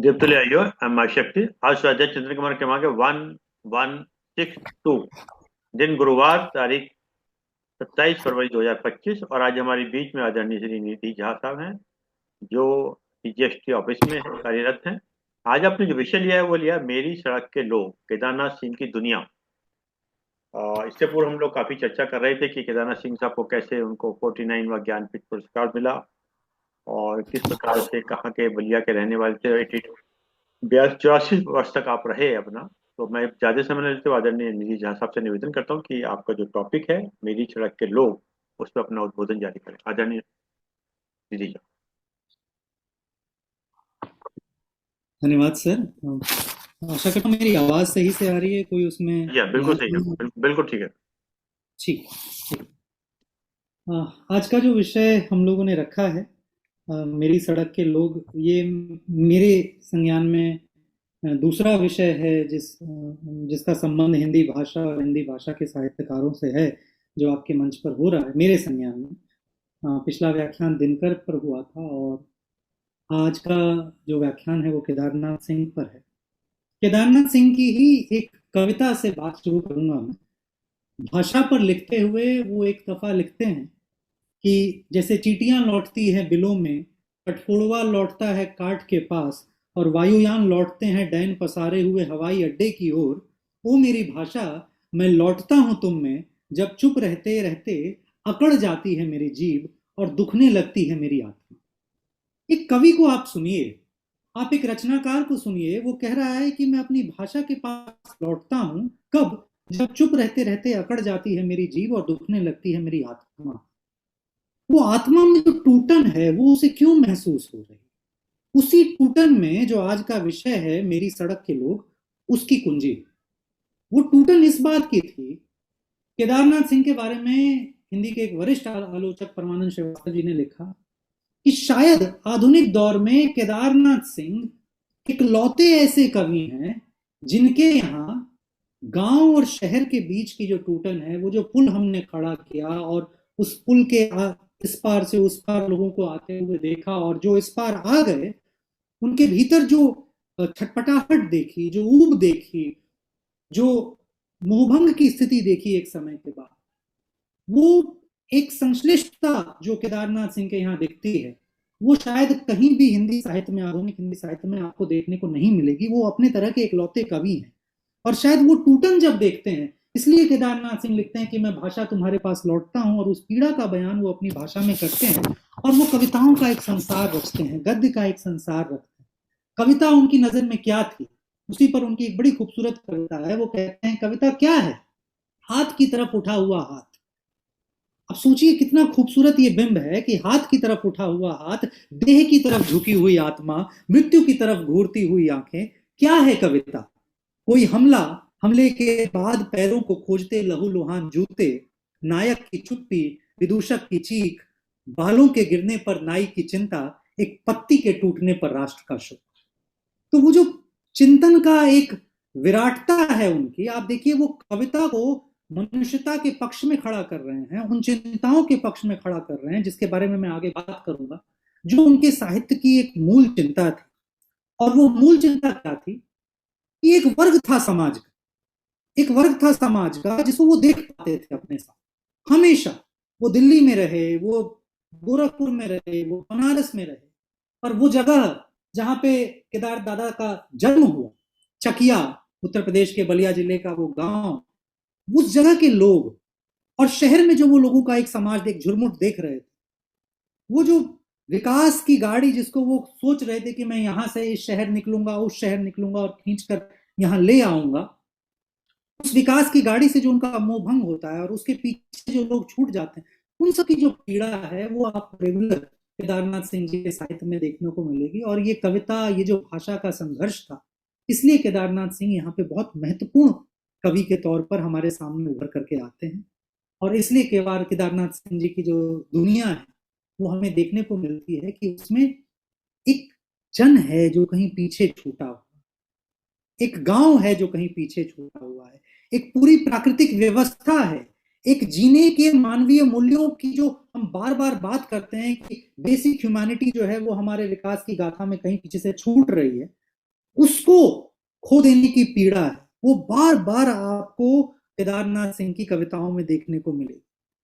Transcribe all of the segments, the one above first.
दीप्तले आइयो शक्ति आज स्वाध्याय चंद्र कुमार के मांगे 1162 दिन गुरुवार तारीख 27 फरवरी 2025। और आज हमारे बीच में आदरणीय श्री निधि झा साहब हैं जो जीएसटी ऑफिस में कार्यरत हैं। आज आपने जो विषय लिया है वो लिया मेरी सड़क के लोग, केदारनाथ सिंह की दुनिया। इससे पूर्व हम लोग काफी चर्चा कर रहे थे कि केदारनाथ सिंह साहब को कैसे उनको 49वां ज्ञानपीठ पुरस्कार मिला और किस प्रकार से कहाँ के बलिया के रहने वाले थे। 82 वर्ष तक आप रहे अपना। तो मैं ज्यादा समय नहीं लेते हुए आदरणीय निधि झा साहब से निवेदन करता हूँ कि आपका जो टॉपिक है मेरी सड़क के लोग, उस पर अपना उद्बोधन जारी करें। आदरणीय निधि झा। धन्यवाद सर। आशा करता हूँ मेरी आवाज सही से आ रही है, कोई उसमें या बिल्कुल सही है, बिल्कुल ठीक है। ठीक ठीक। आज का जो विषय हम लोगों ने रखा है मेरी सड़क के लोग, ये मेरे संज्ञान में दूसरा विषय है जिसका संबंध हिंदी भाषा और हिंदी भाषा के साहित्यकारों से है, जो आपके मंच पर हो रहा है मेरे संज्ञान में। पिछला व्याख्यान दिनकर पर हुआ था और आज का जो व्याख्यान है वो केदारनाथ सिंह पर है। केदारनाथ सिंह की ही एक कविता से बात शुरू करूंगा मैं। भाषा पर लिखते हुए वो एक दफा लिखते हैं कि जैसे चींटियां लौटती है बिलों में, कठफोड़वा लौटता है काठ के पास, और वायुयान लौटते हैं डैन पसारे हुए हवाई अड्डे की ओर। ओ मेरी भाषा, मैं लौटता हूं तुम में, जब चुप रहते रहते अकड़ जाती है मेरी जीभ और दुखने लगती है मेरी आत्मा। एक कवि को आप सुनिए, आप एक रचनाकार को सुनिए, वो कह रहा है कि मैं अपनी भाषा के पास लौटता हूं कब? जब चुप रहते रहते अकड़ जाती है मेरी जीभ और दुखने लगती है मेरी आत्मा। वो आत्मा में जो टूटन है वो उसे क्यों महसूस हो रही? उसी टूटन में जो आज का विषय है मेरी सड़क के लोग, उसकी कुंजी। वो टूटन इस बात की थी, केदारनाथ सिंह के बारे में हिंदी के एक वरिष्ठ आलोचक परमानंद श्रीवास्तव जी ने लिखा कि शायद आधुनिक दौर में केदारनाथ सिंह इकलौते ऐसे कवि हैं जिनके यहाँ गांव और शहर के बीच की जो टूटन है, वो जो पुल हमने खड़ा किया और उस पुल के इस पार से उस पार लोगों को आते हुए देखा, और जो इस पार आ गए उनके भीतर जो छटपटाहट देखी, जो ऊब देखी, जो मोहभंग की स्थिति देखी एक समय के बाद, वो एक संश्लिष्टता जो केदारनाथ सिंह के यहाँ दिखती है, वो शायद कहीं भी हिंदी साहित्य में, आधुनिक हिंदी साहित्य में आपको देखने को नहीं मिलेगी। वो अपने तरह के इकलौते कवि हैं और शायद वो टूटन जब देखते हैं, इसलिए केदारनाथ सिंह लिखते हैं कि मैं भाषा तुम्हारे पास लौटता हूं, और उस पीड़ा का बयान वो अपनी भाषा में करते हैं और वो कविताओं का एक संसार रचते हैं, गद्य का एक संसार रचते हैं। कविता उनकी नजर में क्या थी, उसी पर उनकी एक बड़ी खूबसूरत कविता है। वो कहते हैं कविता क्या है? हाथ की तरफ उठा हुआ हाथ। अब सोचिए कितना खूबसूरत ये बिंब है कि हाथ की तरफ उठा हुआ हाथ, देह की तरफ झुकी हुई आत्मा, मृत्यु की तरफ घूरती हुई आंखें। क्या है कविता? कोई हमला, हमले के बाद पैरों को खोजते लहूलुहान जूते, नायक की चुप्पी, विदूषक की चीख, बालों के गिरने पर नाई की चिंता, एक पत्ती के टूटने पर राष्ट्र का शोक। तो वो जो चिंतन का एक विराटता है उनकी, आप देखिए वो कविता को मनुष्यता के पक्ष में खड़ा कर रहे हैं, उन चिंताओं के पक्ष में खड़ा कर रहे हैं जिसके बारे में मैं आगे बात करूंगा, जो उनके साहित्य की एक मूल चिंता थी। और वो मूल चिंता क्या थी कि एक वर्ग था समाज का, एक वर्ग था समाज का जिसको वो देख पाते थे अपने साथ हमेशा। वो दिल्ली में रहे, वो गोरखपुर में रहे, वो बनारस में रहे, पर वो जगह जहां पे केदार दादा का जन्म हुआ, चकिया, उत्तर प्रदेश के बलिया जिले का वो गांव, उस जगह के लोग, और शहर में जो वो लोगों का एक समाज एक झुरमुट देख रहे थे, वो जो विकास की गाड़ी जिसको वो सोच रहे थे कि मैं यहां से इस शहर निकलूंगा, उस शहर निकलूंगा और खींचकर यहां ले आऊंगा, उस विकास की गाड़ी से जो उनका मोहभंग होता है और उसके पीछे जो लोग छूट जाते हैं, उन सबकी जो पीड़ा है वो आप रेगुलर केदारनाथ सिंह जी के साहित्य में देखने को मिलेगी। और ये कविता, ये जो भाषा का संघर्ष था, इसलिए केदारनाथ सिंह यहाँ पे बहुत महत्वपूर्ण कवि के तौर पर हमारे सामने उभर करके आते हैं। और इसलिए केदारनाथ सिंह जी की जो दुनिया है वो हमें देखने को मिलती है कि उसमें एक जन है जो कहीं पीछे छूटा हुआ, एक गांव है जो कहीं पीछे छूटा हुआ है, एक पूरी प्राकृतिक व्यवस्था है, एक जीने के मानवीय मूल्यों की जो हम बार बार बात करते हैं कि बेसिक ह्यूमैनिटी जो है वो हमारे विकास की गाथा में कहीं पीछे से छूट रही है, उसको खो देने की पीड़ा है, वो बार बार आपको केदारनाथ सिंह की कविताओं में देखने को मिले।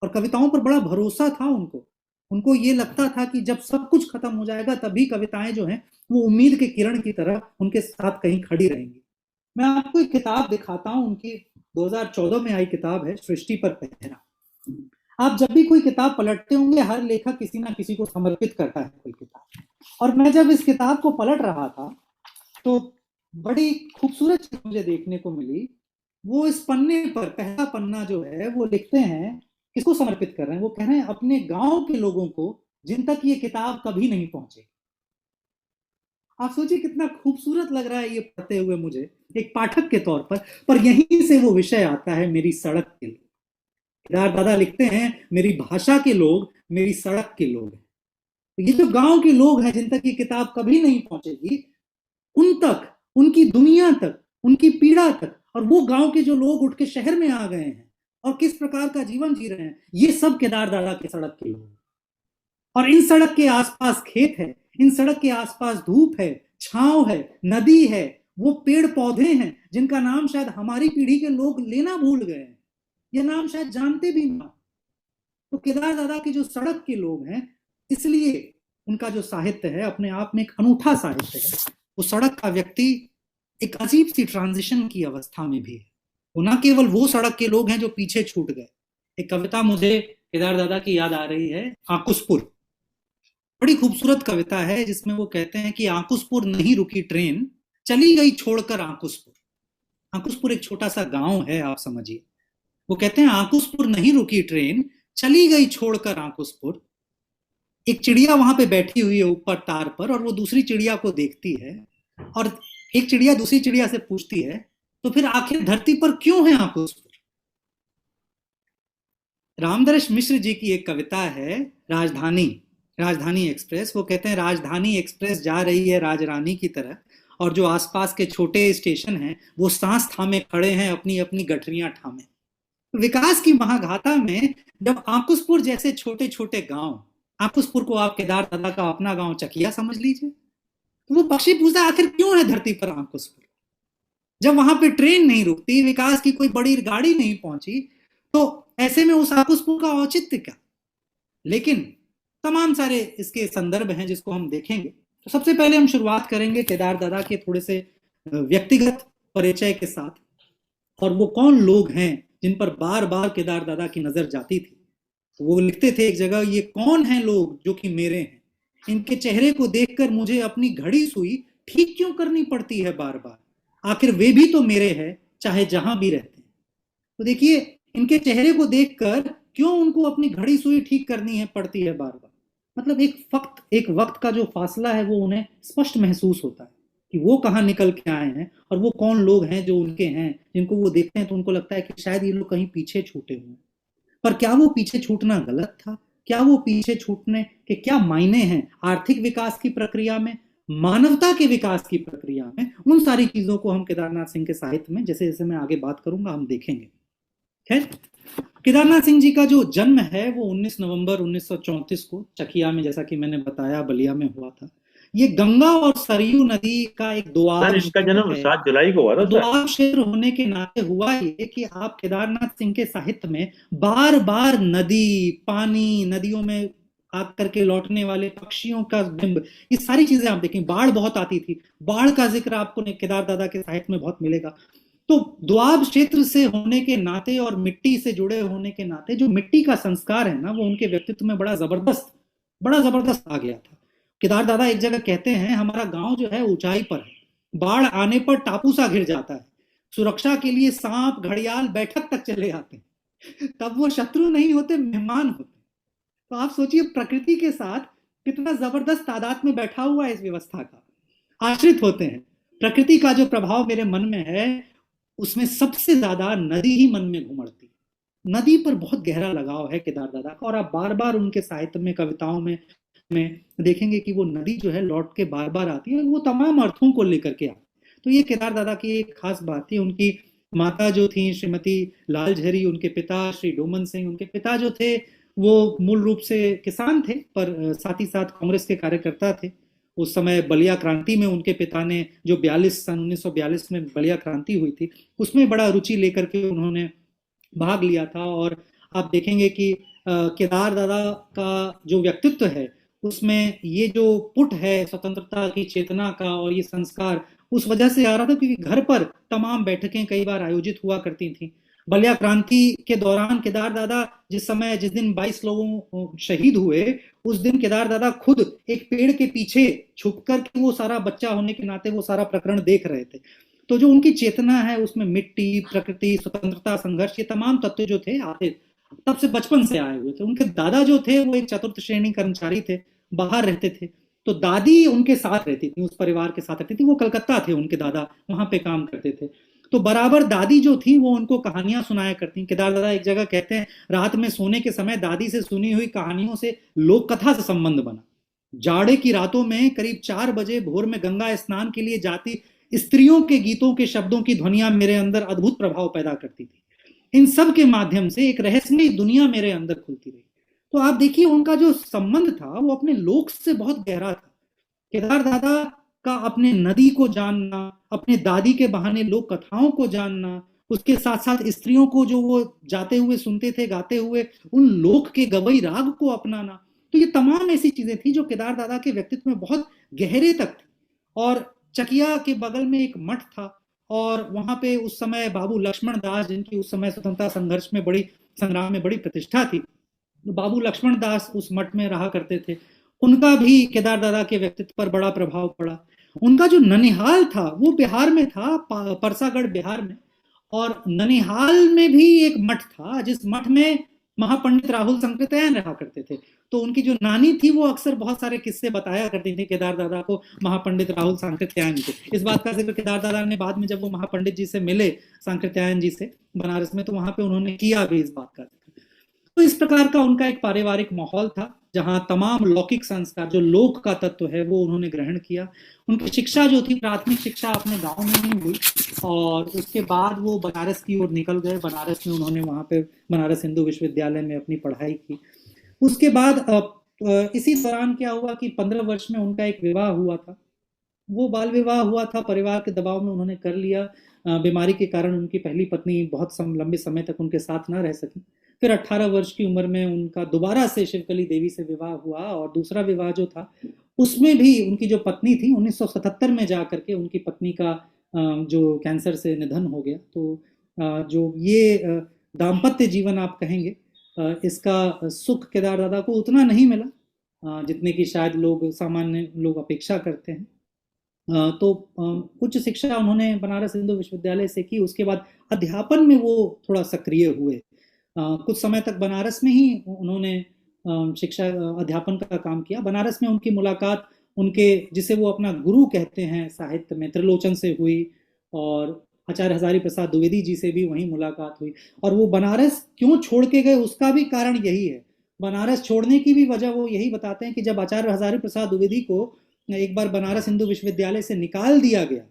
और कविताओं पर बड़ा भरोसा था उनको। उनको ये लगता था कि जब सब कुछ खत्म हो जाएगा तभी कविताएं जो हैं वो उम्मीद के किरण की तरह उनके साथ कहीं खड़ी रहेंगी। मैं आपको एक किताब दिखाता हूं, उनकी 2014 में आई किताब है, सृष्टि पर पहरा। आप जब भी कोई किताब पलटते होंगे, हर लेखक किसी ना किसी को समर्पित करता है कोई किताब। और मैं जब इस किताब को पलट रहा था तो बड़ी खूबसूरत चीज मुझे देखने को मिली। वो इस पन्ने पर, पहला पन्ना जो है, वो लिखते हैं, किसको समर्पित कर रहे हैं? वो कह रहे हैं अपने गांव के लोगों को जिन तक ये किताब कभी नहीं पहुंचे। आप सोचिए कितना खूबसूरत लग रहा है ये पढ़ते हुए मुझे, एक पाठक के तौर पर यहीं से वो विषय आता है, मेरी सड़क के लोग। केदार दादा लिखते हैं, मेरी भाषा के लोग मेरी सड़क के लोग हैं। तो ये जो गांव के लोग हैं जिन तक ये किताब कभी नहीं पहुंचेगी, उन तक, उनकी दुनिया तक, उनकी पीड़ा तक, और वो गांव के जो लोग उठ के शहर में आ गए हैं और किस प्रकार का जीवन जी रहे हैं, ये सब केदार दादा के सड़क के लोग। और इन सड़क के आसपास खेत है, इन सड़क के आसपास धूप है, छांव है, नदी है, वो पेड़ पौधे हैं जिनका नाम शायद हमारी पीढ़ी के लोग लेना भूल गए हैं, ये नाम शायद जानते भी ना। तो केदार दादा के जो सड़क के लोग हैं, इसलिए उनका जो साहित्य है अपने आप में एक अनूठा साहित्य है। वो सड़क का व्यक्ति एक अजीब सी ट्रांजिशन की अवस्था में भी है। वो ना केवल वो सड़क के लोग हैं जो पीछे छूट गए। एक कविता मुझे केदार दादा की याद आ रही है, आकुसपुर। बड़ी खूबसूरत कविता है जिसमें वो कहते हैं कि आकुसपुर नहीं रुकी ट्रेन, चली गई छोड़कर आकुसपुर। आकुसपुर एक छोटा सा गांव है, आप समझिए। वो कहते हैं आकुसपुर नहीं रुकी ट्रेन, चली गई छोड़कर आकुसपुर। एक चिड़िया वहां पे बैठी हुई है ऊपर तार पर, और वो दूसरी चिड़िया को देखती है, और एक चिड़िया दूसरी चिड़िया से पूछती है, तो फिर आखिर धरती पर क्यों है आकुसपुर? रामदर्श मिश्र जी की एक कविता है, राजधानी, राजधानी एक्सप्रेस। वो कहते हैं राजधानी एक्सप्रेस जा रही है राजरानी की तरह, और जो आसपास के छोटे स्टेशन हैं वो सांस थामे खड़े हैं अपनी अपनी गठरियां थामे। विकास की महागाथा में जब आकुसपुर जैसे छोटे छोटे गांव, आकुसपुर को आप केदार दादा का अपना गांव चकिया समझ लीजिए, तो वो पक्षी पूछता आखिर क्यों है धरती पर आकुसपुर? जब वहां पे ट्रेन नहीं रुकती, विकास की कोई बड़ी गाड़ी नहीं पहुंची, तो ऐसे में उस आकुसपुर का औचित्य क्या? लेकिन तमाम सारे इसके संदर्भ हैं जिसको हम देखेंगे। तो सबसे पहले हम शुरुआत करेंगे केदार दादा के थोड़े से व्यक्तिगत परिचय के साथ, और वो कौन लोग हैं जिन पर बार बार केदार दादा की नजर जाती थी। वो लिखते थे एक जगह, ये कौन हैं लोग जो कि मेरे हैं, इनके चेहरे को देखकर मुझे अपनी घड़ी सुई ठीक क्यों करनी पड़ती है बार बार, आखिर वे भी तो मेरे हैं चाहे जहां भी रहते हैं। तो देखिए, इनके चेहरे को देखकर क्यों उनको अपनी घड़ी सुई ठीक करनी है पड़ती है बार बार, मतलब एक वक्त का जो फासला है वो उन्हें स्पष्ट महसूस होता है कि वो कहाँ निकल के आए हैं और वो कौन लोग हैं जो उनके हैं, जिनको वो देखते हैं तो उनको लगता है कि शायद ये लोग कहीं पीछे छूटे हुए हैं। पर क्या वो पीछे छूटना गलत था? क्या वो पीछे छूटने के क्या मायने हैं आर्थिक विकास की प्रक्रिया में, मानवता के विकास की प्रक्रिया में? उन सारी चीजों को हम केदारनाथ सिंह के साहित्य में, जैसे जैसे मैं आगे बात करूंगा, हम देखेंगे। खैर, केदारनाथ सिंह जी का जो जन्म है वो 19 नवंबर 1934 को चकिया में, जैसा कि मैंने बताया, बलिया में हुआ था। ये गंगा और सरयू नदी का एक सर दोआब इसका जन्म है। 7 जुलाई को हुआ था सर। दोआब क्षेत्र होने के नाते हुआ ये कि आप केदारनाथ सिंह के साहित्य में बार बार नदी, पानी, नदियों में आकर के लौटने वाले पक्षियों का बिंब, ये सारी चीजें आप देखें। बाढ़ बहुत आती थी, बाढ़ का जिक्र आपको केदार दादा के साहित्य में बहुत मिलेगा। तो दोआब क्षेत्र से होने के नाते और मिट्टी से जुड़े होने के नाते जो मिट्टी का संस्कार है ना, वो उनके व्यक्तित्व में बड़ा जबरदस्त आ गया था। केदार दादा एक जगह कहते हैं, हमारा गांव जो है ऊंचाई पर है, बाढ़ आने पर टापू सा घिर जाता है, सुरक्षा के लिए सांप घड़ियाल बैठक तक चले आते हैं, तब वो शत्रु नहीं होते, मेहमान होते। तो आप सोचिए प्रकृति के साथ कितना जबरदस्त तादाद में बैठा हुआ है इस व्यवस्था का, आश्रित होते हैं। प्रकृति का जो प्रभाव मेरे मन में है उसमें सबसे ज्यादा नदी ही मन में घुमड़ती। नदी पर बहुत गहरा लगाव है केदार दादा का, और आप बार बार उनके साहित्य में, कविताओं में देखेंगे कि वो नदी जो है लौट के बार बार आती है, वो तमाम अर्थों को लेकर के आती है। तो ये केदार दादा की एक खास बात थी। उनकी माता जो थी श्रीमती लालझरी, उनके पिता श्री डोमन सिंह, उनके पिता जो थे वो मूल रूप से किसान थे, पर साथ ही साथ कांग्रेस के कार्यकर्ता थे। उस समय बलिया क्रांति में उनके पिता ने, जो 1942 में बलिया क्रांति हुई थी, उसमें बड़ा रुचि लेकर के उन्होंने भाग लिया था। और आप देखेंगे कि केदार दादा का जो व्यक्तित्व है उसमें ये जो पुट है स्वतंत्रता की चेतना का और ये संस्कार उस वजह से आ रहा था क्योंकि घर पर तमाम बैठकें कई बार आयोजित हुआ करती थी। बलिया क्रांति के दौरान केदार दादा जिस दिन 22 लोगों शहीद हुए, उस दिन केदार दादा खुद एक पेड़ के पीछे छुप कर के वो सारा, बच्चा होने के नाते वो सारा प्रकरण देख रहे थे। तो जो उनकी चेतना है उसमें मिट्टी, प्रकृति, स्वतंत्रता संघर्ष, ये तमाम तत्व जो थे आते तब से बचपन से आए हुए थे। उनके दादा जो थे वो एक चतुर्थ श्रेणी कर्मचारी थे, बाहर रहते थे, तो दादी उनके साथ रहती थी, उस परिवार के साथ रहती थी। वो कलकत्ता थे उनके दादा, वहां पे काम करते थे। तो बराबर दादी जो थी वो उनको कहानियां सुनाया करती। केदार दादा एक जगह कहते हैं, रात में सोने के समय दादी से सुनी हुई कहानियों से लोक कथा से संबंध बना। जाड़े की रातों में करीब 4 बजे भोर में गंगा स्नान के लिए जाती स्त्रियों के गीतों के शब्दों की ध्वनियां मेरे अंदर अद्भुत प्रभाव पैदा करती थी। इन सब के माध्यम से एक रहस्यमय दुनिया मेरे अंदर खुलती रही। तो आप देखिए उनका जो संबंध था वो अपने लोक से बहुत गहरा था। केदार दादा का अपने नदी को जानना, अपने दादी के बहाने लोक कथाओं को जानना, उसके साथ साथ स्त्रियों को जो वो जाते हुए सुनते थे गाते हुए, उन लोक के गवई राग को अपनाना, तो ये तमाम ऐसी चीजें थी जो केदार दादा के व्यक्तित्व में बहुत गहरे तक थी। और चकिया के बगल में एक मठ था और वहां पे उस समय बाबू लक्ष्मण दास, जिनकी उस समय स्वतंत्रता संघर्ष में बड़ी, संग्राम में बड़ी प्रतिष्ठा थी, बाबू लक्ष्मण दास उस मठ में रहा करते थे। उनका भी केदार दादा के व्यक्तित्व पर बड़ा प्रभाव पड़ा। उनका जो ननिहाल था वो बिहार में था, परसागढ़ बिहार में। और ननिहाल में भी एक मठ था जिस मठ में महापंडित राहुल सांकृत्यायन रहा करते थे। तो उनकी जो नानी थी वो अक्सर बहुत सारे किस्से बताया करती थी केदार दादा को, महापंडित राहुल सांकृत्यायन के। इस बात का जिक्र केदार दादा ने बाद में जब वो महापंडित जी से मिले, सांकृत्यायन जी से बनारस में, तो वहां पे उन्होंने किया भी इस बात का। तो इस प्रकार का उनका एक पारिवारिक माहौल था जहां तमाम लौकिक संस्कार, जो लोक का तत्व है, वो उन्होंने ग्रहण किया। उनकी शिक्षा जो थी, प्राथमिक शिक्षा अपने गांव में ही हुई और उसके बाद वो बनारस की ओर निकल गए। बनारस में उन्होंने वहां पे बनारस हिंदू विश्वविद्यालय में अपनी पढ़ाई की। उसके बाद इसी दौरान क्या हुआ कि 15 वर्ष में उनका एक विवाह हुआ था। वो बाल विवाह हुआ था, परिवार के दबाव में उन्होंने कर लिया। बीमारी के कारण उनकी पहली पत्नी बहुत लंबे समय तक उनके साथ ना रह सकी। फिर 18 वर्ष की उम्र में उनका दोबारा से शिवकली देवी से विवाह हुआ और दूसरा विवाह जो था उसमें भी उनकी जो पत्नी थी, 1977 में जाकर के उनकी पत्नी का जो कैंसर से निधन हो गया। तो जो ये दाम्पत्य जीवन आप कहेंगे, इसका सुख केदार दादा को उतना नहीं मिला जितने की शायद सामान्य लोग अपेक्षा करते हैं। तो उच्च शिक्षा उन्होंने बनारस हिंदू विश्वविद्यालय से की। उसके बाद अध्यापन में वो थोड़ा सक्रिय हुए। कुछ समय तक बनारस में ही उन्होंने शिक्षा अध्यापन का काम किया। बनारस में उनकी मुलाकात उनके, जिसे वो अपना गुरु कहते हैं साहित्य में, त्रिलोचन से हुई और आचार्य हजारी प्रसाद द्विवेदी जी से भी वहीं मुलाकात हुई। और वो बनारस क्यों छोड़ के गए उसका भी कारण यही है। बनारस छोड़ने की भी वजह वो यही बताते हैं कि जब आचार्य हजारी प्रसाद द्विवेदी को एक बार बनारस हिंदू विश्वविद्यालय से निकाल दिया गया,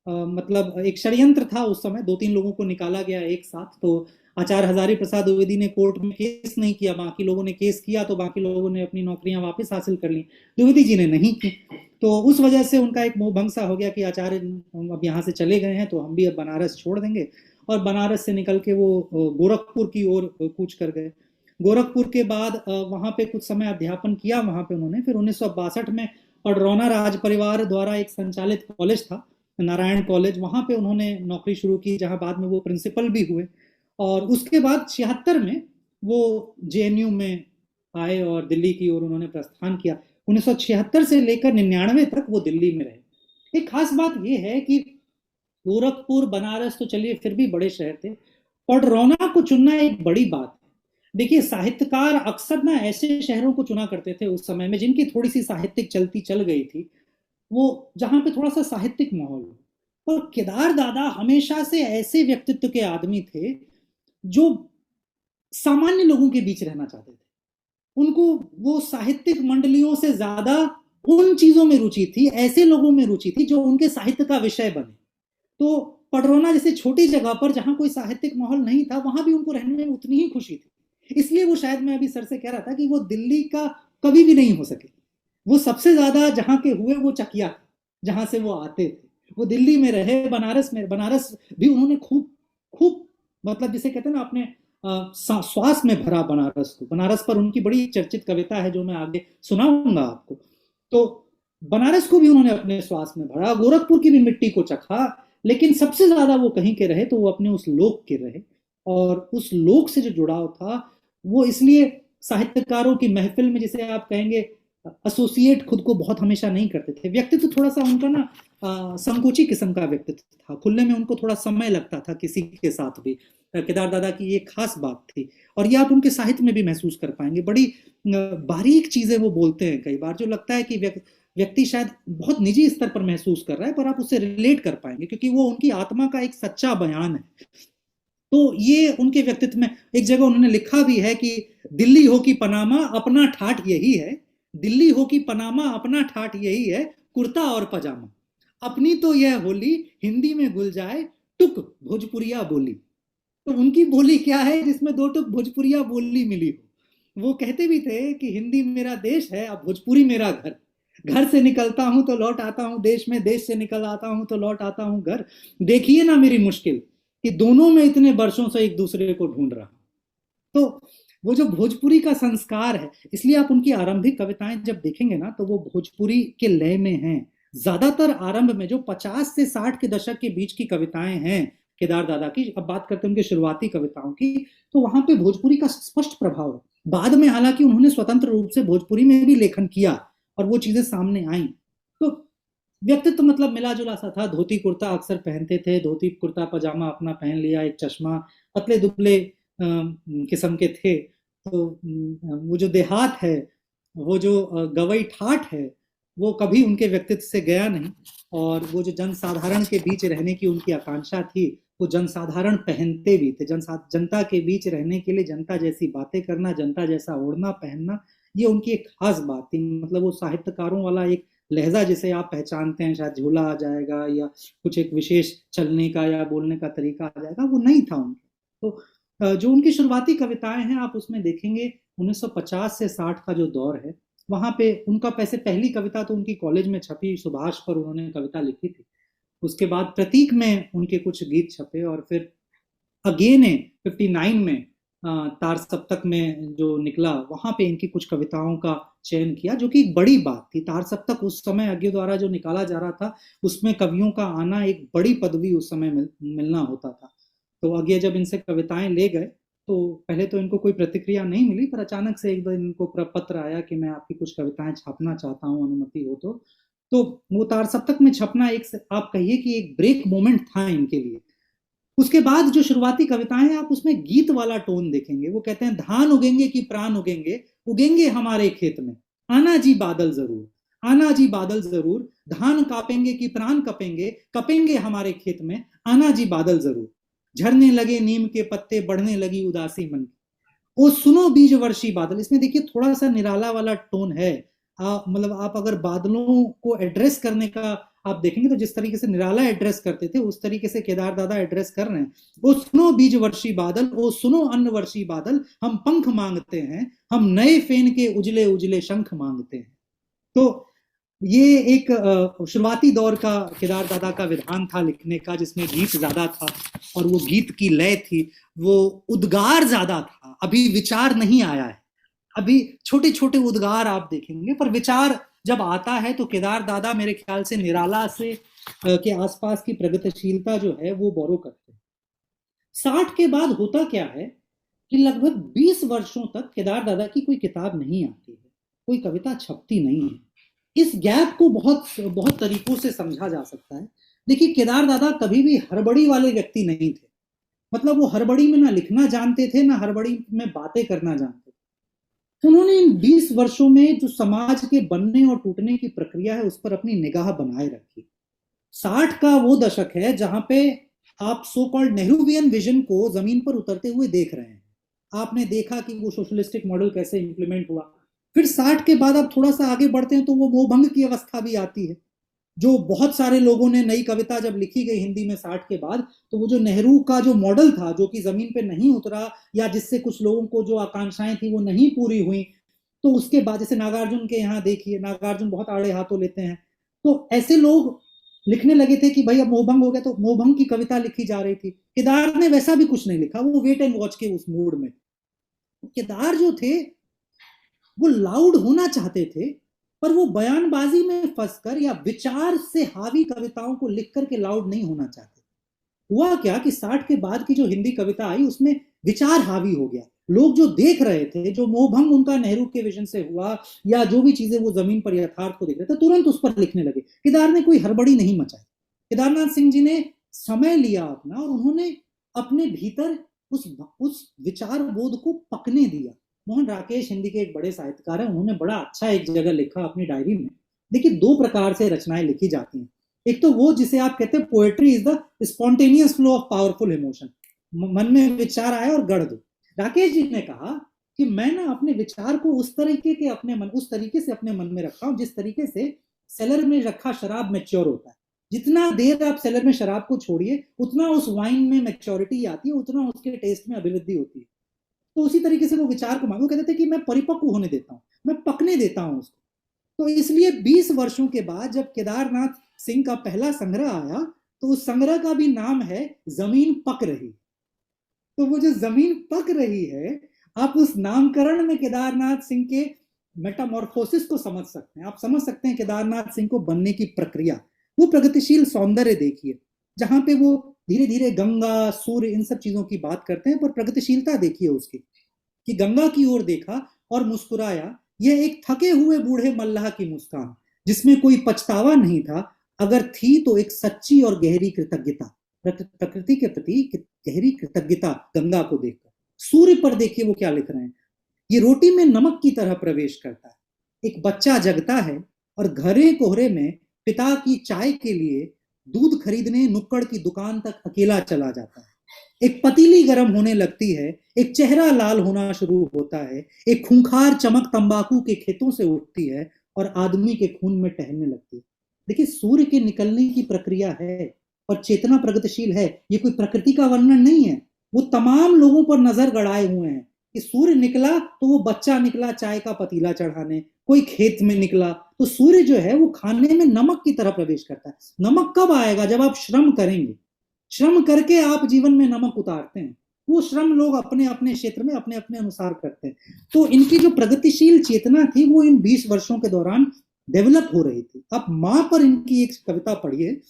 मतलब एक षड्यंत्र था उस समय, 2-3 लोगों को निकाला गया एक साथ। तो आचार्य हजारी प्रसाद द्विवेदी ने कोर्ट में केस नहीं किया, बाकी लोगों ने केस किया, तो बाकी लोगों ने अपनी नौकरियां वापस हासिल कर ली, द्विवेदी जी ने नहीं की। तो उस वजह से उनका एक मोह भंग सा हो गया कि आचार्य अब यहाँ से चले गए हैं तो हम भी अब बनारस छोड़ देंगे। और बनारस से निकल के वो गोरखपुर की ओर कूच कर गए। गोरखपुर के बाद वहां पे कुछ समय अध्यापन किया वहां पे उन्होंने। फिर 1962 में पडरौना राज परिवार द्वारा एक संचालित कॉलेज था, नारायण कॉलेज, वहां पे उन्होंने नौकरी शुरू की, जहां बाद में वो प्रिंसिपल भी हुए। और उसके बाद 76 में वो जेएनयू में आए और दिल्ली की ओर उन्होंने प्रस्थान किया। 1976 से लेकर 99 तक वो दिल्ली में रहे। एक खास बात यह है कि गोरखपुर, बनारस तो चलिए फिर भी बड़े शहर थे, पडरौना को चुनना एक बड़ी बात है। देखिए, साहित्यकार अक्सर ना ऐसे शहरों को चुना करते थे उस समय में जिनकी थोड़ी सी साहित्यिक चलती चल गई थी, वो जहां पे थोड़ा सा साहित्यिक माहौल हो। और केदार दादा हमेशा से ऐसे व्यक्तित्व के आदमी थे जो सामान्य लोगों के बीच रहना चाहते थे। उनको वो साहित्यिक मंडलियों से ज्यादा उन चीजों में रुचि थी, ऐसे लोगों में रुचि थी जो उनके साहित्य का विषय बने। तो पडरौना जैसे छोटी जगह पर जहां कोई साहित्यिक माहौल नहीं था, वहां भी उनको रहने में उतनी ही खुशी थी। इसलिए वो, शायद मैं अभी सर से कह रहा था कि वो दिल्ली का कभी भी नहीं हो सके। वो सबसे ज्यादा जहां के हुए वो चकिया था, जहां से वो आते थे। वो दिल्ली में रहे, बनारस भी उन्होंने खूब खूब, मतलब जिसे कहते हैं ना अपने श्वास में भरा बनारस को। बनारस पर उनकी बड़ी चर्चित कविता है जो मैं आगे सुनाऊंगा आपको। तो बनारस को भी उन्होंने अपने श्वास में भरा, गोरखपुर की भी मिट्टी को चखा, लेकिन सबसे ज्यादा वो कहीं के रहे तो वो अपने उस लोक के रहे। और उस लोक से जो जुड़ाव था वो इसलिए साहित्यकारों की महफिल में, जिसे आप कहेंगे, एसोसिएट खुद को बहुत हमेशा नहीं करते थे। व्यक्तित्व थोड़ा सा उनका ना संकोची किस्म का व्यक्तित्व था, खुलने में उनको थोड़ा समय लगता था किसी के साथ भी। केदार दादा की ये खास बात थी, और ये आप उनके साहित्य में भी महसूस कर पाएंगे। बड़ी बारीक चीजें वो बोलते हैं कई बार, जो लगता है कि व्यक्ति शायद बहुत निजी स्तर पर महसूस कर रहा है, पर आप उससे रिलेट कर पाएंगे क्योंकि वो उनकी आत्मा का एक सच्चा बयान है। तो ये उनके व्यक्तित्व में, एक जगह उन्होंने लिखा भी है कि दिल्ली हो कि पनामा अपना ठाठ यही है, दिल्ली हो कि पनामा अपना ठाठ यही है, कुर्ता और पजामा। अपनी तो यह होली हिंदी में घुल जाए टुक भोजपुरिया बोली। तो उनकी बोली क्या है जिसमें दो टुक भोजपुरिया बोली मिली हो। वो कहते भी थे कि हिंदी मेरा देश है, अब भोजपुरी मेरा घर। घर से निकलता हूं तो लौट आता हूं देश में, देश से निकल आता हूं तो लौट आता हूं घर। देखिए ना मेरी मुश्किल कि दोनों में इतने वर्षों से एक दूसरे को ढूंढ रहा। तो वो जो भोजपुरी का संस्कार है, इसलिए आप उनकी आरंभिक कविताएं जब देखेंगे ना तो वो भोजपुरी के लय में हैं। ज्यादातर आरंभ में जो 50 से 60 के दशक के बीच की कविताएं हैं केदार दादा की, अब बात करते हैं उनकी शुरुआती कविताओं की, तो वहां पे भोजपुरी का स्पष्ट प्रभाव है। बाद में हालांकि उन्होंने स्वतंत्र रूप से भोजपुरी में भी लेखन किया और वो चीजें सामने आई। तो व्यक्तित्व मतलब मिला जुला सा था। धोती कुर्ता अक्सर पहनते थे, धोती कुर्ता पजामा अपना पहन लिया, एक चश्मा, पतले दुबले किस्म के थे। तो वो जो देहात है, वो जो गवई ठाठ है, वो कभी उनके व्यक्तित्व से गया नहीं। और वो जो जनसाधारण के बीच रहने की उनकी आकांक्षा थी, वो जनसाधारण पहनते भी थे। जनता के बीच रहने के लिए जनता जैसी बातें करना, जनता जैसा ओढ़ना पहनना, ये उनकी एक खास बात थी। मतलब वो साहित्यकारों वाला एक लहजा जिसे आप पहचानते हैं, शायद झूला आ जाएगा या कुछ एक विशेष चलने का या बोलने का तरीका आ जाएगा, वो नहीं था उनका। तो जो उनकी शुरुआती कविताएं हैं आप उसमें देखेंगे 1950 से 60 का जो दौर है, वहां पे उनका पैसे पहली कविता तो उनकी कॉलेज में छपी, सुभाष पर उन्होंने कविता लिखी थी। उसके बाद प्रतीक में उनके कुछ गीत छपे, और फिर अगेन 59 में तार सप्तक में जो निकला, वहां पे इनकी कुछ कविताओं का चयन किया, जो कि एक बड़ी बात थी। तार सप्तक उस समय अज्ञे द्वारा जो निकाला जा रहा था, उसमें कवियों का आना एक बड़ी पदवी उस समय मिलना होता था। तो अज्ञे जब इनसे कविताएं ले गए तो पहले तो इनको कोई प्रतिक्रिया नहीं मिली, पर अचानक से एक दिन इनको पत्र आया कि मैं आपकी कुछ कविताएं छापना चाहता हूँ, अनुमति हो तो वो तार सप्तक में छपना एक, आप कहिए कि एक ब्रेक मोमेंट था इनके लिए। उसके बाद जो शुरुआती कविताएं हैं आप उसमें गीत वाला टोन देखेंगे। वो कहते हैं धान उगेंगे कि प्राण उगेंगे, उगेंगे हमारे खेत में, आना जी बादल जरूर, आना जी बादल जरूर, धान कापेंगे कि प्राण कपेंगे, कपेंगे हमारे खेत में, आना जी बादल जरूर। झड़ने लगे नीम के पत्ते, बढ़ने लगी उदासी मन की, ओ सुनो बीज वर्षी बादल। इसमें देखिए थोड़ा सा निराला वाला टोन है। मतलब आप अगर बादलों को एड्रेस करने का आप देखेंगे तो जिस तरीके से निराला एड्रेस करते थे, उस तरीके से केदार दादा एड्रेस कर रहे हैं। ओ सुनो बीज वर्षी बादल, ओ सुनो अन्न वर्षी बादल, हम पंख मांगते हैं, हम नए फेन के उजले उजले शंख मांगते हैं। तो ये एक शुरुआती दौर का केदार दादा का विधान था लिखने का, जिसमें गीत ज्यादा था और वो गीत की लय थी, वो उद्गार ज्यादा था। अभी विचार नहीं आया है, अभी छोटे छोटे उद्गार आप देखेंगे, पर विचार जब आता है तो केदार दादा मेरे ख्याल से निराला से के आसपास की प्रगतिशीलता जो है वो बोरो करते हैं। 60 के बाद होता क्या है कि लगभग 20 वर्षों तक केदार दादा की कोई किताब नहीं आती है, कोई कविता छपती नहीं है। इस गैप को बहुत बहुत तरीकों से समझा जा सकता है। देखिए केदार दादा कभी भी हड़बड़ी वाले व्यक्ति नहीं थे। मतलब वो हड़बड़ी में ना लिखना जानते थे, ना हड़बड़ी में बातें करना जानते थे। उन्होंने इन 20 वर्षों में जो समाज के बनने और टूटने की प्रक्रिया है उस पर अपनी निगाह बनाए रखी। 60 का वो दशक है जहां पे आप सो कॉल्ड नेहरूवियन विजन को जमीन पर उतरते हुए देख रहे हैं। आपने देखा कि वो सोशलिस्टिक मॉडल कैसे इंप्लीमेंट हुआ। फिर 60 के बाद आप थोड़ा सा आगे बढ़ते हैं तो वो मोहभंग की अवस्था भी आती है, जो बहुत सारे लोगों ने नई कविता जब लिखी गई हिंदी में 60 के बाद, तो वो जो नेहरू का जो मॉडल था जो कि जमीन पे नहीं उतरा, या जिससे कुछ लोगों को जो आकांक्षाएं थी वो नहीं पूरी हुई, तो उसके बाद जैसे नागार्जुन के यहाँ देखिए, नागार्जुन बहुत आड़े हाथों लेते हैं, तो ऐसे लोग लिखने लगे थे कि भाई अब मोहभंग हो गया, तो मोहभंग की कविता लिखी जा रही थी। केदार ने वैसा भी कुछ नहीं लिखा, वो वेट एंड वॉच के उस मूड में। केदार जो थे वो लाउड होना चाहते थे, पर वो बयानबाजी में फंसकर या विचार से हावी कविताओं को लिख करके लाउड नहीं होना चाहते। हुआ क्या कि 60 के बाद की जो हिंदी कविता आई उसमें विचार हावी हो गया। लोग जो देख रहे थे, जो मोहभंग उनका नेहरू के विजन से हुआ, या जो भी चीजें वो जमीन पर यथार्थ को देख रहे थे, तुरंत उस पर लिखने लगे। केदार ने कोई हड़बड़ी नहीं मचाई। केदारनाथ सिंह जी ने समय लिया अपना, और उन्होंने अपने भीतर उस विचार बोध को पकने दिया। मोहन राकेश हिंदी के एक बड़े साहित्यकार हैं, उन्होंने बड़ा अच्छा एक जगह लिखा अपनी डायरी में। देखिए, दो प्रकार से रचनाएं लिखी जाती हैं। एक तो वो जिसे आप कहते हैं poetry is the spontaneous flow of powerful emotion, मन में विचार आए और गढ़ दो। राकेश जी ने कहा कि मैं ना अपने विचार को उस तरीके से अपने मन में रखा हूं जिस तरीके से सेलर में रखा शराब मैच्योर होता है। जितना देर आप सेलर में शराब को छोड़िए, उतना उस वाइन में मैच्योरिटी आती है, उतना उसके टेस्ट में अभिवृद्धि होती है। तो उसी तरीके से वो विचार को मांगो, कहते थे कि मैं परिपक्व होने देता हूँ, मैं पकने देता हूँ उसको। तो इसलिए 20 वर्षों के बाद जब केदारनाथ सिंह का पहला संग्रह आया, तो उस संग्रह का भी नाम है जमीन पक रही। तो वो जो जमीन पक रही है, आप उस नामकरण में केदारनाथ सिंह के मेटामॉर्फोसिस को समझ सकते हैं। आप समझ सकते हैं केदारनाथ सिंह को बनने की प्रक्रिया। वो प्रगतिशील सौंदर्य देखिए, जहां पे वो धीरे धीरे गंगा, सूर्य, इन सब चीजों की बात करते हैं, पर प्रगतिशीलता देखिए उसकी, कि गंगा की ओर देखा और मुस्कुराया। यह एक थके हुए बूढ़े मल्लाह की मुस्कान, जिसमें कोई पछतावा नहीं था, अगर थी तो एक सच्ची और गहरी कृतज्ञता, प्रकृति के प्रति गहरी कृतज्ञता गंगा को देखकर। सूर्य पर देखिए वो क्या लिख रहे हैं, ये रोटी में नमक की तरह प्रवेश करता है। एक बच्चा जगता है और घरे कोहरे में पिता की चाय के लिए दूध खरीदने नुक्कड़ की दुकान तक अकेला चला जाता है। एक पतीली गर्म होने लगती है, एक चेहरा लाल होना शुरू होता है, एक खूंखार चमक तंबाकू के खेतों से उठती है और आदमी के खून में टहलने लगती है। देखिए, सूर्य के निकलने की प्रक्रिया है और चेतना प्रगतिशील है। ये कोई प्रकृति का वर्णन नहीं है, वो तमाम लोगों पर नजर गड़ाए हुए हैं कि सूर्य निकला तो वो बच्चा निकला चाय का पतीला चढ़ाने, कोई खेत में निकला, तो सूर्य जो है वो खाने में नमक की तरह प्रवेश करता है। नमक कब आएगा? जब आप श्रम करेंगे। श्रम करके आप जीवन में नमक उतारते हैं। वो श्रम लोग अपने अपने क्षेत्र में अपने अपने अनुसार करते हैं। तो इनकी जो प्रगतिशील चेतना थी वो इन 20 वर्षों के दौरान डेवलप हो रही थी। अब माँ पर इनकी एक कविता पढ़िए,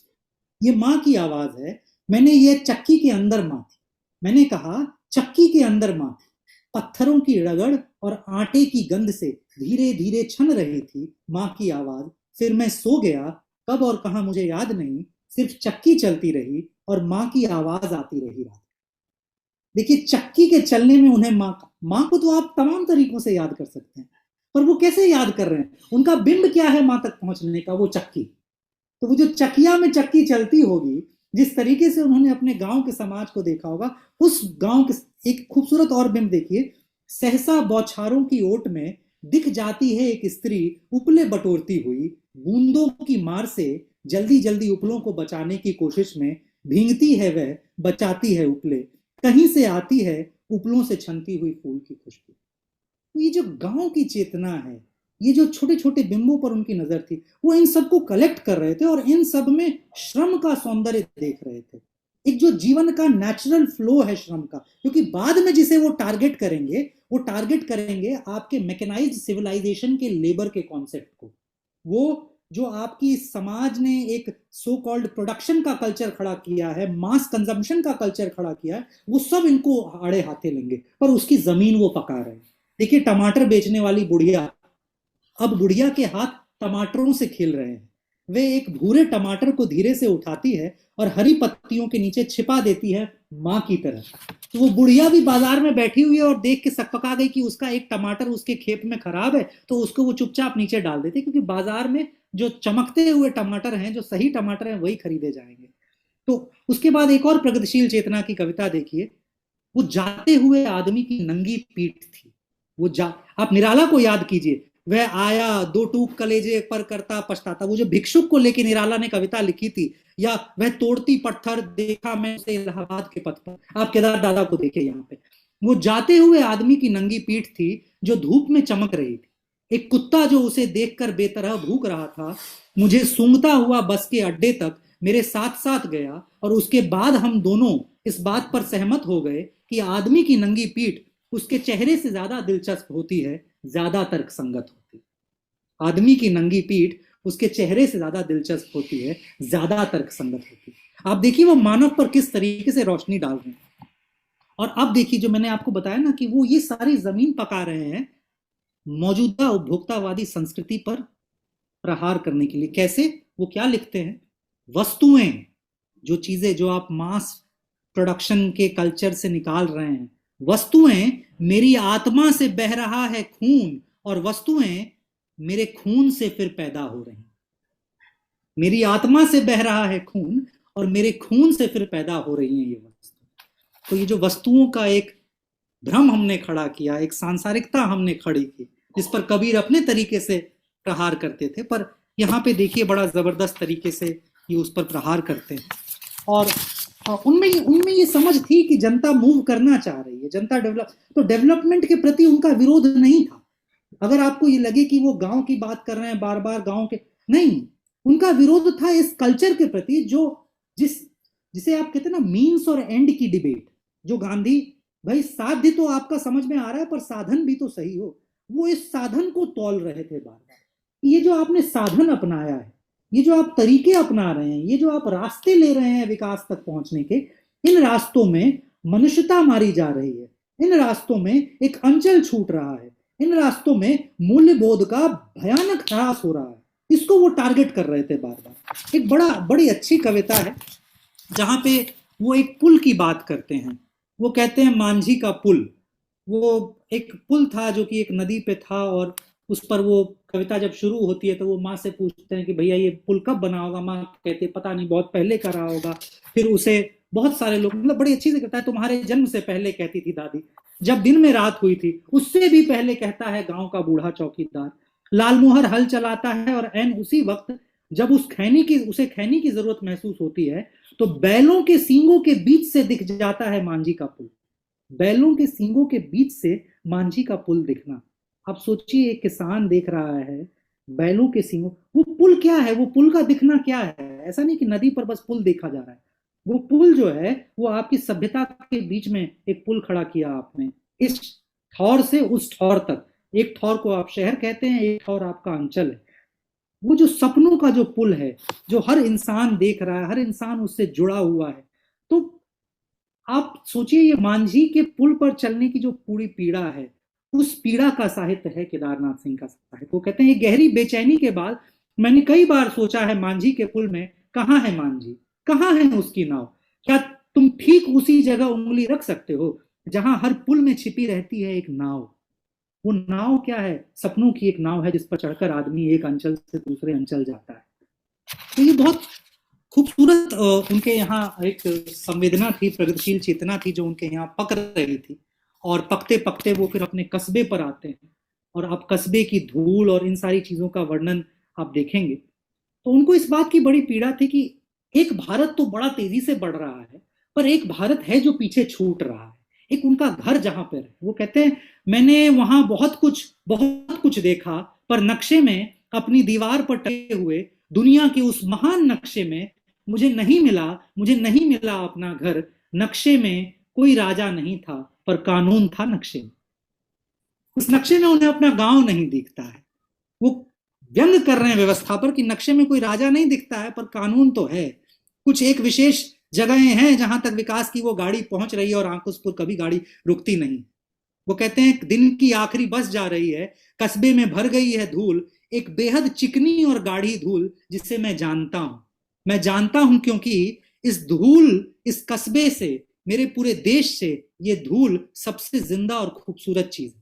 ये माँ की आवाज है। मैंने ये चक्की के अंदर माँ थी, मैंने कहा चक्की के अंदर माँ थी, पत्थरों की रगड़ और आटे की गंध से धीरे धीरे छन रही थी माँ की आवाज। फिर मैं सो गया, कब और कहां मुझे याद नहीं, सिर्फ चक्की चलती रही और माँ की आवाज आती रही रात। देखिए, चक्की के चलने में उन्हें माँ को तो आप तमाम तरीकों से याद कर सकते हैं, पर वो कैसे याद कर रहे हैं? उनका बिंब क्या है माँ तक पहुंचने का? वो चक्की। तो वो जो चकिया में चक्की चलती होगी, जिस तरीके से उन्होंने अपने गांव के समाज को देखा होगा, उस गांव के एक खूबसूरत और बिंब देखिए। सहसा बौछारों की ओट में दिख जाती है एक स्त्री उपले बटोरती हुई, बूंदों की मार से जल्दी जल्दी उपलों को बचाने की कोशिश में भींगती है वह, बचाती है उपले, कहीं से आती है उपलों से छनती हुई फूल की खुशबू। तो ये जो गांव की चेतना है, ये जो छोटे छोटे बिंबों पर उनकी नजर थी, वो इन सबको कलेक्ट कर रहे थे और इन सब में श्रम का सौंदर्य देख रहे थे। एक जो जीवन का नेचुरल फ्लो है श्रम का, क्योंकि बाद में जिसे वो टारगेट करेंगे आपके मैकेनाइज्ड सिविलाइजेशन के लेबर के कॉन्सेप्ट को। वो जो आपकी समाज ने एक सो कॉल्ड प्रोडक्शन का कल्चर खड़ा किया है, मास कंजम्पशन का कल्चर खड़ा किया है, वो सब इनको आड़े हाथे लेंगे, पर उसकी जमीन वो पका रहे हैं। देखिए, टमाटर बेचने वाली बुढ़िया, अब बुढ़िया के हाथ टमाटरों से खेल रहे हैं। वे एक भूरे टमाटर को धीरे से उठाती है और हरी पत्तियों के नीचे छिपा देती है माँ की तरह। तो वो बुढ़िया भी बाजार में बैठी हुई है और देख के सकपका गई कि उसका एक टमाटर उसके खेत में खराब है, तो उसको वो चुपचाप नीचे डाल देते, क्योंकि बाजार में जो चमकते हुए टमाटर हैं, जो सही टमाटर हैं, वही खरीदे जाएंगे। तो उसके बाद एक और प्रगतिशील चेतना की कविता देखिए। वो जाते हुए आदमी की नंगी पीठ थी। आप निराला को याद कीजिए, वह आया दो टूक कलेजे पर करता पछताता। वो जो भिक्षुक को लेकर निराला ने कविता लिखी थी, या वह तोड़ती पत्थर देखा मैं उसे इलाहाबाद के पथ पर। आप केदार दादा को देखिए यहाँ पे। वो जाते हुए आदमी की नंगी पीठ थी जो धूप में चमक रही थी। एक कुत्ता जो उसे देखकर बेतरह भूख रहा था मुझे सूंघता हुआ बस के अड्डे तक मेरे साथ साथ गया, और उसके बाद हम दोनों इस बात पर सहमत हो गए कि आदमी की नंगी पीठ उसके चेहरे से ज्यादा दिलचस्प होती है, ज्यादा तर्कसंगत होती है। आदमी की नंगी पीठ उसके चेहरे से ज्यादा दिलचस्प होती है, ज्यादा तर्कसंगत होती है। आप देखिए वो मानव पर किस तरीके से रोशनी डाल रहे हैं। और अब देखिए जो मैंने आपको बताया ना कि वो ये सारी जमीन पका रहे हैं मौजूदा उपभोक्तावादी संस्कृति पर प्रहार करने के लिए। कैसे? वो क्या लिखते हैं, वस्तुएं, जो चीजें जो आप मास प्रोडक्शन के कल्चर से निकाल रहे हैं, वस्तुएं मेरी आत्मा से बह रहा है खून, और वस्तुएं मेरे खून से फिर पैदा हो रही। मेरी आत्मा से बह रहा है खून और मेरे खून से फिर पैदा हो रही हैं ये वस्तु। तो ये जो वस्तुओं का एक भ्रम हमने खड़ा किया, एक सांसारिकता हमने खड़ी की, जिस पर कबीर अपने तरीके से प्रहार करते थे, पर यहाँ पे देखिए बड़ा जबरदस्त तरीके से ये उस पर प्रहार करते हैं। और उनमें ये समझ थी कि जनता मूव करना चाह रही है, जनता तो डेवलपमेंट के प्रति उनका विरोध नहीं था। अगर आपको ये लगे कि वो गांव की बात कर रहे हैं बार बार, गांव के नहीं, उनका विरोध था इस कल्चर के प्रति जो जिसे आप कहते हैं ना मीन्स और एंड की डिबेट, जो गांधी, भाई साध्य तो आपका समझ में आ रहा है पर साधन भी तो सही हो, वो इस साधन को तौल रहे थे बार बार। ये जो आपने साधन अपनाया है, ये जो आप तरीके अपना रहे हैं, ये जो आप रास्ते ले रहे हैं विकास तक पहुंचने के, इन रास्तों में मनुष्यता मारी जा रही है, इन रास्तों में एक अंचल छूट रहा है, इन रास्तों में मूल्य बोध का भयानक ह्रास हो रहा है। इसको वो टारगेट कर रहे थे बार बार। एक बड़ी अच्छी कविता है जहां पे वो एक पुल की बात करते हैं। वो कहते हैं मांझी का पुल। वो एक पुल था जो कि एक नदी पे था, और उस पर वो कविता जब शुरू होती है तो वो माँ से पूछते हैं कि भैया ये पुल कब बना होगा। माँ कहते हैं पता नहीं, बहुत पहले का रहा होगा। फिर उसे बहुत सारे लोग, मतलब बड़ी अच्छी से कहता है तुम्हारे जन्म से पहले कहती थी दादी, जब दिन में रात हुई थी उससे भी पहले कहता है गांव का बूढ़ा चौकीदार। लालमोहर हल चलाता है और एन उसी वक्त जब उसे खैनी की जरूरत महसूस होती है तो बैलों के सींगों के बीच से दिख जाता है मांझी का पुल। बैलों के सींगों के बीच से मांझी का पुल दिखना। आप सोचिए एक किसान देख रहा है बैलों के सींगों, वो पुल क्या है, वो पुल का दिखना क्या है। ऐसा नहीं कि नदी पर बस पुल देखा जा रहा है, वो पुल जो है वो आपकी सभ्यता के बीच में एक पुल खड़ा किया आपने, इस ठौर से उस ठौर तक। एक ठौर को आप शहर कहते हैं, एक ठौर आपका अंचल है। वो जो सपनों का जो पुल है, जो हर इंसान देख रहा है, हर इंसान उससे जुड़ा हुआ है। तो आप सोचिए ये मांझी के पुल पर चलने की जो पूरी पीड़ा है, उस पीड़ा का साहित्य है केदारनाथ सिंह का साहित्य। वो कहते हैं गहरी बेचैनी के बाद मैंने कई बार सोचा है मांझी के पुल में कहाँ है मांझी, कहाँ है उसकी नाव। क्या तुम ठीक उसी जगह उंगली रख सकते हो जहां हर पुल में छिपी रहती है एक नाव। वो नाव क्या है, सपनों की एक नाव है जिस पर चढ़कर आदमी एक अंचल से दूसरे अंचल जाता है। तो ये बहुत खूबसूरत उनके यहाँ एक संवेदना थी, प्रगतिशील चेतना थी जो उनके यहाँ पक रही थी। और पकते पकते वो फिर अपने कस्बे पर आते हैं, और आप कस्बे की धूल और इन सारी चीजों का वर्णन आप देखेंगे तो उनको इस बात की बड़ी पीड़ा थी कि एक भारत तो बड़ा तेजी से बढ़ रहा है, पर एक भारत है जो पीछे छूट रहा है, एक उनका घर जहां पर है। वो कहते हैं मैंने वहां बहुत कुछ देखा, पर नक्शे में अपनी दीवार पर टके हुए दुनिया के उस महान नक्शे में मुझे नहीं मिला अपना घर। नक्शे में कोई राजा नहीं था पर कानून था नक्शे में। उस नक्शे में उन्हें अपना गांव नहीं दिखता है। वो व्यंग कर रहे हैं व्यवस्था पर कि नक्शे में कोई राजा नहीं दिखता है पर कानून तो है। कुछ एक विशेष जगहें हैं जहां तक विकास की वो गाड़ी पहुंच रही है और आंकुश पर कभी गाड़ी रुकती नहीं। वो कहते हैं दिन की आखिरी बस जा रही है, कस्बे में भर गई है धूल, एक बेहद चिकनी और गाढ़ी धूल जिसे मैं जानता हूं क्योंकि इस कस्बे से, मेरे पूरे देश से ये धूल सबसे जिंदा और खूबसूरत चीज है।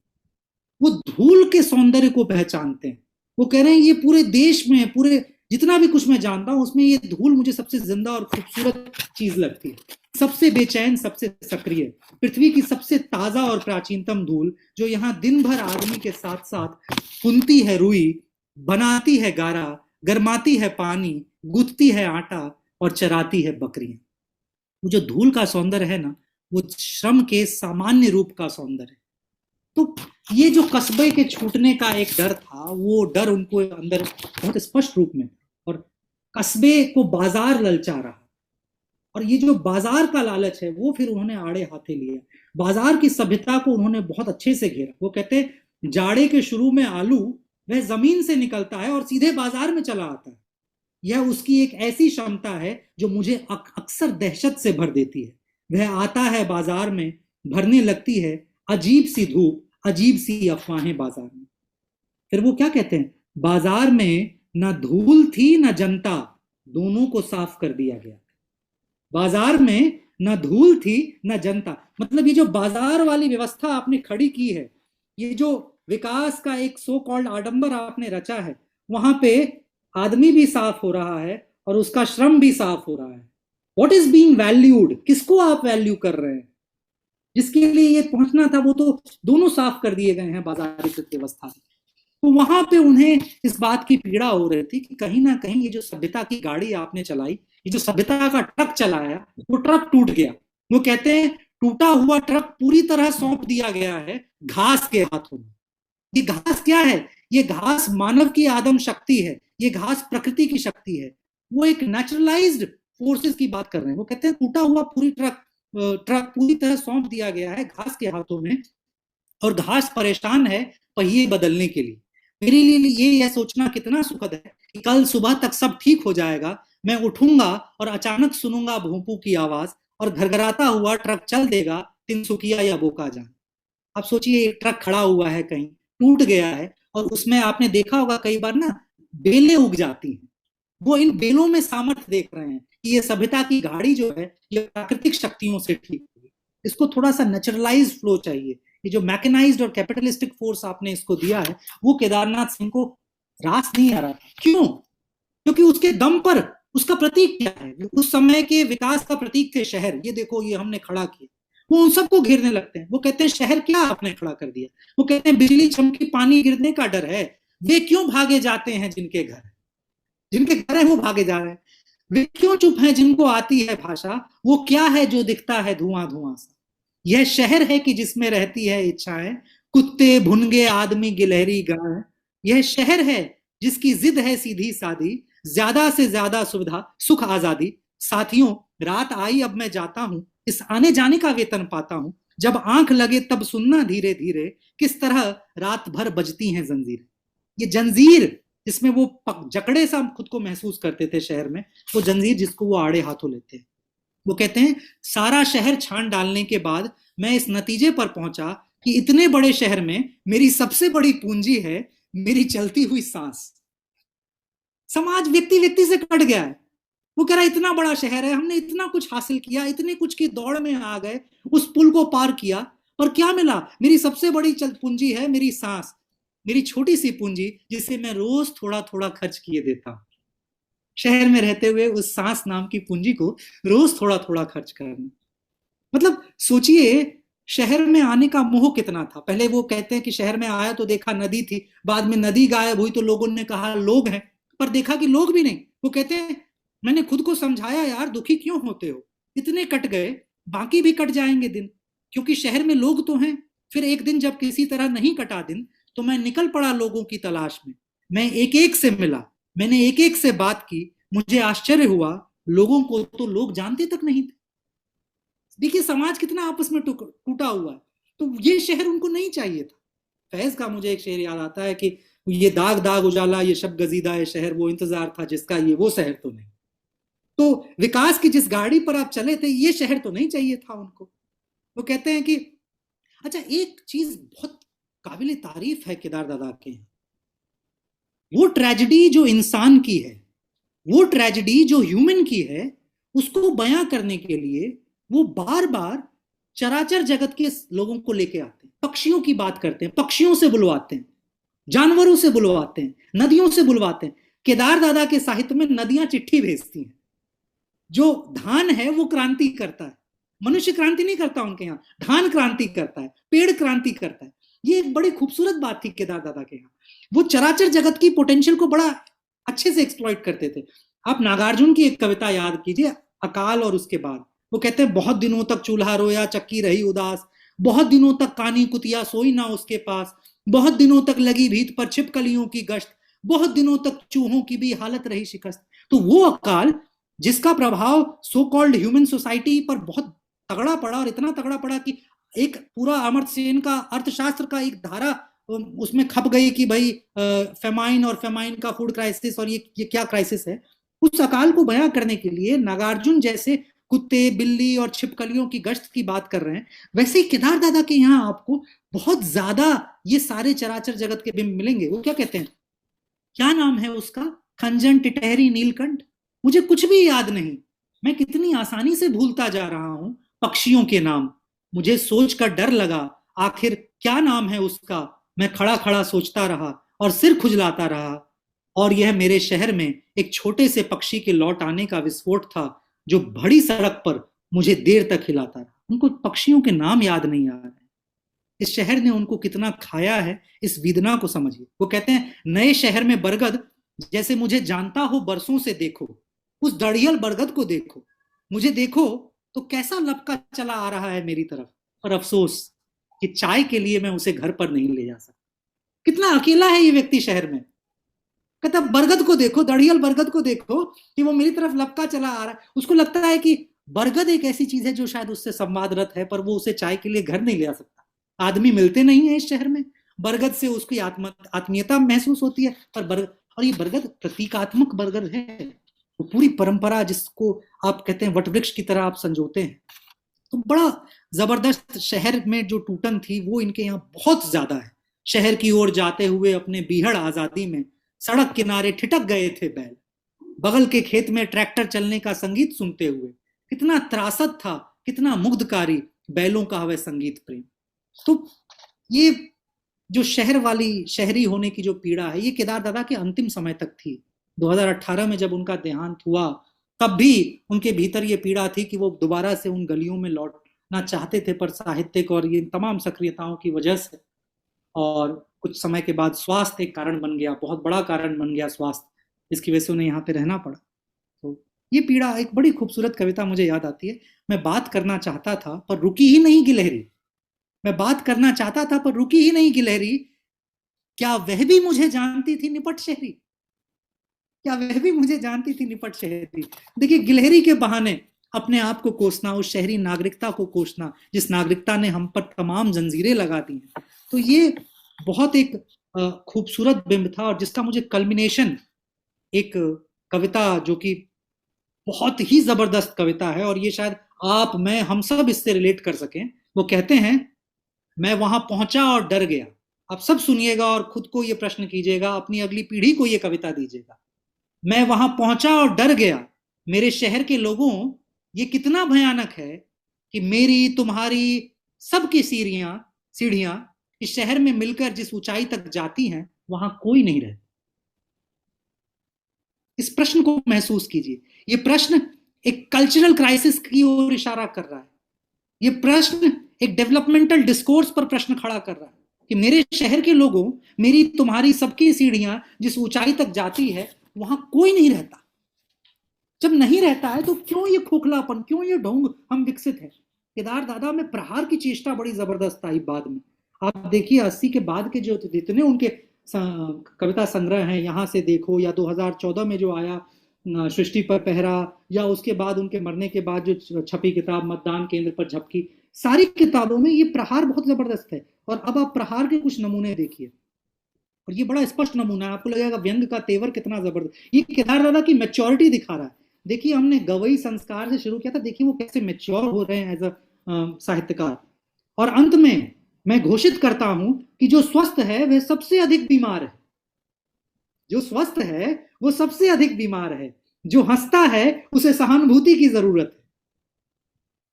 वो धूल के सौंदर्य को पहचानते हैं। वो कह रहे हैं ये पूरे देश में, पूरे जितना भी कुछ मैं जानता हूं उसमें ये धूल मुझे सबसे जिंदा और खूबसूरत चीज लगती है, सबसे बेचैन, सबसे सक्रिय, पृथ्वी की सबसे ताजा और प्राचीनतम धूल जो यहाँ दिन भर आदमी के साथ साथ बुनती है रुई, बनाती है गारा, गरमाती है पानी, गुथती है आटा और चराती है बकरियां। वो जो धूल का सौंदर्य है ना, वो श्रम के सामान्य रूप का सौंदर्य है। तो ये जो कस्बे के छूटने का एक डर था, वो डर उनको अंदर बहुत स्पष्ट रूप में, और कस्बे को बाजार ललचा रहा, और ये जो बाजार का लालच है वो फिर उन्होंने आड़े हाथे लिया। बाजार की सभ्यता को उन्होंने बहुत अच्छे से घेरा। वो कहते हैं जाड़े के शुरू में आलू वह जमीन से निकलता है और सीधे बाजार में चला आता है। यह उसकी एक ऐसी क्षमता है जो मुझे अक्सर दहशत से भर देती है। वह आता है बाजार में, भरने लगती है अजीब सी धूप, अजीब सी अफवाहें बाजार में। फिर वो क्या कहते हैं, बाजार में न धूल थी न जनता, दोनों को साफ कर दिया गया। बाजार में न धूल थी न जनता, मतलब ये जो बाजार वाली व्यवस्था आपने खड़ी की है, ये जो विकास का एक सो कॉल्ड आडंबर आपने रचा है, वहां पे आदमी भी साफ हो रहा है और उसका श्रम भी साफ हो रहा है। व्हाट इज बीइंग वैल्यूड, किसको आप वैल्यू कर रहे हैं? जिसके लिए ये पहुंचना था वो तो दोनों साफ कर दिए गए हैं बाजारीकृत व्यवस्था में। तो वहां पे उन्हें इस बात की पीड़ा हो रही थी कि कहीं ना कहीं ये जो सभ्यता की गाड़ी आपने चलाई, ये जो सभ्यता का ट्रक चलाया, वो ट्रक टूट गया। वो कहते हैं टूटा हुआ ट्रक पूरी तरह सौंप दिया गया है घास के हाथों में। ये घास क्या है? ये घास मानव की आदम शक्ति है, ये घास प्रकृति की शक्ति है। वो एक नेचुरलाइज्ड फोर्सेस की बात कर रहे हैं। वो कहते हैं टूटा हुआ ट्रक पूरी तरह सौंप दिया गया है घास के हाथों में, और घास परेशान है पहिए बदलने के लिए। मेरे लिए ये यह सोचना कितना सुखद है कि कल सुबह तक सब ठीक हो जाएगा, मैं उठूंगा और अचानक सुनूंगा भोंपू की आवाज और घरघराता हुआ ट्रक चल देगा तिनसुकिया या बोकाजान। अब सोचिए एक ट्रक खड़ा हुआ है कहीं, टूट गया है, और उसमें आपने देखा होगा कई बार ना बेलें उग जाती हैं। वो इन बेलों में सामर्थ्य देख रहे हैं कि ये सभ्यता की गाड़ी जो है ये प्राकृतिक शक्तियों से ठीक होगी। इसको थोड़ा सा नेचुरलाइज फ्लो चाहिए। ये जो मैकेनाइज्ड और कैपिटलिस्टिक फोर्स आपने इसको दिया है, वो केदारनाथ सिंह को रास नहीं आ रहा। क्यों? क्योंकि उसके दम पर उसका प्रतीक क्या है? उस समय के विकास का प्रतीक थे शहर। ये देखो ये हमने खड़ा किया। वो उन सबको घेरने लगते हैं। वो कहते हैं शहर क्या आपने खड़ा कर दिया? वो कहते हैं बिजली चमकी पानी गिरने का डर है, वे क्यों भागे जाते हैं जिनके घर है वो भागे जा रहे हैं। वे क्यों चुप हैं जिनको आती है भाषा, वो क्या है जो दिखता है धुआं धुआं सा। यह शहर है कि जिसमें रहती है इच्छाएं, कुत्ते भुनगे आदमी गिलहरी गाय। यह शहर है जिसकी जिद है सीधी सादी, ज्यादा से ज्यादा सुविधा सुख आजादी। साथियों रात आई अब मैं जाता हूं, इस आने जाने का वेतन पाता हूं। जब आंख लगे तब सुनना धीरे धीरे, किस तरह रात भर बजती हैं जंजीर। ये जंजीर जिसमें वो जकड़े सा खुद को महसूस करते थे शहर में, वो जंजीर जिसको वो आड़े हाथों लेते हैं। वो कहते हैं सारा शहर छान डालने के बाद मैं इस नतीजे पर पहुंचा कि इतने बड़े शहर में मेरी सबसे बड़ी पूंजी है मेरी चलती हुई सांस। समाज व्यक्ति व्यक्ति से कट गया है। वो कह रहा है इतना बड़ा शहर है, हमने इतना कुछ हासिल किया, इतने कुछ की दौड़ में आ गए, उस पुल को पार किया, और क्या मिला? मेरी सबसे बड़ी पूंजी है मेरी सांस, मेरी छोटी सी पूंजी जिसे मैं रोज थोड़ा थोड़ा खर्च किए देता हूं। शहर में रहते हुए उस सांस नाम की पूंजी को रोज थोड़ा थोड़ा खर्च करना। मतलब सोचिए शहर में आने का मोह कितना था। पहले वो कहते हैं कि शहर में आया तो देखा नदी थी, बाद में नदी गायब हुई तो लोगों ने कहा लोग हैं, पर देखा कि लोग भी नहीं। वो कहते हैं मैंने खुद को समझाया यार दुखी क्यों होते हो, इतने कट गए, बाकी भी कट जाएंगे दिन, क्योंकि शहर में लोग तो हैं। फिर एक दिन जब किसी तरह नहीं कटा दिन, तो मैं निकल पड़ा लोगों की तलाश में। मैं एक एक से मिला, मैंने एक एक से बात की, मुझे आश्चर्य हुआ लोगों को तो लोग जानते तक नहीं थे। देखिए समाज कितना आपस में टूटा हुआ है। तो ये शहर उनको नहीं चाहिए था। फैज का मुझे एक शेर याद आता है कि ये दाग दाग उजाला ये शब गजीदा है शहर, वो इंतजार था जिसका ये वो शहर तो नहीं। तो विकास की जिस गाड़ी पर आप चले थे ये शहर तो नहीं चाहिए था उनको। वो कहते हैं कि अच्छा एक चीज बहुत काबिल तारीफ है केदार दादा के, वो ट्रेजेडी जो इंसान की है, वो ट्रेजेडी जो ह्यूमन की है, उसको बयां करने के लिए वो बार बार चराचर जगत के लोगों को लेके आते हैं। पक्षियों की बात करते हैं, पक्षियों से बुलवाते हैं, जानवरों से बुलवाते हैं, नदियों से बुलवाते हैं। केदार दादा के साहित्य में नदियां चिट्ठी भेजती हैं। जो धान है वो क्रांति करता है, मनुष्य क्रांति नहीं करता उनके यहाँ, धान क्रांति करता है, पेड़ क्रांति करता है। ये एक बड़ी खूबसूरत बात थी केदार दादा के यहाँ। वो चराचर जगत की पोटेंशियल को बड़ा अच्छे से एक्सप्लॉइट करते थे। आप नागार्जुन की एक कविता याद कीजिए, अकाल और उसके बाद। वो कहते हैं बहुत दिनों तक चूल्हा रोया, चक्की रही उदास, बहुत दिनों तक कानी कुतिया सोई ना उसके पास, बहुत दिनों तक लगी भीत पर छिपकलियों की गश्त, बहुत दिनों तक चूहों की भी हालत रही शिकस्त। तो वो अकाल जिसका प्रभाव सो कॉल्ड ह्यूमन सोसाइटी पर बहुत तगड़ा पड़ा, और इतना तगड़ा पड़ा कि एक पूरा अमर्त्य सेन का अर्थशास्त्र का एक धारा उसमें खप गई कि भाई फेमाइन और फेमाइन का फूड क्राइसिस, और ये क्या क्राइसिस है। उस अकाल को बयां करने के लिए नागार्जुन जैसे कुत्ते बिल्ली और छिपकलियों की गश्त की बात कर रहे हैं। वैसे ही केदार दादा के यहाँ आपको बहुत ज्यादा ये सारे चराचर जगत के बिंब मिलेंगे। वो क्या कहते हैं, क्या नाम है उसका, खंजन टिटहरी नीलकंठ, मुझे कुछ भी याद नहीं, मैं कितनी आसानी से भूलता जा रहा हूं पक्षियों के नाम, मुझे सोच कर डर लगा आखिर क्या नाम है उसका, मैं खड़ा खड़ा सोचता रहा और सिर खुजलाता रहा, और यह मेरे शहर में एक छोटे से पक्षी के लौट आने का विस्फोट था जो बड़ी सड़क पर मुझे देर तक हिलाता रहा। उनको पक्षियों के नाम याद नहीं आ रहे। इस शहर ने उनको कितना खाया है, इस वेदना को समझिए। वो कहते हैं, नए शहर में बरगद जैसे मुझे जानता हो बरसों से देखो, उस दड़ियल बरगद को देखो, मुझे देखो तो कैसा लपका चला आ रहा है मेरी तरफ, और अफसोस कि चाय के लिए मैं उसे घर पर नहीं ले जा सकता। कितना अकेला है ये व्यक्ति शहर में। कहता बरगद को देखो, दड़ियल बरगद को देखो कि वो मेरी तरफ लपका चला आ रहा है। उसको लगता है कि बरगद एक ऐसी चीज है जो शायद उससे संवादरत है, पर वो उसे चाय के लिए घर नहीं ले जा सकता। आदमी मिलते नहीं है इस शहर में, बरगद से उसकी आत्मीयता महसूस होती है, पर और ये बरगद प्रतीकात्मक बरगद है, वो पूरी परंपरा जिसको आप कहते हैं वटवृक्ष की तरह आप संजोते हैं। तो बड़ा जबरदस्त शहर में जो टूटन थी वो इनके यहाँ बहुत ज्यादा है। शहर की ओर जाते हुए अपने बीहड़ आजादी में सड़क किनारे ठिठक गए थे बैल, बगल के खेत में ट्रैक्टर चलने का संगीत सुनते हुए, कितना त्रासद था, कितना मुग्धकारी बैलों का वह संगीत प्रेम। तो ये जो शहर वाली शहरी होने की जो पीड़ा है, ये केदार दादा के अंतिम समय तक थी। 2018 में जब उनका देहांत हुआ तब भी उनके भीतर ये पीड़ा थी कि वो दोबारा से उन गलियों में लौटना चाहते थे, पर साहित्यिक और ये तमाम सक्रियताओं की वजह से, और कुछ समय के बाद स्वास्थ्य एक कारण बन गया, बहुत बड़ा कारण बन गया स्वास्थ्य, जिसकी वजह से उन्हें यहाँ पे रहना पड़ा। तो ये पीड़ा, एक बड़ी खूबसूरत कविता मुझे याद आती है, मैं बात करना चाहता था पर रुकी ही नहीं गिलहरी, मैं बात करना चाहता था पर रुकी ही नहीं गिलहरी, क्या वह भी मुझे जानती थी निपट शहरी, क्या वह भी मुझे जानती थी निपट शहरी। देखिए, गिलहरी के बहाने अपने आप को कोसना, उस शहरी नागरिकता को कोसना जिस नागरिकता ने हम पर तमाम जंजीरें लगा दी हैं, तो ये बहुत एक खूबसूरत बिंब था, और जिसका मुझे कल्मिनेशन एक कविता जो कि बहुत ही जबरदस्त कविता है, और ये शायद आप मैं हम सब इससे रिलेट कर सकें। वो कहते हैं, मैं वहां पहुंचा और डर गया। आप सब सुनिएगा और खुद को ये प्रश्न कीजिएगा, अपनी अगली पीढ़ी को ये कविता दीजिएगा। मैं वहां पहुंचा और डर गया, मेरे शहर के लोगों, ये कितना भयानक है कि मेरी तुम्हारी सबकी सीढ़ियां इस शहर में मिलकर जिस ऊंचाई तक जाती हैं वहां कोई नहीं रहता। इस प्रश्न को महसूस कीजिए। ये प्रश्न एक कल्चरल क्राइसिस की ओर इशारा कर रहा है। ये प्रश्न एक डेवलपमेंटल डिस्कोर्स पर प्रश्न खड़ा कर रहा है कि मेरे शहर के लोगों, मेरी तुम्हारी सबकी सीढ़ियां जिस ऊंचाई तक जाती है वहां कोई नहीं रहता। जब नहीं रहता है तो क्यों ये खोखलापन, क्यों ये ढोंग हम विकसित है। केदार दादा में प्रहार की चेष्टा बड़ी जबरदस्त आई बाद में। आप देखिए 80 के बाद के जो जितने उनके कविता संग्रह हैं, यहाँ से देखो, या 2014 में जो आया सृष्टि पर पहरा, या उसके बाद उनके मरने के बाद जो छपी किताब मतदान केंद्र पर झपकी, सारी किताबों में ये प्रहार बहुत जबरदस्त है। और अब आप प्रहार के कुछ नमूने देखिए, और ये बड़ा स्पष्ट नमूना है, आपको लगेगा व्यंग का तेवर कितना जबरदस्त। ये केदार दादा की मैच्योरिटी दिखा रहा है। देखिए, हमने गवई संस्कार से शुरू किया था, देखिए वो कैसे मैच्योर हो रहे हैं एज अ साहित्यकार। और अंत में मैं घोषित करता हूं कि जो स्वस्थ है वह सबसे अधिक बीमार है, जो स्वस्थ है वो सबसे अधिक बीमार है, जो हंसता है उसे सहानुभूति की जरूरत है।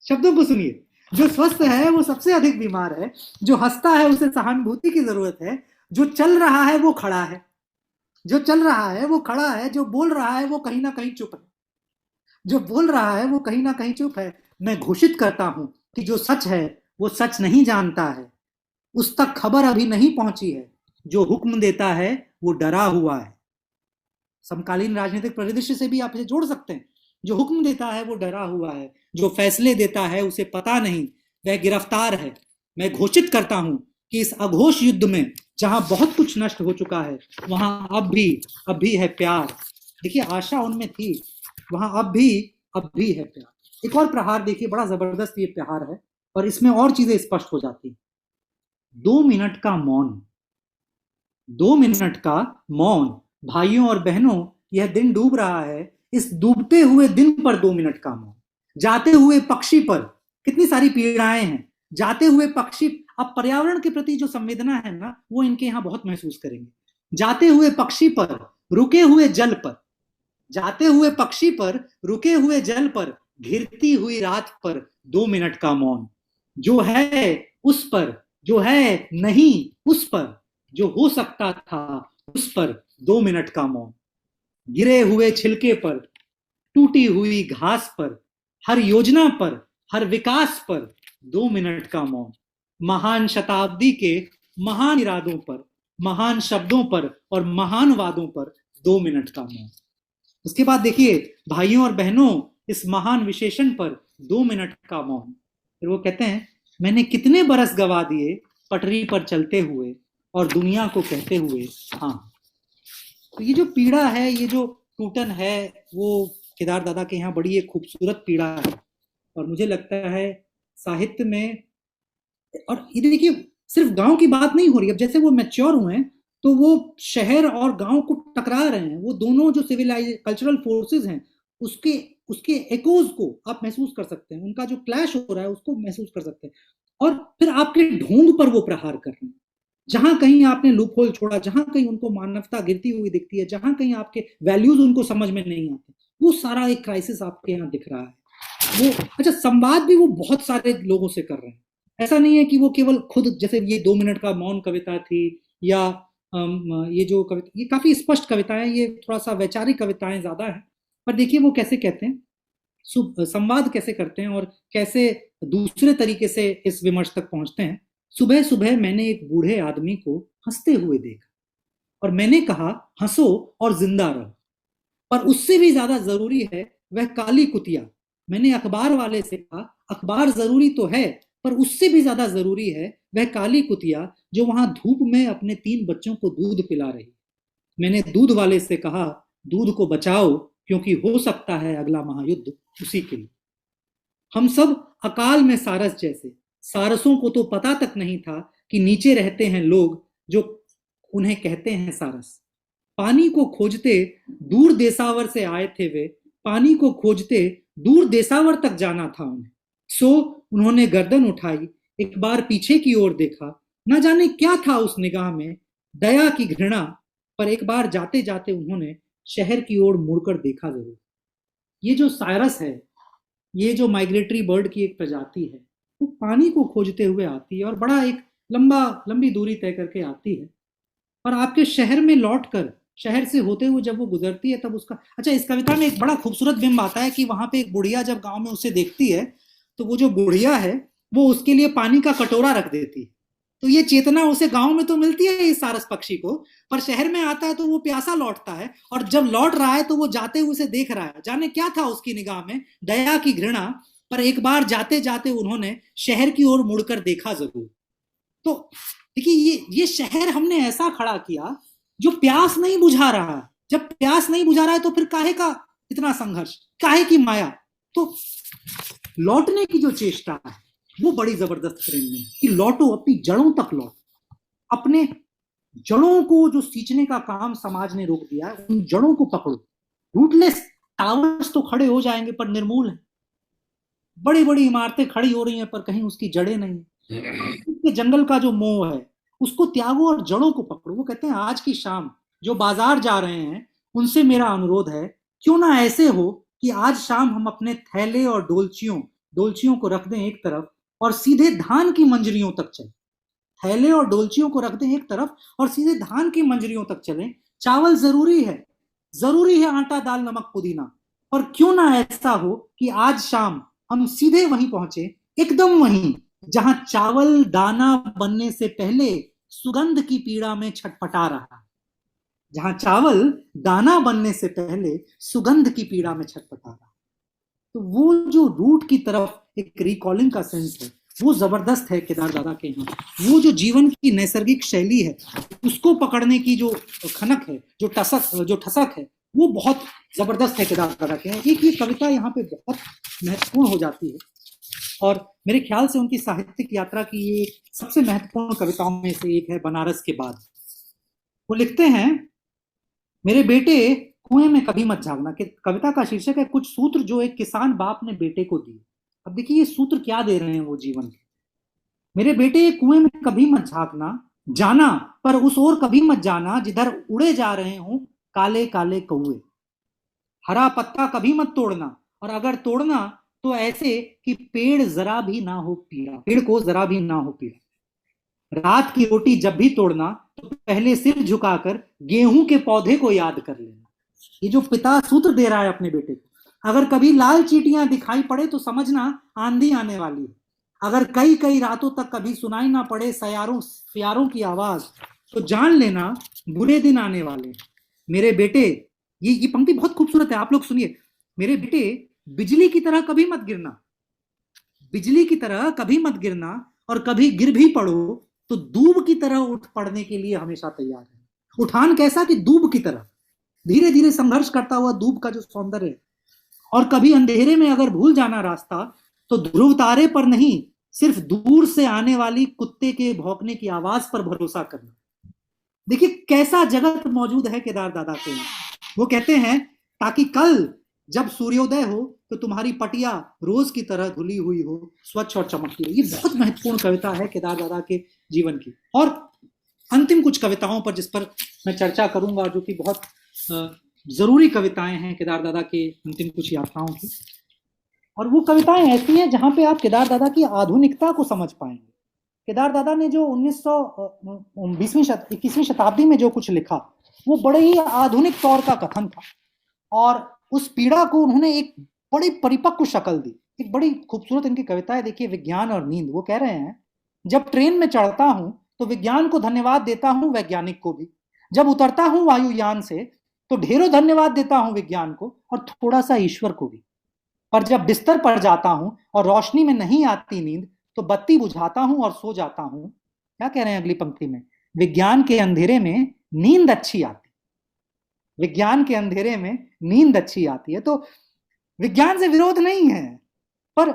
शब्दों को सुनिए, जो स्वस्थ है वो सबसे अधिक बीमार है, जो हंसता है उसे सहानुभूति की जरूरत है, जो चल रहा है वो खड़ा है, जो चल रहा है वो खड़ा है, जो बोल रहा है वो कहीं ना कहीं चुप है, जो बोल रहा है वो कहीं ना कहीं चुप है। मैं घोषित करता हूं कि जो सच है वो सच नहीं जानता है, उस तक खबर अभी नहीं पहुंची है, जो हुक्म देता है वो डरा हुआ है। समकालीन राजनीतिक परिदृश्य से भी आप इसे जोड़ सकते हैं। जो हुक्म देता है वो डरा हुआ है, जो फैसले देता है उसे पता नहीं, वह गिरफ्तार है, मैं घोषित करता हूं कि इस अघोष युद्ध में जहां बहुत कुछ नष्ट हो चुका है, वहां अब भी है प्यार। देखिए, आशा उनमें थी, वहां अब भी है प्यार। एक और प्रहार देखिए, बड़ा जबरदस्त ये प्रहार है, और इसमें और चीजें स्पष्ट हो जाती हैं। 2 मिनट का मौन, 2 मिनट का मौन। भाइयों और बहनों, यह दिन डूब रहा है, इस डूबते हुए दिन पर 2 मिनट का मौन। जाते हुए पक्षी पर कितनी सारी पीड़ाएं हैं, जाते हुए पक्षी, अब पर्यावरण के प्रति जो संवेदना है ना, वो इनके यहाँ बहुत महसूस करेंगे। जाते हुए पक्षी पर, रुके हुए जल पर, जाते हुए पक्षी पर, रुके हुए जल पर, घिरती हुई रात पर 2 मिनट का मौन। जो है उस पर, जो है नहीं उस पर, जो हो सकता था उस पर 2 मिनट का मौन। गिरे हुए छिलके पर, टूटी हुई घास पर, हर योजना पर, हर विकास पर 2 मिनट का मौन। महान शताब्दी के महान इरादों पर, महान शब्दों पर और महान वादों पर 2 मिनट का मौन। उसके बाद देखिए, भाइयों और बहनों, इस महान विशेषण पर 2 मिनट का मौन। फिर वो कहते हैं, मैंने कितने बरस गवा दिए पटरी पर चलते हुए और दुनिया को कहते हुए हाँ। तो ये जो पीड़ा है, ये जो टूटन है, वो केदार दादा के यहाँ बड़ी एक खूबसूरत पीड़ा है। और मुझे लगता है साहित्य में, और ये देखिए, सिर्फ गांव की बात नहीं हो रही। अब जैसे वो मैच्योर हुए हैं, तो वो शहर और गांव को टकरा रहे हैं। वो दोनों जो सिविलाइज कल्चरल फोर्सेस हैं, उसके उसके एकोज को आप महसूस कर सकते हैं, उनका जो क्लैश हो रहा है उसको महसूस कर सकते हैं। और फिर आपके ढोंग पर वो प्रहार कर रहे हैं। जहां कहीं आपने लूप होल छोड़ा, जहां कहीं उनको मानवता गिरती हुई दिखती है, जहां कहीं आपके वैल्यूज उनको समझ में नहीं आते, वो सारा एक क्राइसिस आपके यहाँ दिख रहा है। वो अच्छा, संवाद भी वो बहुत सारे लोगों से कर रहे हैं। ऐसा नहीं है कि वो केवल खुद, जैसे ये 2 मिनट का मौन कविता थी, या ये जो कविता, ये काफी स्पष्ट कविताएं, ये थोड़ा सा वैचारिक कविताएं ज्यादा है। पर देखिए वो कैसे कहते हैं, संवाद कैसे करते हैं, और कैसे दूसरे तरीके से इस विमर्श तक पहुंचते हैं। सुबह सुबह मैंने एक बूढ़े आदमी को हंसते हुए देखा, और मैंने कहा, हंसो और जिंदा रहो। पर उससे भी ज्यादा जरूरी है वह काली कुतिया। मैंने अखबार वाले से कहा, अखबार जरूरी तो है, पर उससे भी ज्यादा जरूरी है वह काली कुतिया जो वहां धूप में अपने 3 बच्चों को दूध पिला रही। मैंने दूध वाले से कहा, दूध को बचाओ, क्योंकि हो सकता है अगला महायुद्ध उसी के लिए। हम सब अकाल में सारस जैसे, सारसों को तो पता तक नहीं था कि नीचे रहते हैं लोग जो उन्हें कहते हैं सारस। पानी को खोजते दूर देसावर से आए थे वे, पानी को खोजते दूर देसावर तक जाना था उन्हें। सो उन्होंने गर्दन उठाई, एक बार पीछे की ओर देखा, न जाने क्या था उस निगाह में, दया की घृणा, पर एक बार जाते जाते उन्होंने शहर की ओर मुड़कर देखा जरूर। ये जो साइरस है, ये जो माइग्रेटरी बर्ड की एक प्रजाति है, वो पानी को खोजते हुए आती है, और बड़ा एक लंबी दूरी तय करके आती है, और आपके शहर में लौटकर, शहर से होते हुए जब वो गुजरती है, तब उसका, अच्छा, इस कविता में एक बड़ा खूबसूरत बिंब आता है कि वहां पे एक बुढ़िया जब गांव में उसे देखती है, तो वो जो बुढ़िया है वो उसके लिए पानी का कटोरा रख देती है। तो ये चेतना उसे गांव में तो मिलती है इस सारस पक्षी को, पर शहर में आता है तो वो प्यासा लौटता है, और जब लौट रहा है तो वो जाते हुए उसे देख रहा है। जाने क्या था उसकी निगाह में, दया की घृणा, पर एक बार जाते जाते उन्होंने शहर की ओर मुड़कर देखा जरूर। तो देखिए, ये शहर हमने ऐसा खड़ा किया जो प्यास नहीं बुझा रहा है। जब प्यास नहीं बुझा रहा है तो फिर काहे का इतना संघर्ष, काहे की माया। तो लौटने की जो चेष्टा है वो बड़ी जबरदस्त प्रेम में, कि लौटो, अपनी जड़ों तक लौटो। अपने जड़ों को जो सींचने का काम समाज ने रोक दिया है, उन जड़ों को पकड़ो। रूटलेस टावर्स तो खड़े हो जाएंगे पर निर्मूल है, बड़ी बड़ी इमारतें खड़ी हो रही हैं पर कहीं उसकी जड़ें नहीं है। जंगल का जो मोह है उसको त्यागो और जड़ों को पकड़ो। वो कहते हैं, आज की शाम जो बाजार जा रहे हैं उनसे मेरा अनुरोध है, क्यों ना ऐसे हो कि आज शाम हम अपने थैले और डोलचियों को रख दें एक तरफ और सीधे धान की मंजरियों तक चलें। थैले और डोलचियों को रख दें एक तरफ और सीधे धान की मंजरियों तक चलें। चावल जरूरी है आटा दाल नमक पुदीना, पर क्यों ना ऐसा हो कि आज शाम हम सीधे वहीं पहुंचे, एकदम वहीं जहां चावल दाना बनने से पहले सुगंध की पीड़ा में छटपटा रहा है। जहां चावल दाना बनने से पहले सुगंध की पीड़ा में छटपटा रहा है। तो वो जो रूट की तरफ एक रिकॉलिंग का सेंस है, वो जबरदस्त है केदार दादा के यहाँ। वो जो जीवन की नैसर्गिक शैली है, उसको पकड़ने की जो खनक है, जो ठसक है, वो बहुत जबरदस्त है केदार दादा के यहाँ। एक ये कविता यहाँ पे बहुत महत्वपूर्ण हो जाती है, और मेरे ख्याल से उनकी साहित्यिक यात्रा की ये सबसे महत्वपूर्ण कविताओं में से एक है, बनारस के बाद। वो लिखते हैं, मेरे बेटे कुएं में कभी मत झाँकना। कविता का शीर्षक है कुछ सूत्र जो एक किसान बाप ने बेटे को दिए। अब देखिए ये सूत्र क्या दे रहे हैं वो जीवन के। मेरे बेटे कुएं में कभी मत झाँकना, जाना पर उस ओर कभी मत जाना जिधर उड़े जा रहे हों काले काले कौए। हरा पत्ता कभी मत तोड़ना, और अगर तोड़ना तो ऐसे कि पेड़ जरा भी ना हो पीला, पेड़ को जरा भी ना हो पीला। रात की रोटी जब भी तोड़ना तो पहले सिर झुकाकर गेहूं के पौधे को याद कर लेना। ये जो पिता सूत्र दे रहा है अपने बेटे को। अगर कभी लाल चींटियां दिखाई पड़े तो समझना आंधी आने वाली है। अगर कई कई रातों तक कभी सुनाई ना पड़े सियारों की आवाज तो जान लेना बुरे दिन आने वाले। मेरे बेटे, ये पंक्ति बहुत खूबसूरत है, आप लोग सुनिए। मेरे बेटे बिजली की तरह कभी मत गिरना, बिजली की तरह कभी मत गिरना, और कभी गिर भी पड़ो तो दूब की तरह उठ पड़ने के लिए हमेशा तैयार है। उठान कैसा कि दूब की तरह धीरे धीरे संघर्ष करता हुआ दूब का जो सौंदर्य है। और कभी अंधेरे में अगर भूल जाना रास्ता तो ध्रुव तारे पर नहीं, सिर्फ दूर से आने वाली कुत्ते के भौंकने की आवाज पर भरोसा करना। देखिए कैसा जगत मौजूद है केदार दादा के यहाँ। वो कहते हैं ताकि कल जब सूर्योदय हो तो तुम्हारी पटिया रोज की तरह धुली हुई हो, स्वच्छ और चमकती हो। ये बहुत महत्वपूर्ण कविता है केदार दादा के जीवन की। और अंतिम कुछ कविताओं पर जिस पर मैं चर्चा करूंगा, जो कि बहुत जरूरी कविताएं हैं केदार दादा के अंतिम कुछ यात्राओं की। और वो कविताएं ऐसी हैं जहां पे आप केदार दादा की आधुनिकता को समझ पाएंगे। केदार दादा ने जो 21वीं शताब्दी में जो कुछ लिखा वो बड़े ही आधुनिक तौर का कथन था, और उस पीड़ा को उन्होंने एक बड़ी परिपक्व शक्ल दी। एक बड़ी खूबसूरत इनकी कविता है, देखिए, विज्ञान और नींद। वो कह रहे हैं, जब ट्रेन में चढ़ता हूं तो विज्ञान को धन्यवाद देता हूं, वैज्ञानिक को भी। जब उतरता हूं वायुयान से तो ढेरों धन्यवाद देता हूं विज्ञान को, और थोड़ा सा ईश्वर को भी। पर जब बिस्तर पर जाता हूं और रोशनी में नहीं आती नींद तो बत्ती बुझाता हूं और सो जाता हूं। क्या कह रहे हैं अगली पंक्ति में, विज्ञान के अंधेरे में नींद अच्छी आती, विज्ञान के अंधेरे में नींद अच्छी आती है। तो विज्ञान से विरोध नहीं है, पर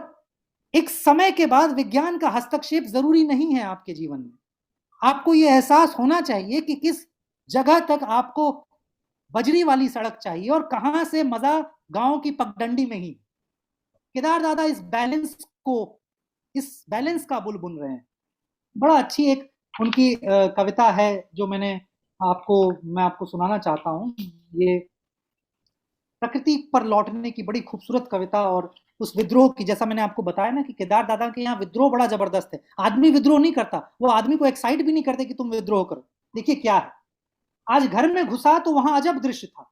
एक समय के बाद विज्ञान का हस्तक्षेप जरूरी नहीं है आपके जीवन में। आपको यह एहसास होना चाहिए कि किस जगह तक आपको बजरी वाली सड़क चाहिए और कहां से मजा गांव की पगडंडी में ही। केदार दादा इस बैलेंस का बुल बुन रहे हैं। बड़ा अच्छी एक उनकी कविता है जो मैं आपको सुनाना चाहता हूं। ये प्रकृति पर लौटने की बड़ी खूबसूरत कविता, और उस विद्रोह की, जैसा मैंने आपको बताया ना कि केदार दादा के यहाँ विद्रोह बड़ा जबरदस्त है। आदमी विद्रोह नहीं करता, वो आदमी को एक्साइट भी नहीं करते कि तुम विद्रोह करो। देखिए क्या है, आज घर में घुसा तो वहां अजब दृश्य था।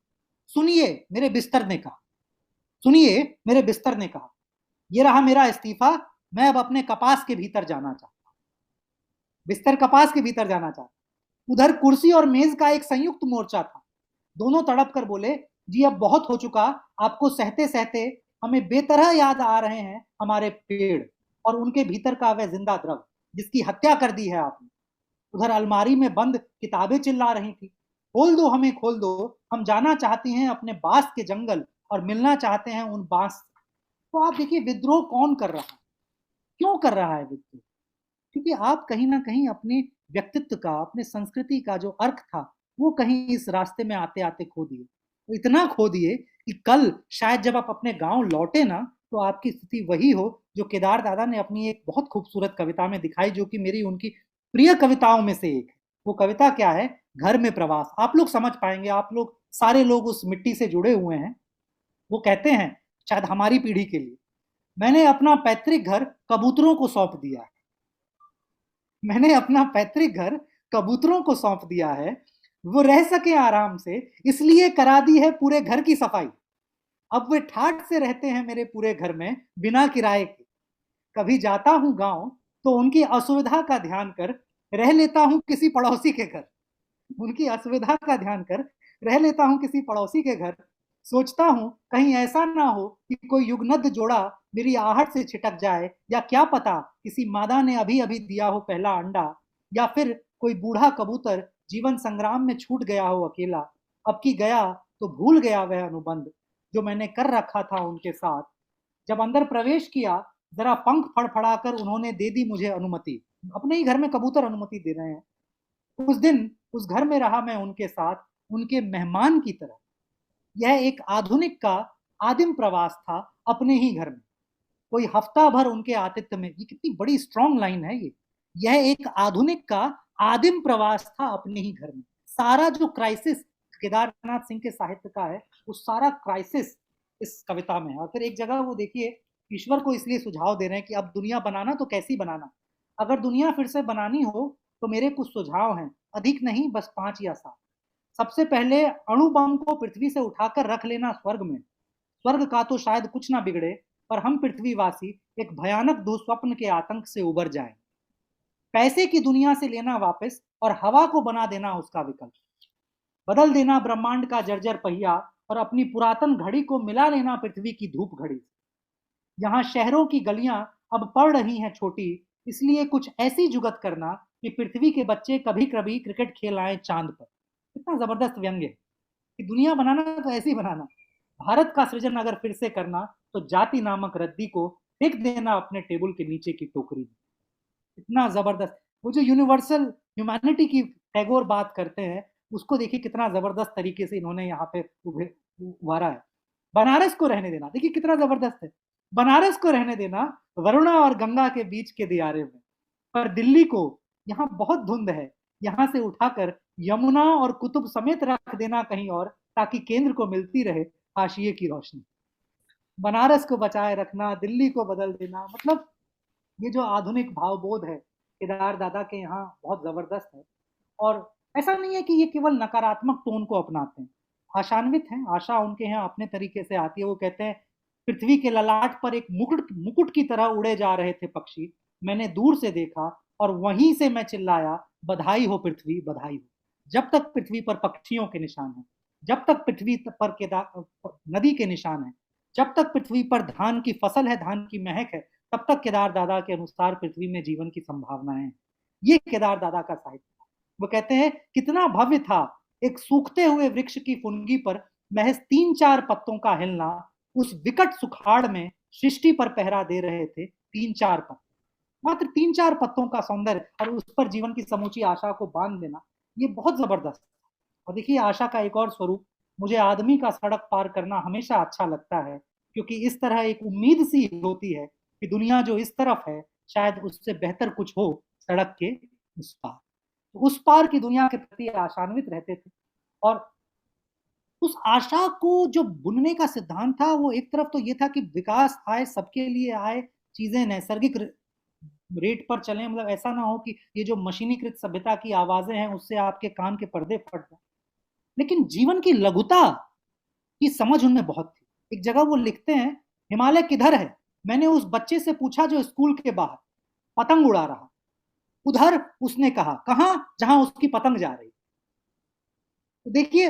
सुनिए मेरे बिस्तर ने कहा, सुनिए मेरे बिस्तर ने कहा, ये रहा मेरा इस्तीफा, मैं अब अपने कपास के भीतर जाना चाहता हूं। बिस्तर कपास के भीतर जाना चाहता। उधर कुर्सी और मेज का एक संयुक्त मोर्चा था। दोनों तड़प कर बोले, जी अब बहुत हो चुका, आपको सहते सहते हमें बेतरह याद आ रहे हैं हमारे पेड़ और उनके भीतर का वह जिंदा द्रव जिसकी हत्या कर दी है आपने। उधर अलमारी में बंद किताबें चिल्ला रही थी, खोल दो हमें खोल दो, हम जाना चाहते हैं अपने बांस के जंगल और मिलना चाहते हैं उन बांस से। तो आप देखिए विद्रोह कौन कर रहा है, क्यों कर रहा है विद्रोह? क्योंकि आप कहीं ना कहीं अपने व्यक्तित्व का, अपने संस्कृति का जो अर्थ था वो कहीं इस रास्ते में आते आते खो दिए। तो इतना खो दिए कि कल शायद जब आप अपने गांव लौटे ना तो आपकी स्थिति वही हो जो केदार दादा ने अपनी एक बहुत खूबसूरत कविता में दिखाई, जो कि मेरी उनकी प्रिय कविताओं में से एक है। वो कविता क्या है, घर में प्रवास। आप लोग समझ पाएंगे, आप लोग सारे लोग उस मिट्टी से जुड़े हुए हैं। वो कहते हैं, शायद हमारी पीढ़ी के लिए, मैंने अपना पैतृक घर कबूतरों को सौंप दिया है, मैंने अपना पैतृक घर कबूतरों को सौंप दिया है, वो रह सके आराम से इसलिए करा दी है पूरे घर की सफाई। अब वे ठाठ से रहते हैं मेरे पूरे घर में बिना किराए के। कभी जाता हूं गांव तो उनकी असुविधा का ध्यान कर रह लेता हूं किसी पड़ोसी के घर, उनकी असुविधा का ध्यान कर रह लेता हूं किसी पड़ोसी के घर। सोचता हूं कहीं ऐसा ना हो कि कोई युगनद जोड़ा मेरी आहट से छिटक जाए, या क्या पता किसी मादा ने अभी अभी दिया हो पहला अंडा, या फिर कोई बूढ़ा कबूतर जीवन संग्राम में छूट गया हो अकेला। अब की गया तो भूल गया वह अनुबंध जो मैंने कर रखा था उनके साथ। जब अंदर प्रवेश किया, जरा पंख फड़फड़ाकर उन्होंने दे दी मुझे अनुमति। अपने ही घर में कबूतर अनुमति दे रहे हैं। उस दिन उस घर में रहा मैं उनके साथ, उनके मेहमान की तरह। यह एक आधुनिक का आदिम प्रवास था अपने ही घर में। कोई हफ्ता भर उनके आतिथ्य में, ये कितनी बड़ी स्ट्रॉन्ग लाइन है ये। यह एक आधुनिक का आदिम प्रवास था अपने ही घर में। सारा जो क्राइसिस केदारनाथ सिंह के साहित्य का है, वो सारा क्राइसिस इस कविता में है। और फिर एक जगह वो देखिए, ईश्वर को इसलिए सुझाव दे रहे हैं कि अब दुनिया बनाना तो कैसी बनाना। अगर दुनिया फिर से बनानी हो तो मेरे कुछ सुझाव हैं, अधिक नहीं, बस 5 या 7। सबसे पहले अणु बम को पृथ्वी से उठाकर रख लेना स्वर्ग में। स्वर्ग का तो शायद कुछ ना बिगड़े, पर हम पृथ्वीवासी एक भयानक दुस्वप्न के आतंक से उबर जाएं। पैसे की दुनिया से लेना वापस और हवा को बना देना उसका विकल्प। बदल देना ब्रह्मांड का जर्जर पहिया और अपनी पुरातन घड़ी को मिला लेना पृथ्वी की धूप घड़ी। यहाँ शहरों की गलियां अब पड़ रही हैं छोटी, इसलिए कुछ ऐसी जुगत करना कि पृथ्वी के बच्चे कभी कभी क्रिकेट खेल आए चांद पर। कितना जबरदस्त व्यंग्य है कि दुनिया बनाना तो ऐसे ही बनाना। भारत का सृजन अगर फिर से करना तो जाति नामक रद्दी को फेंक देना अपने टेबल के नीचे की टोकरी में। इतना जबरदस्त। वो जो यूनिवर्सल ह्यूमैनिटी की टैगोर बात करते हैं, उसको देखिए कितना जबरदस्त तरीके से इन्होंने यहाँ पे उभारा है। बनारस को रहने देना, देखिए कितना जबरदस्त है। बनारस को रहने देना वरुणा और गंगा के बीच के दियारे में, पर दिल्ली को, यहाँ बहुत धुंध है, यहाँ से उठाकर यमुना और कुतुब समेत रख देना कहीं और, ताकि केंद्र को मिलती रहे हाशिए की रोशनी। बनारस को बचाए रखना, दिल्ली को बदल देना, मतलब ये जो आधुनिक भावबोध है केदार दादा के यहाँ बहुत जबरदस्त है। और ऐसा नहीं है कि ये केवल नकारात्मक टोन को अपनाते हैं, आशान्वित हैं। आशा उनके यहाँ अपने तरीके से आती है। वो कहते हैं, पृथ्वी के ललाट पर एक मुकुट मुकुट की तरह उड़े जा रहे थे पक्षी, मैंने दूर से देखा और वहीं से मैं चिल्लाया, बधाई हो पृथ्वी, बधाई हो। जब तक पृथ्वी पर पक्षियों के निशान है, जब तक पृथ्वी पर केदार नदी के निशान है, जब तक पृथ्वी पर धान की फसल है, धान की महक है, तब तक केदार दादा के अनुसार पृथ्वी में जीवन की संभावनाएं हैं। ये केदार दादा का साहित्य। वो कहते हैं, कितना भव्य था एक सूखते हुए वृक्ष की फुनगी पर महज 3-4 पत्तों का हिलना। उस विकट सुखाड़ में सृष्टि पर पहरा दे रहे थे 3-4 पत्ते, मात्र 3-4 पत्तों का सौंदर्य, और उस पर जीवन की समूची आशा को बांध देना, ये बहुत जबरदस्त। और देखिए, आशा का एक और स्वरूप, मुझे आदमी का सड़क पार करना हमेशा अच्छा लगता है, क्योंकि इस तरह एक उम्मीद सी होती है कि दुनिया जो इस तरफ है, शायद उससे बेहतर कुछ हो सड़क के उस पार। तो उस पार की दुनिया के प्रति आशान्वित रहते थे। और उस आशा को जो बुनने का सिद्धांत था, वो एक तरफ तो ये था कि विकास आए, सबके लिए आए, चीजें नैसर्गिक रेट पर चलें, मतलब ऐसा ना हो कि ये जो मशीनीकृत सभ्यता की आवाजें हैं उससे आपके कान के पर्दे फट जाए। लेकिन जीवन की लघुता की समझ उनमें बहुत थी। एक जगह वो लिखते हैं, हिमालय किधर है, मैंने उस बच्चे से पूछा जो स्कूल के बाहर पतंग उड़ा रहा। उधर, उसने कहा। कहां? जहां उसकी पतंग जा रही। तो देखिए,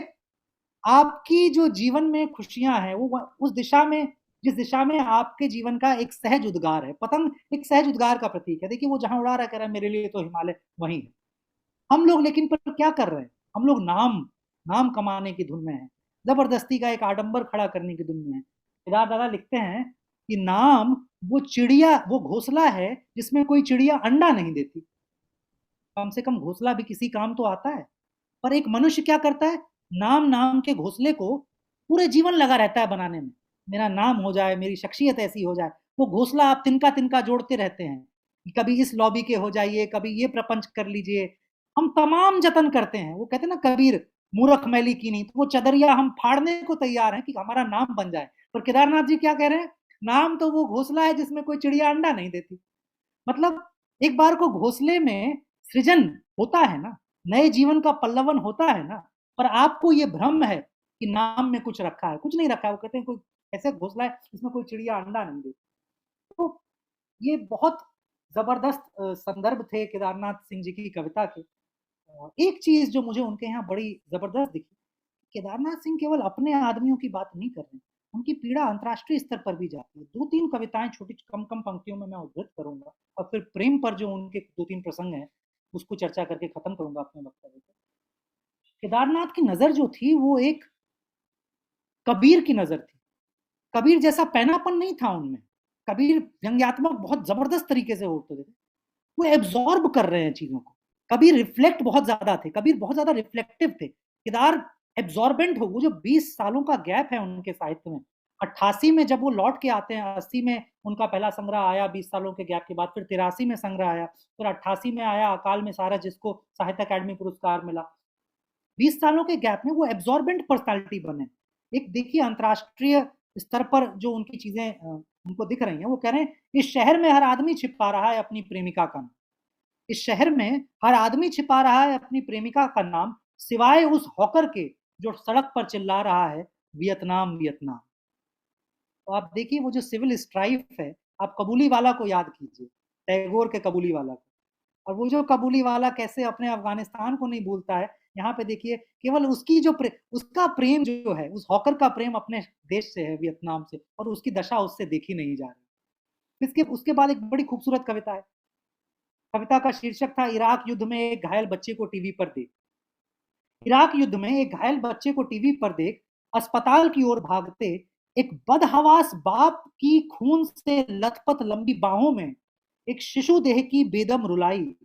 आपकी जो जीवन में खुशियां हैं, वो उस दिशा में, जिस दिशा में आपके जीवन का एक सहज उद्गार है। पतंग एक सहज उद्गार का प्रतीक है। देखिए, वो जहां उड़ा रहा कह रहा है, मेरे लिए तो हिमालय वहीं है। हम लोग लेकिन पर क्या कर रहे हैं? हम लोग नाम नाम कमाने की धुन में है, जबरदस्ती का एक आडंबर खड़ा करने की धुन में है। केदार दादा लिखते हैं कि नाम वो चिड़िया, वो घोंसला है जिसमें कोई चिड़िया अंडा नहीं देती। कम से कम घोंसला भी किसी काम तो आता है। पर एक मनुष्य क्या करता है? नाम नाम के घोंसले को पूरे जीवन लगा रहता है बनाने में। मेरा नाम हो जाए, मेरी शख्सियत ऐसी हो जाए। वो घोंसला आप तिनका तिनका जोड़ते रहते हैं, कभी इस लॉबी के हो जाइए, कभी ये प्रपंच कर लीजिए। हम तमाम जतन करते हैं। वो कहते हैं ना कबीर, मूर्ख मैली की नहीं, तो वो चदरिया हम फाड़ने को तैयार हैं कि हमारा नाम बन जाए। पर केदारनाथ जी क्या कह रहे हैं? नाम तो वो घोंसला है जिसमें कोई चिड़िया अंडा नहीं देती। मतलब एक बार को घोंसले में सृजन होता है ना, नए जीवन का पल्लवन होता है ना, पर आपको ये भ्रम है कि नाम में कुछ रखा है। कुछ नहीं रखा है। वो कहते हैं, कोई ऐसा घोंसला है जिसमें कोई चिड़िया अंडा नहीं देती। तो ये बहुत जबरदस्त संदर्भ थे केदारनाथ सिंह जी की कविता के। एक चीज जो मुझे उनके यहाँ बड़ी जबरदस्त दिखी, केदारनाथ सिंह केवल अपने आदमियों की बात नहीं कर रहे हैं, उनकी पीड़ा अंतर्राष्ट्रीय स्तर पर भी जाती है। 2-3 कविताएं छोटी कम पंक्तियों में मैं उद्धृत करूंगा और फिर प्रेम पर जो उनके 2-3 प्रसंग हैं उसको चर्चा करके खत्म करूंगा अपने वक्तव्य को। केदारनाथ की नजर जो थी वो एक कबीर की नजर थी। कबीर जैसा पैनापन नहीं था उनमें। कबीर व्यंग्यात्मक बहुत जबरदस्त तरीके से होते थे, वो एब्जॉर्ब कर रहे हैं चीजों को। कबीर रिफ्लेक्ट बहुत ज्यादा थे, कबीर बहुत ज्यादा रिफ्लेक्टिव थे। केदार एब्जॉर्बेंट हो। वो जो 20 सालों का गैप है उनके साहित्य में, 88 में जब वो लौट के आते हैं, 80 में उनका पहला संग्रह आया 20 सालों के गैप के बाद, फिर 83 में संग्रह आया, फिर 88 में आया अकाल में सारा जिसको साहित्य अकादमी पुरस्कार मिला। 20 सालों के गैप में वो एब्जॉर्बेंट पर्सनालिटी बने। एक देखिए अंतर्राष्ट्रीय स्तर पर जो उनकी चीजें उनको दिख रही हैं, वो कह रहे हैं इस शहर में हर आदमी छिपा रहा है अपनी प्रेमिका का नाम। इस शहर में हर आदमी छिपा रहा है अपनी प्रेमिका का नाम, सिवाय उस हॉकर के जो सड़क पर चिल्ला रहा है वियतनाम वियतनाम। तो आप देखिए वो जो सिविल स्ट्राइफ है, आप कबूली वाला को याद कीजिए, टैगोर के कबूली वाला को, और वो जो कबूली वाला कैसे अपने अफगानिस्तान को नहीं भूलता है। यहाँ पे देखिए केवल उसकी जो उसका प्रेम जो है, उस हॉकर का प्रेम अपने देश से है, वियतनाम से, और उसकी दशा उससे देखी नहीं जा रही। इसके उसके बाद एक बड़ी खूबसूरत कविता है। कविता का शीर्षक था इराक युद्ध में एक घायल बच्चे को टीवी पर देख। इराक युद्ध में एक घायल बच्चे को टीवी पर देख अस्पताल की ओर भागते एक बदहवास बाप की खून से लथपथ लंबी बाहों में एक शिशु देह की बेदम रुलाई,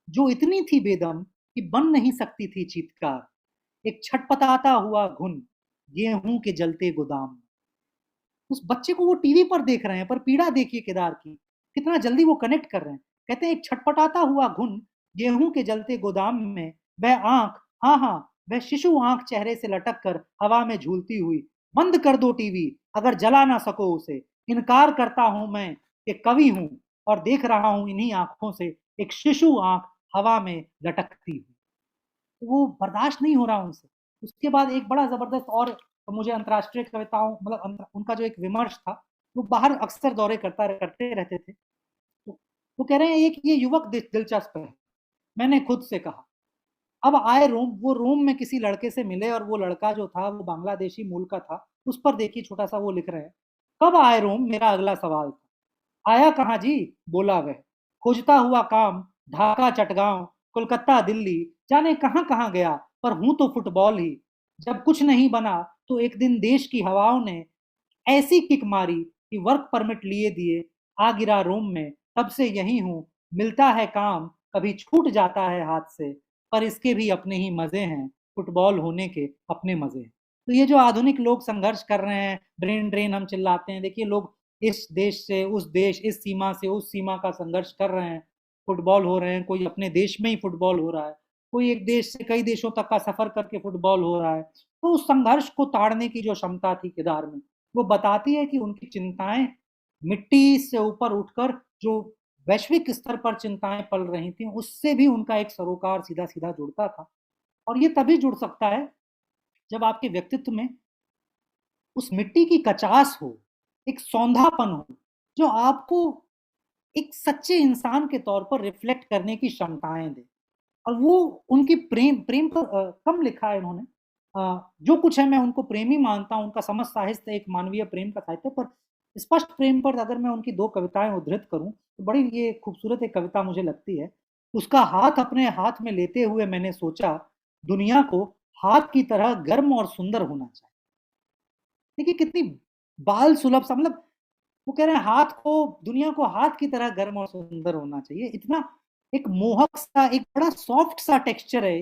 जो इतनी थी बेदम कि बन नहीं सकती थी चीत्कार। एक छटपटाता हुआ घुन गेहूं के जलते गोदाम। उस बच्चे को वो टीवी पर देख रहे हैं, पर पीड़ा देखिए केदार की, कितना जल्दी वो कनेक्ट कर रहे हैं। कहते हैं एक छटपटाता हुआ घुन गेहूं के जलते गोदाम में वह आंख, हाँ हाँ, वह शिशु आंख चेहरे से लटक कर हवा में झूलती हुई, बंद कर दो टीवी अगर जला ना सको उसे, इनकार करता हूं मैं कि कवि हूं और देख रहा हूं इन्हीं आंखों से एक शिशु आंख हवा में लटकती हुई। तो वो बर्दाश्त नहीं हो रहा उनसे। उसके बाद एक बड़ा जबरदस्त, और तो मुझे अंतर्राष्ट्रीय कविताओं मतलब उनका जो एक विमर्श था, वो बाहर अक्सर दौरे करते रहते थे। तो वो कह रहे हैं एक ये युवक दिलचस्प है, मैंने खुद से कहा। अब आए रोम, वो रोम में किसी लड़के से मिले और वो लड़का जो था वो बांग्लादेशी मूल का था। उस पर देखिए छोटा सा वो लिख रहे हैं, कब आए रोम मेरा अगला सवाल था। आया कहाँ जी, बोला वह, खोजता हुआ काम, ढाका चटगांव कोलकाता दिल्ली, जाने कहाँ कहाँ गया, पर हूं तो फुटबॉल ही। जब कुछ नहीं बना तो एक दिन देश की हवाओं ने ऐसी किक मारी कि वर्क परमिट लिए दिए, आ गिरा रोम में, तब से यही हूँ। मिलता है काम, कभी छूट जाता है हाथ से, पर इसके भी अपने ही मजे हैं, फुटबॉल होने के अपने मजे हैं। तो ये जो आधुनिक लोग संघर्ष कर रहे हैं, ब्रेन ड्रेन हम चिल्लाते हैं, देखिए लोग इस देश से उस देश, इस सीमा से उस सीमा का संघर्ष कर रहे हैं, फुटबॉल हो रहे हैं। कोई अपने देश में ही फुटबॉल हो रहा है, कोई एक देश से कई देशों तक का सफर करके फुटबॉल हो रहा है। तो उस संघर्ष को ताड़ने की जो क्षमता थी केदार में, वो बताती है कि उनकी चिंताएं मिट्टी से ऊपर उठकर जो वैश्विक स्तर पर चिंताएं पल रही थी, उससे भी उनका एक सरोकार सीधा सीधा जुड़ता था। और ये तभी जुड़ सकता है जब आपके व्यक्तित्व में उस मिट्टी की कचास हो, एक सौंधापन हो, जो आपको एक सच्चे इंसान के तौर पर रिफ्लेक्ट करने की क्षमताएं दे। और वो उनकी प्रेम प्रेम पर कम लिखा है इन्होंने। जो कुछ है मैं उनको प्रेमी मानता हूँ, उनका समस्त साहित्य एक मानवीय प्रेम का साहित्य। पर स्पष्ट प्रेम पर अगर मैं उनकी दो कविताएं उद्धृत करूं तो बड़ी ये खूबसूरत एक कविता मुझे लगती है। उसका हाथ अपने हाथ में लेते हुए मैंने सोचा, दुनिया को हाथ की तरह गर्म और सुंदर होना चाहिए। देखिए कितनी बाल सुलभ सा, मतलब वो कह रहे हैं हाथ को, दुनिया को हाथ की तरह गर्म और सुंदर होना चाहिए। इतना एक मोहक सा, एक बड़ा सॉफ्ट सा टेक्सचर है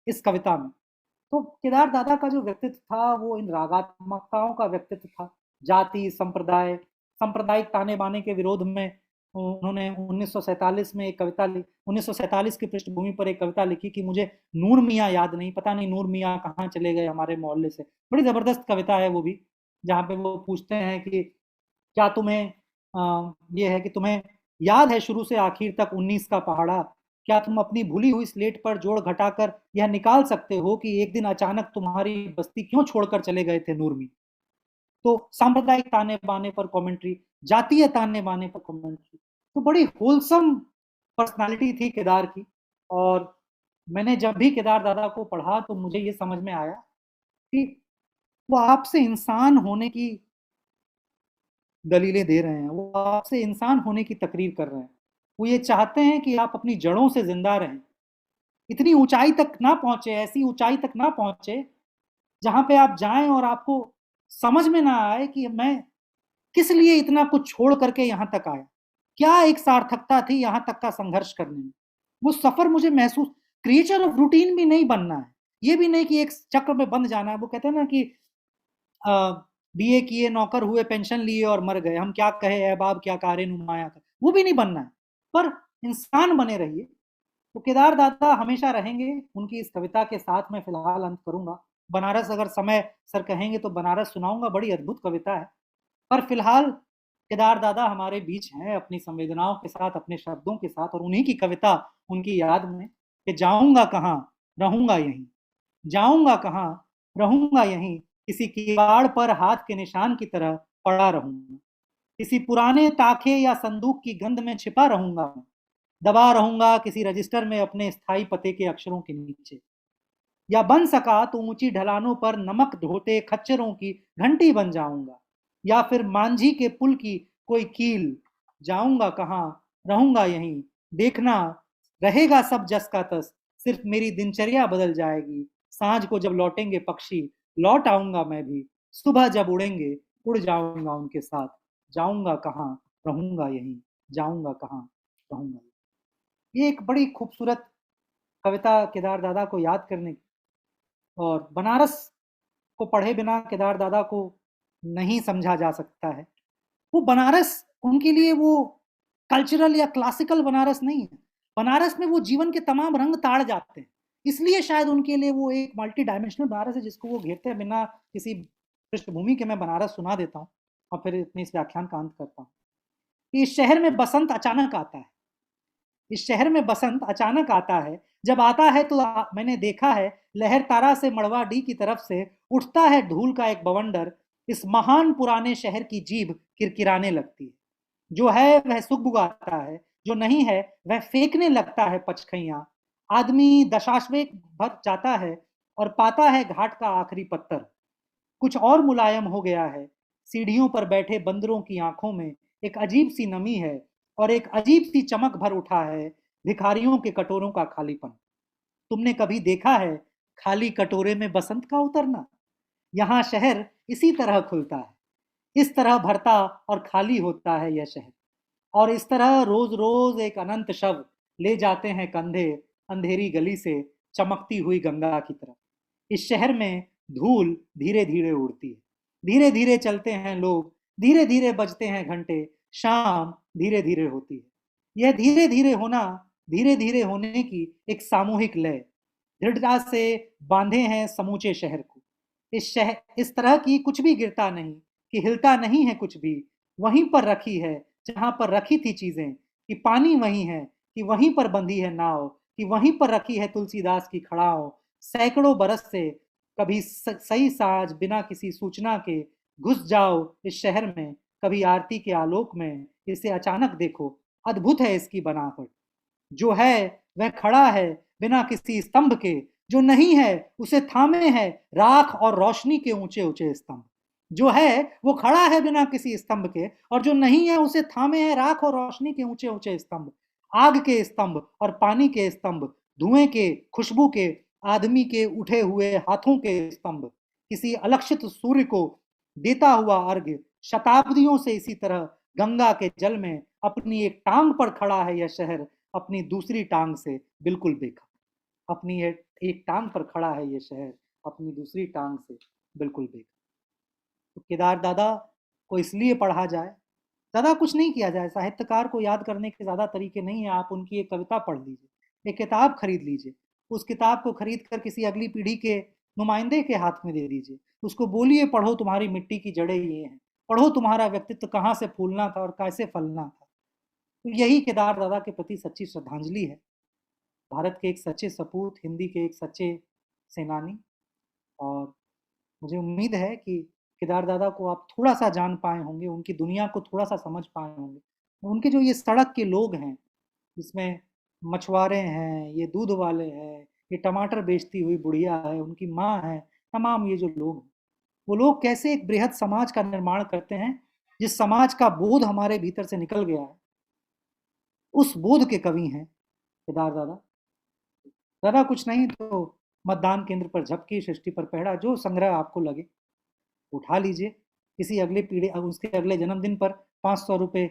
इस कविता में। तो केदार दादा का जो व्यक्तित्व था वो इन रागात्मकताओं का व्यक्तित्व था। जाति, संप्रदाय, सांप्रदायिक ताने बाने के विरोध में उन्होंने 1947 में एक कविता 1947 की पृष्ठभूमि पर एक कविता लिखी कि मुझे नूर मियाँ याद नहीं, पता नहीं नूर मियाँ कहाँ चले गए हमारे मोहल्ले से। बड़ी जबरदस्त कविता है वो भी, जहाँ पे वो पूछते हैं कि क्या तुम्हें ये है कि तुम्हें याद है शुरू से आखिर तक 19 का पहाड़ा, क्या तुम अपनी भूली हुई स्लेट पर जोड़ घटाकर यह निकाल सकते हो कि एक दिन अचानक तुम्हारी बस्ती क्यों छोड़कर चले गए थे नूरमी। तो सांप्रदायिक ताने बाने पर कमेंट्री, जातीय ताने बाने पर कमेंट्री। तो बड़ी होलसम पर्सनालिटी थी केदार की। और मैंने जब भी केदार दादा को पढ़ा तो मुझे ये समझ में आया कि वो आपसे इंसान होने की दलीलें दे रहे हैं, वो आपसे इंसान होने की तकरीर कर रहे हैं। वो ये चाहते हैं कि आप अपनी जड़ों से जिंदा रहें, इतनी ऊंचाई तक ना पहुंचे, ऐसी ऊंचाई तक ना पहुंचे जहां पे आप जाएं और आपको समझ में ना आए कि मैं किस लिए इतना कुछ छोड़ करके यहां तक आया, क्या एक सार्थकता थी यहां तक का संघर्ष करने में। वो सफर मुझे महसूस, क्रिएचर ऑफ रूटीन भी नहीं बनना है, ये भी नहीं कि एक चक्र में बंद जाना है। वो कहते हैं ना कि बीए किए, नौकर हुए, पेंशन लिए और मर गए, हम क्या कहे अहबाब क्या कारे नुमाया कर, वो भी नहीं बनना है, पर इंसान बने रहिए। तो केदार दादा हमेशा रहेंगे, उनकी इस कविता के साथ मैं फिलहाल अंत करूंगा। बनारस अगर समय सर कहेंगे तो बनारस सुनाऊंगा, बड़ी अद्भुत कविता है। पर फिलहाल केदार दादा हमारे बीच हैं, अपनी संवेदनाओं के साथ, अपने शब्दों के साथ, और उन्हीं की कविता उनकी याद में कि जाऊंगा कहाँ रहूंगा यहीं, जाऊंगा कहाँ रहूंगा यहीं, किसी किवाड़ पर हाथ के निशान की तरह पड़ा रहूंगा, किसी पुराने ताखे या संदूक की गंध में छिपा रहूंगा मैं, दबा रहूंगा किसी रजिस्टर में अपने स्थायी पते के अक्षरों के नीचे, या बन सका तो ऊंची ढलानों पर नमक ढोते खच्चरों की घंटी बन जाऊंगा, या फिर मांझी के पुल की कोई कील, जाऊंगा कहाँ रहूंगा यहीं, देखना रहेगा सब जस का तस, सिर्फ मेरी दिनचर्या बदल जाएगी, सांझ को जब लौटेंगे पक्षी लौट आऊंगा मैं भी, सुबह जब उड़ेंगे उड़ जाऊंगा उनके साथ, जाऊंगा कहाँ रहूंगा यहीं, जाऊंगा कहाँ रहूंगा। ये एक बड़ी खूबसूरत कविता केदार दादा को याद करने की, और बनारस को पढ़े बिना केदार दादा को नहीं समझा जा सकता है। वो बनारस उनके लिए वो कल्चरल या क्लासिकल बनारस नहीं है, बनारस में वो जीवन के तमाम रंग ताड़ जाते हैं, इसलिए शायद उनके लिए वो एक मल्टी डायमेंशनल बनारस है जिसको वो घेरते हैं। बिना किसी पृष्ठभूमि के मैं बनारस सुना देता हूँ और फिर अपने इस व्याख्यान का अंत करता हूँ। इस शहर में बसंत अचानक आता है, इस शहर में बसंत अचानक आता है, जब आता है तो मैंने देखा है लहर तारा से मड़वा डी की तरफ से उठता है धूल का एक बवंडर, इस महान पुराने शहर की जीभ किरकिराने लगती है, जो है वह सुगबुगाता है, जो नहीं है वह फेंकने लगता है पचखैया, आदमी दशाश्वेक भर जाता है और पाता है घाट का आखिरी पत्थर, कुछ और मुलायम हो गया है, सीढ़ियों पर बैठे बंदरों की आंखों में एक अजीब सी नमी है और एक अजीब सी चमक भर उठा है भिखारियों के कटोरों का खालीपन। तुमने कभी देखा है खाली कटोरे में बसंत का उतरना? यहाँ शहर इसी तरह खुलता है, इस तरह भरता और खाली होता है यह शहर, और इस तरह रोज रोज एक अनंत शव ले जाते हैं कंधे अंधेरी गली से चमकती हुई गंगा की तरफ। इस शहर में धूल धीरे धीरे उड़ती है, धीरे धीरे चलते हैं लोग, धीरे धीरे बजते हैं घंटे, शाम धीरे धीरे होती है। यह धीरे धीरे होने की एक सामूहिक लय दृढ़ता से बांधे हैं समूचे शहर को। इस तरह की कुछ भी गिरता नहीं, कि हिलता नहीं है कुछ भी, वहीं पर रखी है जहां पर रखी थी चीजें, कि पानी वहीं है, कि वहीं पर बंधी है नाव, कि वहीं पर रखी है तुलसीदास की खड़ाओ, सैकड़ों बरस से कभी सही साज बिना किसी सूचना के घुस जाओ इस शहर में, कभी आरती के आलोक में इसे अचानक देखो, अद्भुत है इसकी बनावट, जो है वह खड़ा है बिना किसी स्तंभ के, जो नहीं है उसे थामे है राख और रोशनी के ऊंचे ऊंचे स्तंभ, जो है वो खड़ा है बिना किसी स्तंभ के, और जो नहीं है उसे थामे है राख और रोशनी के ऊंचे ऊंचे स्तंभ, आग के स्तंभ और पानी के स्तंभ, धुएं के, खुशबू के, आदमी के उठे हुए हाथों के स्तंभ, किसी अलक्षित सूर्य को देता हुआ अर्घ्य, शताब्दियों से इसी तरह गंगा के जल में अपनी एक टांग पर खड़ा है यह शहर, अपनी दूसरी टांग से बिल्कुल बेखबर। अपनी एक टांग पर खड़ा है यह शहर, अपनी दूसरी टांग से बिल्कुल बेखबर। तो केदार दादा को इसलिए पढ़ा जाए, ज़्यादा कुछ नहीं किया जाए, साहित्यकार को याद करने के ज़्यादा तरीके नहीं है। आप उनकी एक कविता पढ़ लीजिए, एक किताब खरीद लीजिए, उस किताब को खरीद कर किसी अगली पीढ़ी के नुमाइंदे के हाथ में दे दीजिए, उसको बोलिए पढ़ो तुम्हारी मिट्टी की जड़ें ये हैं, पढ़ो तुम्हारा व्यक्तित्व कहाँ से फूलना था और कैसे फलना था। तो यही केदार दादा के प्रति सच्ची श्रद्धांजलि है, भारत के एक सच्चे सपूत, हिंदी के एक सच्चे सेनानी। और मुझे उम्मीद है कि केदार दादा को आप थोड़ा सा जान पाए होंगे, उनकी दुनिया को थोड़ा सा समझ पाए होंगे। उनके जो ये सड़क के लोग हैं, जिसमें मछुआरे हैं, ये दूध वाले हैं, ये टमाटर बेचती हुई बुढ़िया है, उनकी माँ है, तमाम ये जो लोग हैं, वो लोग कैसे एक बृहद समाज का निर्माण करते हैं, जिस समाज का बोध हमारे भीतर से निकल गया है, उस बोध के कवि हैं केदार दादा। दादा कुछ नहीं तो मतदान केंद्र पर झपकी, सृष्टि पर पहरा, जो संग्रह आपको लगे उठा लीजिए। किसी अगले पीढ़ी, उसके अगले जन्मदिन पर 500 रुपये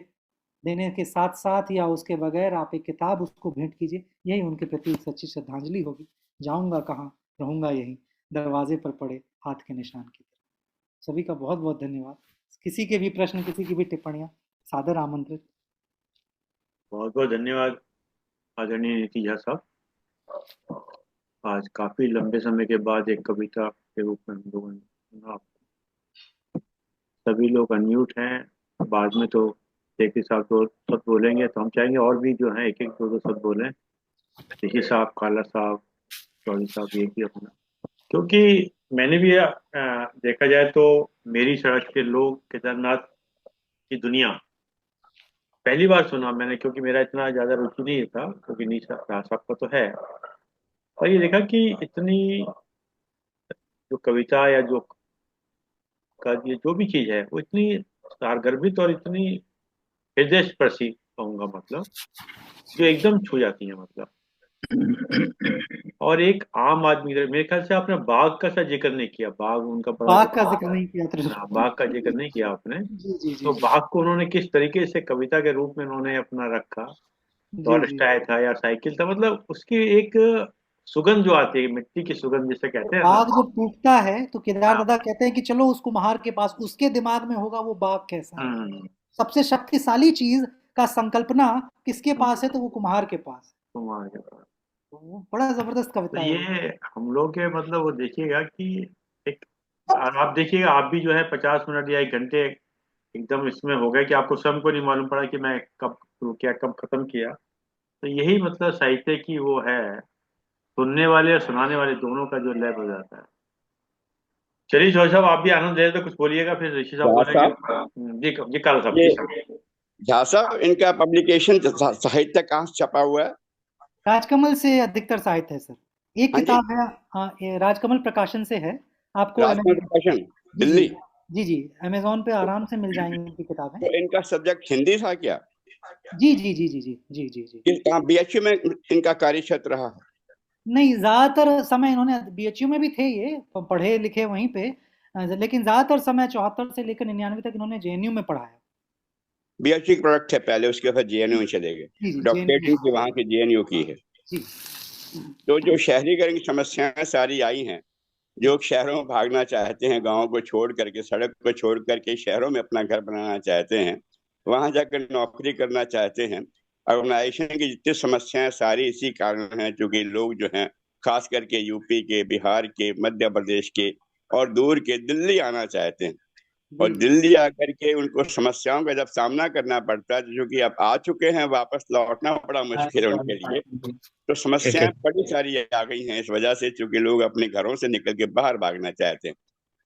देने के साथ साथ या उसके बगैर आप एक किताब उसको भेंट कीजिए। यही उनके प्रति एक सच्ची श्रद्धांजलि होगी। जाऊंगा कहाँ, रहूंगा यहीं, दरवाजे पर पड़े हाथ के निशान की तरह। सभी का बहुत बहुत धन्यवाद। किसी के भी प्रश्न, किसी की भी टिप्पणियां, सादर आमंत्रित। बहुत बहुत धन्यवाद आदरणीय नीति झा साहब। आज काफी लंबे समय के बाद एक कविता के रूप में हम लोगों ने सुना। सभी लोग अनम्यूट हैं, बाद में तो देखिए साहब तो सब बोलेंगे, तो हम चाहेंगे और भी जो है एक एक दो दो सब बोलें। देखिए साहब, काला साहब, चौधरी साहब, ये भी अपना, क्योंकि मैंने भी देखा जाए तो मेरी सड़क के लोग केदारनाथ की दुनिया पहली बार सुना मैंने, क्योंकि मेरा इतना ज्यादा रुचि नहीं था, क्योंकि नीचा राज साहब का तो है। और ये देखा कि इतनी जो कविता या जो का ये जो भी चीज है वो इतनी सारगर्भित और इतनी हृदय स्पर्शी कहूंगा, मतलब जो एकदम छू जाती है, मतलब। और एक आम आदमी मेरे ख्याल से आपने बाघ का सा जिक्र नहीं किया, बाघ उनका बड़ा बाघ का जिक्र नहीं किया था। हाँ, बाघ का जिक्र नहीं किया आपने। जी जी जी तो जी बाघ को उन्होंने किस तरीके से कविता के रूप में उन्होंने अपना रखा। जी जी। टॉलस्टॉय था या साइकिल था, मतलब उसकी एक सुगंध जो आती है, मिट्टी की सुगंध जिसे कहते हैं ना। बाघ जब टूटता है तो केदार हाँ। दादा कहते हैं कि चलो उस कुम्हार के पास, उसके दिमाग में होगा वो बाघ कैसा है। हम्म। सबसे शक्तिशाली चीज का संकल्पना किसके पास है, तो वो कुम्हार के पास है। कुमार के पास। तो वो बड़ा जबरदस्त तो कविता है ये वो। हम लोग के मतलब वो देखिएगा कि एक, और आप देखिएगा आप भी जो है 50 मिनट या 1 घंटे एकदम इसमें हो गए कि आपको स्वयं को नहीं मालूम पड़ा कि मैं कब शुरू किया कब खत्म किया। तो यही मतलब साहित्य की वो है, सुनने वाले और सुनाने वाले दोनों का जो लय हो जाता है। चलिए जॉय साहब, आप भी आनंद ले रहे तो कुछ बोलिएगा, फिर ऋषि साहब झा बोलेंगे। साहब, जी काल साहब, ये जी साहब। झा साहब इनका पब्लिकेशन साहित्य कहाँ से छपा हुआ है? राजकमल से अधिकतर साहित्य है सर। एक हाँ जी, किताब है, हाँ, ये राजकमल प्रकाशन से है। आपको राजकमल प्रकाशन, जी जी दिल्ली। जी जी, अमेजोन पे आराम से मिल जाएंगी उनकी किताबें। तो इनका सब्जेक्ट हिंदी था क्या? जी जी जी जी जी जी जी जी। कहाँ बीएचयू में इनका कार्य क्षेत्र रहा है? नहीं, ज्यादातर समय इन्होंने बीएचयू में भी थे, ये पढ़े लिखे वहीं पे, लेकिन ज्यादातर समय 74 से लेकर 99 तक इन्होंने जेएनयू में पढ़ा है। बीएचयू के प्रोडक्ट है पहले, उसके बाद जेएनयू में चले गए। जी जी, डॉक्टरेट इनकी वहाँ की जेएनयू की है। जी तो जो शहरीकरण की समस्याएं सारी आई हैं, जो शहरों में भागना चाहते हैं, गाँव को छोड़ करके, सड़क को छोड़ करके शहरों में अपना घर बनाना चाहते हैं, वहां जाकर नौकरी करना चाहते हैं, ऑर्गेनाइजेशन की जितनी समस्याएं सारी इसी कारण है, क्योंकि लोग जो हैं खास करके यूपी के, बिहार के, मध्य प्रदेश के और दूर के दिल्ली आना चाहते हैं। और दिल्ली आकर के उनको समस्याओं का जब सामना करना पड़ता है, जो कि अब आ चुके हैं, वापस लौटना बड़ा मुश्किल है उनके लिए। तो समस्याएं बड़ी सारी आ गई हैं इस वजह से, क्योंकि लोग अपने घरों से निकल के बाहर भागना चाहते हैं।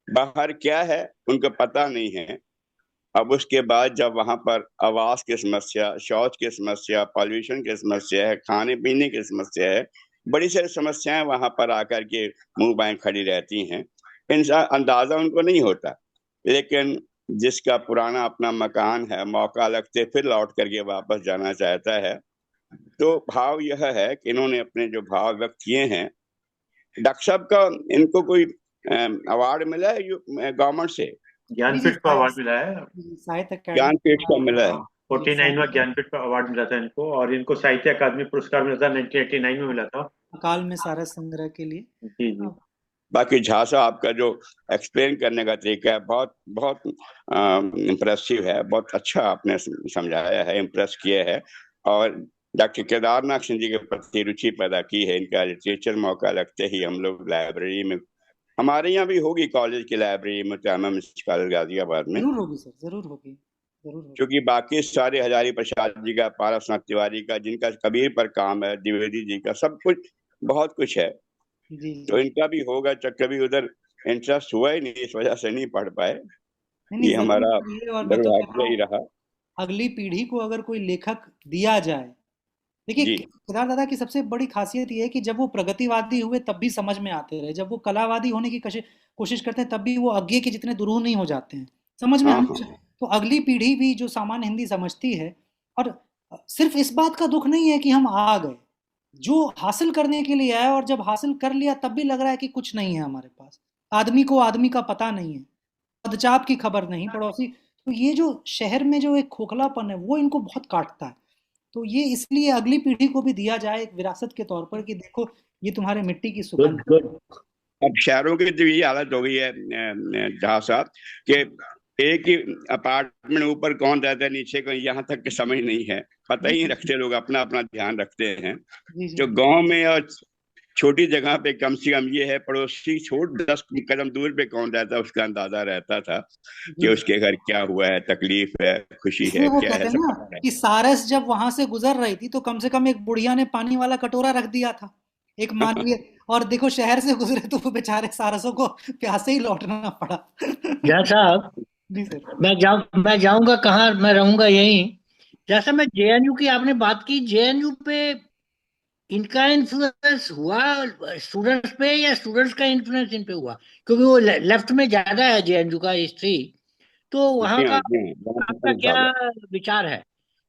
बाहर क्या है उनको पता नहीं है। अब उसके बाद जब वहां पर आवास की समस्या, शौच की समस्या, पॉल्यूशन की समस्या है, खाने पीने की समस्या है, बड़ी सारी समस्याएं वहां पर आकर के मुंह बाएं खड़ी रहती हैं। इनका अंदाजा उनको नहीं होता, लेकिन जिसका पुराना अपना मकान है, मौका लगते फिर लौट करके वापस जाना चाहता है। तो भाव यह है कि इन्होंने अपने जो भाव व्यक्त किए हैं, डॉक्टर साहब का इनको कोई अवार्ड मिला है गवर्नमेंट से? ज्ञानपीठ का अवार्ड मिला है, साहित्य अकादमी ज्ञानपीठ का मिला है। 49वां ज्ञानपीठ का अवार्ड मिला था इनको, और इनको साहित्य अकादमी पुरस्कार मिला था 1989 में मिला था, अकाल में सारस संग्रह के लिए। जी जी। बाकी झा साहब आपका जो एक्सप्लेन करने का तरीका है बहुत बहुत इम्प्रेसिव है, बहुत अच्छा आपने समझाया है, इम्प्रेस किया है। और डॉक्टर केदारनाथ सिंह जी के प्रति रुचि पैदा की है। इनका लिटरेचर मौका लगते ही हम लोग लाइब्रेरी में, हमारे यहाँ भी होगी कॉलेज की लाइब्रेरी में, कॉलेज गाजियाबाद में, जरूर होगी सर, जरूर होगी, जरूर होगी। क्योंकि बाकी सारे हजारी प्रसाद जी का, पारसनाथ तिवारी का, जिनका कबीर पर काम है, द्विवेदी जी का, सब कुछ बहुत कुछ है। जी तो इनका भी होगा, कभी उधर इंटरेस्ट हुआ ही नहीं, इस वजह से नहीं पढ़ पाए। नहीं ये जरूर हमारा करिए। और मैं तो कहता दुर्भाग्य ही हूँ रहा। अगली पीढ़ी को अगर कोई लेखक दिया जाए, देखिए जी केदार दादा की सबसे बड़ी खासियत ये है कि जब वो प्रगतिवादी हुए तब भी समझ में आते रहे, जब वो कलावादी होने की कोशिश करते हैं तब भी वो आगे के जितने दुरूह नहीं हो जाते हैं, समझ में हाँ हमेशा तो अगली पीढ़ी भी जो सामान्य हिंदी समझती है, और सिर्फ इस बात का दुख नहीं है कि हम आ गए, जो हासिल करने के लिए आए और जब हासिल कर लिया तब भी लग रहा है कि कुछ नहीं है हमारे पास, आदमी को आदमी का पता नहीं है, पदचाप की खबर नहीं, पड़ोसी। तो ये जो शहर में जो एक खोखलापन है वो इनको बहुत काटता है। तो ये इसलिए अगली पीढ़ी को भी दिया जाए एक विरासत के तौर पर कि देखो ये तुम्हारे मिट्टी की गुड सुगंध। गुड। अब शहरों की तो ये हालत हो गई है जहाँ साहब कि एक ही अपार्टमेंट ऊपर कौन रहता है नीचे को यहाँ तक के समझ नहीं है, पता ही नहीं रखते लोग, अपना अपना ध्यान रखते हैं। जी जी जो गांव में और छोटी जगह पे कम से कम ये है पड़ोसी छोड़ 10 कदम दूर पे कौन रहता है उसका अंदाजा रहता था कि जी। उसके घर क्या हुआ है, तकलीफ है, खुशी इसलिए है, वो क्या कहते है, हैं सब ना पता है। कि सारस जब वहां से गुजर रही थी तो कम से कम एक बुढ़िया ने पानी वाला कटोरा रख दिया था, एक मानवीय। और देखो शहर से गुजरे तो वो बेचारे सारसों को प्यासे ही लौटना पड़ा। जय साहब, जी सर। मैं जाऊंगा कहाँ, मैं रहूंगा यहीं। जैसा मैं जेएनयू की आपने बात की, जेएनयू पे इनका इन्फ्लुएंस हुआ स्टूडेंट्स पे या स्टूडेंट्स का इन्फ्लुएंस इन पे हुआ? क्योंकि वो लेफ्ट में ज्यादा है जेएनयू का हिस्ट्री, तो वहाँ जी का हाँ जी हाँ, बहुत आपका अच्छा क्या सवाल है। विचार है?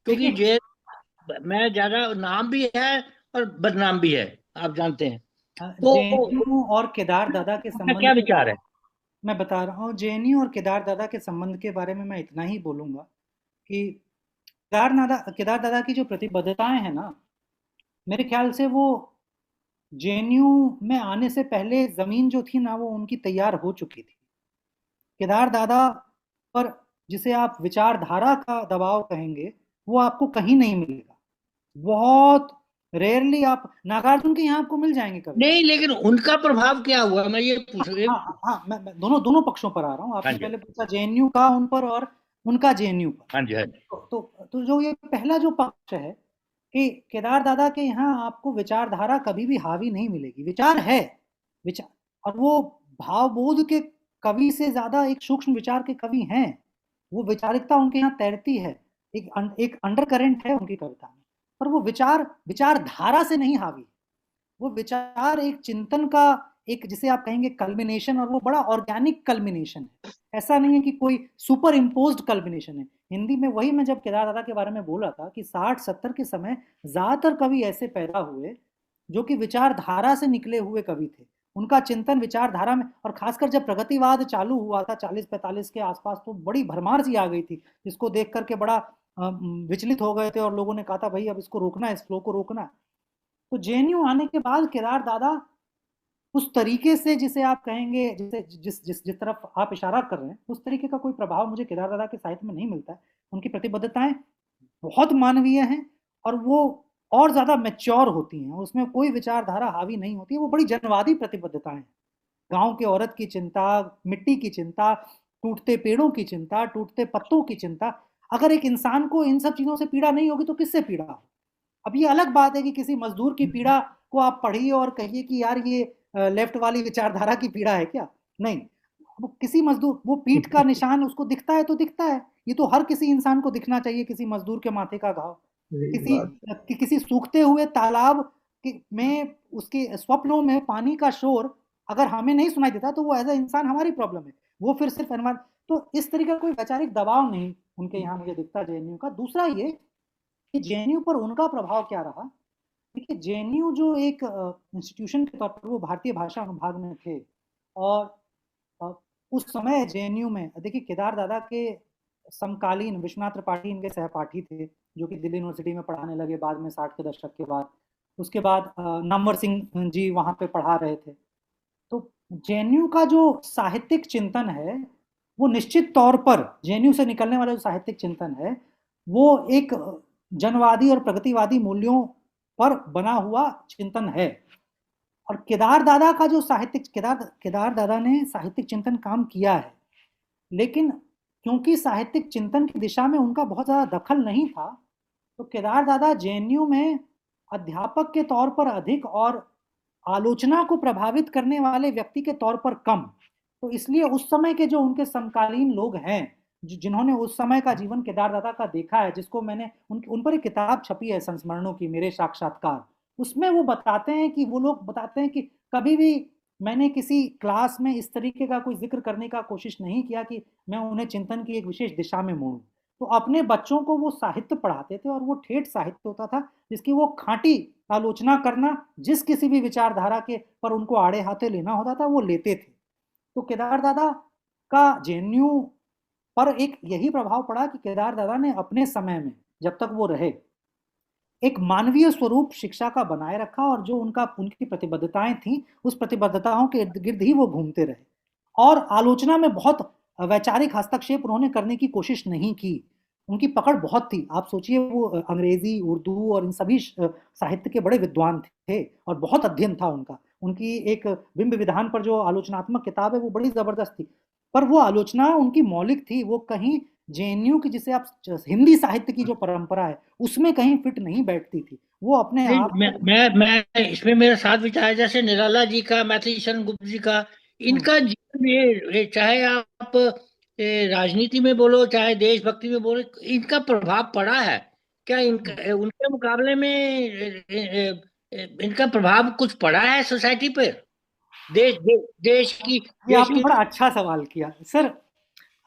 क्योंकि देखिए जे मैं ज्यादा नाम भी है और बदनाम भी है, आप जानते हैं। तो जेएनयू और केदार दादा के आपका संबंध क्या के विचार है? मैं बता रहा हूँ, जेएनयू और केदार दादा के संबंध के बारे में मैं इतना ही बोलूंगा कि केदार दादा की जो प्रतिबद्धताएं हैं ना, मेरे ख्याल से वो जेएनयू में आने से पहले जमीन जो थी ना वो उनकी तैयार हो चुकी थी। केदार दादा पर जिसे आप विचारधारा का दबाव कहेंगे वो आपको कहीं नहीं मिलेगा। बहुत रेयरली आप नागार्जुन के यहाँ आपको मिल जाएंगे कभी कभी। नहीं, लेकिन उनका प्रभाव क्या हुआ, मैं ये पूछ हाँ हाँ हाँ, मैं दोनों दोनों पक्षों पर आ रहा हूँ। हाँ आपने जी, पहले पूछा जेएनयू का उन पर और उनका जेएनयू पर। हाँ जी, हाँ जी। तो जो ये पहला जो पक्ष है कि केदार दादा के यहाँ आपको विचारधारा कभी भी हावी नहीं मिलेगी। विचार है, विचार, और वो भावबोध के कवि से ज्यादा एक सूक्ष्म विचार के कवि हैं। वो वैचारिकता उनके यहाँ तैरती है, एक अंडर करंट है उनकी कविता में। पर वो विचारधारा से नहीं हावी। वो विचार एक चिंतन का, एक जिसे आप कहेंगे कल्मिनेशन, और वो बड़ा ऑर्गेनिक कल्मिनेशन है। ऐसा नहीं है कि कोई सुपर इम्पोज्ड कल्मिनेशन है। हिंदी में वही मैं जब केदार दादा के बारे में बोला था कि 60-70 के समय ज्यादातर कवि ऐसे पैदा हुए जो कि विचारधारा से निकले हुए कवि थे। उनका चिंतन विचारधारा में, और खासकर जब प्रगतिवाद चालू हुआ था 40-45 के आसपास, तो बड़ी भरमार सी आ गई थी, जिसको देख करके बड़ा विचलित हो गए थे और लोगों ने कहा था भाई अब इसको रोकना है, इस फ्लो को रोकना है। तो जेएनयू आने के बाद केदार दादा उस तरीके से, जिसे आप कहेंगे, जिसे जिस जिस जिस तरफ आप इशारा कर रहे हैं, उस तरीके का कोई प्रभाव मुझे केदार दादा के साहित्य में नहीं मिलता है। उनकी प्रतिबद्धताएं बहुत मानवीय हैं और वो और ज्यादा मैच्योर होती हैं, उसमें कोई विचारधारा हावी नहीं होती है। वो बड़ी जनवादी प्रतिबद्धताएं हैं। गांव के औरत की चिंता, मिट्टी की चिंता, टूटते पेड़ों की चिंता, टूटते पत्तों की चिंता। अगर एक इंसान को इन सब चीजों से पीड़ा नहीं होगी तो किससे पीड़ा हो? अब ये अलग बात है कि किसी मजदूर की पीड़ा को आप पढ़िए और कहिए कि यार ये लेफ्ट वाली विचारधारा की पीड़ा है क्या? नहीं, वो किसी मजदूर, वो पीठ का निशान उसको दिखता है तो दिखता है। ये तो हर किसी इंसान को दिखना चाहिए, किसी मजदूर के माथे का घाव, किसी सूखते हुए तालाब में उसके स्वप्नों में पानी का शोर अगर हमें नहीं सुनाई देता तो वो एज ए इंसान हमारी प्रॉब्लम है। वो फिर सिर्फ एनवायरमेंट, तो इस तरीके का कोई वैचारिक दबाव नहीं उनके यहाँ मुझे दिखता जेएनयू का। दूसरा ये कि जेएनयू पर उनका प्रभाव क्या रहा। देखिए जेएनयू जो एक इंस्टीट्यूशन के तौर पर वो भारतीय भाषा अनुभाग में थे, और अ, उस समय जेएनयू में देखिए केदार दादा के समकालीन विश्वनाथ त्रिपाठी इनके सहपाठी थे, जो कि दिल्ली यूनिवर्सिटी में पढ़ाने लगे बाद में 60 के दशक के बाद। उसके बाद नामवर सिंह जी वहाँ पे पढ़ा रहे थे। तो जेएनयू का जो साहित्यिक चिंतन है वो निश्चित तौर पर, जेएनयू से निकलने वाला जो साहित्यिक चिंतन है वो एक जनवादी और प्रगतिवादी मूल्यों पर बना हुआ चिंतन है। और केदार दादा का जो साहित्यिक, केदार दादा ने साहित्यिक चिंतन काम किया है, लेकिन क्योंकि साहित्यिक चिंतन की दिशा में उनका बहुत ज्यादा दखल नहीं था, तो केदार दादा जेएनयू में अध्यापक के तौर पर अधिक और आलोचना को प्रभावित करने वाले व्यक्ति के तौर पर कम। तो इसलिए उस समय के जो उनके समकालीन लोग हैं, जिन्होंने उस समय का जीवन केदार दादा का देखा है, जिसको मैंने उन पर एक किताब छपी है संस्मरणों की, मेरे साक्षात्कार, उसमें वो बताते हैं कि वो लोग बताते हैं कि कभी भी मैंने किसी क्लास में इस तरीके का कोई जिक्र करने का कोशिश नहीं किया कि मैं उन्हें चिंतन की एक विशेष दिशा में मोड़ूं। तो अपने बच्चों को वो साहित्य पढ़ाते थे, और वो ठेठ साहित्य होता था जिसकी वो खांटी आलोचना करना, जिस किसी भी विचारधारा के पर उनको आड़े हाथे लेना होता था वो लेते थे। तो केदार दादा का जेएनयू पर एक यही प्रभाव पड़ा कि केदार दादा ने अपने समय में, जब तक वो रहे, एक मानवीय स्वरूप शिक्षा का बनाए रखा, और जो उनकी प्रतिबद्धताएं थी, उस प्रतिबद्धताओं के इर्द गिर्द ही वो घूमते रहे, और आलोचना में बहुत वैचारिक हस्तक्षेप उन्होंने करने की कोशिश नहीं की। उनकी पकड़ बहुत थी। आप सोचिए, वो अंग्रेजी, उर्दू और इन सभी साहित्य के बड़े विद्वान थे, और बहुत अध्ययन था उनका। उनकी एक बिंब विधान पर जो आलोचनात्मक किताब है वो बड़ी जबरदस्त थी, पर वो आलोचना उनकी मौलिक थी। वो कहीं जेएनयू की, जिसे आप हिंदी साहित्य की जो परंपरा है, उसमें कहीं फिट नहीं बैठती थी। वो अपने नहीं, आप मैं इसमें मेरा साथ विचार है, जैसे निराला जी का, मैथिली शरण गुप्त जी का, इनका जीवन, ये चाहे आप राजनीति में बोलो, चाहे देशभक्ति में बोलो, इनका प्रभाव पड़ा है क्या? इनका, उनके मुकाबले में इनका प्रभाव कुछ पड़ा है सोसाइटी पे, देश की, ये देश आपने की? बड़ा अच्छा सवाल किया सर।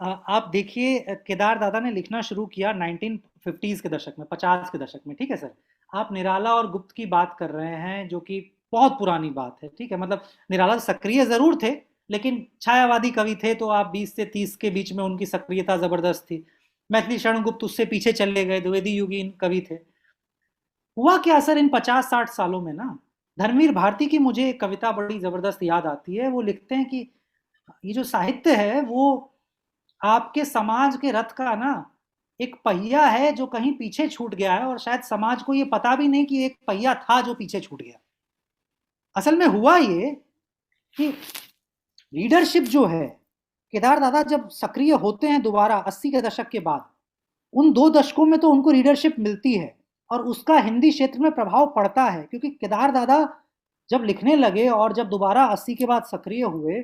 आप देखिए, केदार दादा ने लिखना शुरू किया 1950s के दशक में, 50 के दशक में, ठीक है सर। आप निराला और गुप्त की बात कर रहे हैं, जो कि बहुत पुरानी बात है, ठीक है। मतलब निराला सक्रिय जरूर थे, लेकिन छायावादी कवि थे, तो आप 20 से 30 के बीच में उनकी सक्रियता जबरदस्त थी। मैथिली शरण गुप्त उससे पीछे चले गए, द्विवेदी युगीन कवि थे। हुआ क्या सर, इन 50-60 सालों में ना, धर्मवीर भारती की मुझे एक कविता बड़ी जबरदस्त याद आती है। वो लिखते हैं कि ये जो साहित्य है वो आपके समाज के रथ का ना एक पहिया है जो कहीं पीछे छूट गया है, और शायद समाज को ये पता भी नहीं कि एक पहिया था जो पीछे छूट गया। असल में हुआ ये कि रीडरशिप जो है, केदार दादा जब सक्रिय होते हैं दोबारा 80 के दशक के बाद, उन 2 दशकों में तो उनको रीडरशिप मिलती है, और उसका हिंदी क्षेत्र में प्रभाव पड़ता है। क्योंकि केदार दादा जब लिखने लगे और जब दोबारा 80 के बाद सक्रिय हुए,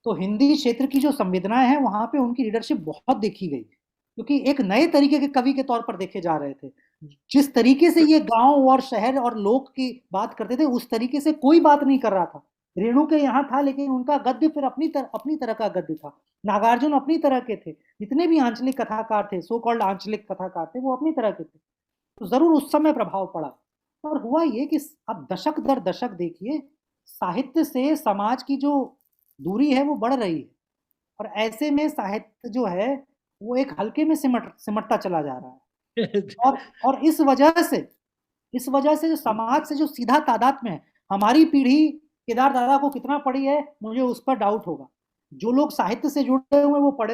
तो हिंदी क्षेत्र की जो संवेदनाएं हैं वहां पे उनकी लीडरशिप बहुत देखी गई, क्योंकि एक नए तरीके के कवि के तौर पर देखे जा रहे थे। जिस तरीके से ये गांव और शहर और लोक की बात करते थे, उस तरीके से कोई बात नहीं कर रहा था। रेणु के यहाँ था, लेकिन उनका गद्य फिर अपनी तरह का गद्य था। नागार्जुन अपनी तरह के थे। जितने भी आंचलिक कथाकार थे, सो कॉल्ड आंचलिक कथाकार थे, वो अपनी तरह के थे। तो जरूर उस समय प्रभाव पड़ा। और हुआ ये कि अब दशक दर दशक देखिए, साहित्य से समाज की जो दूरी है वो बढ़ रही है, और ऐसे में साहित्य जो है वो एक हल्के में सिमटता चला जा रहा है। और इस वजह से जो समाज से जो सीधा तादाद में है, हमारी पीढ़ी केदार दादा को कितना पढ़ी है मुझे उस पर डाउट होगा। जो लोग साहित्य से जुड़े हुए वो पढ़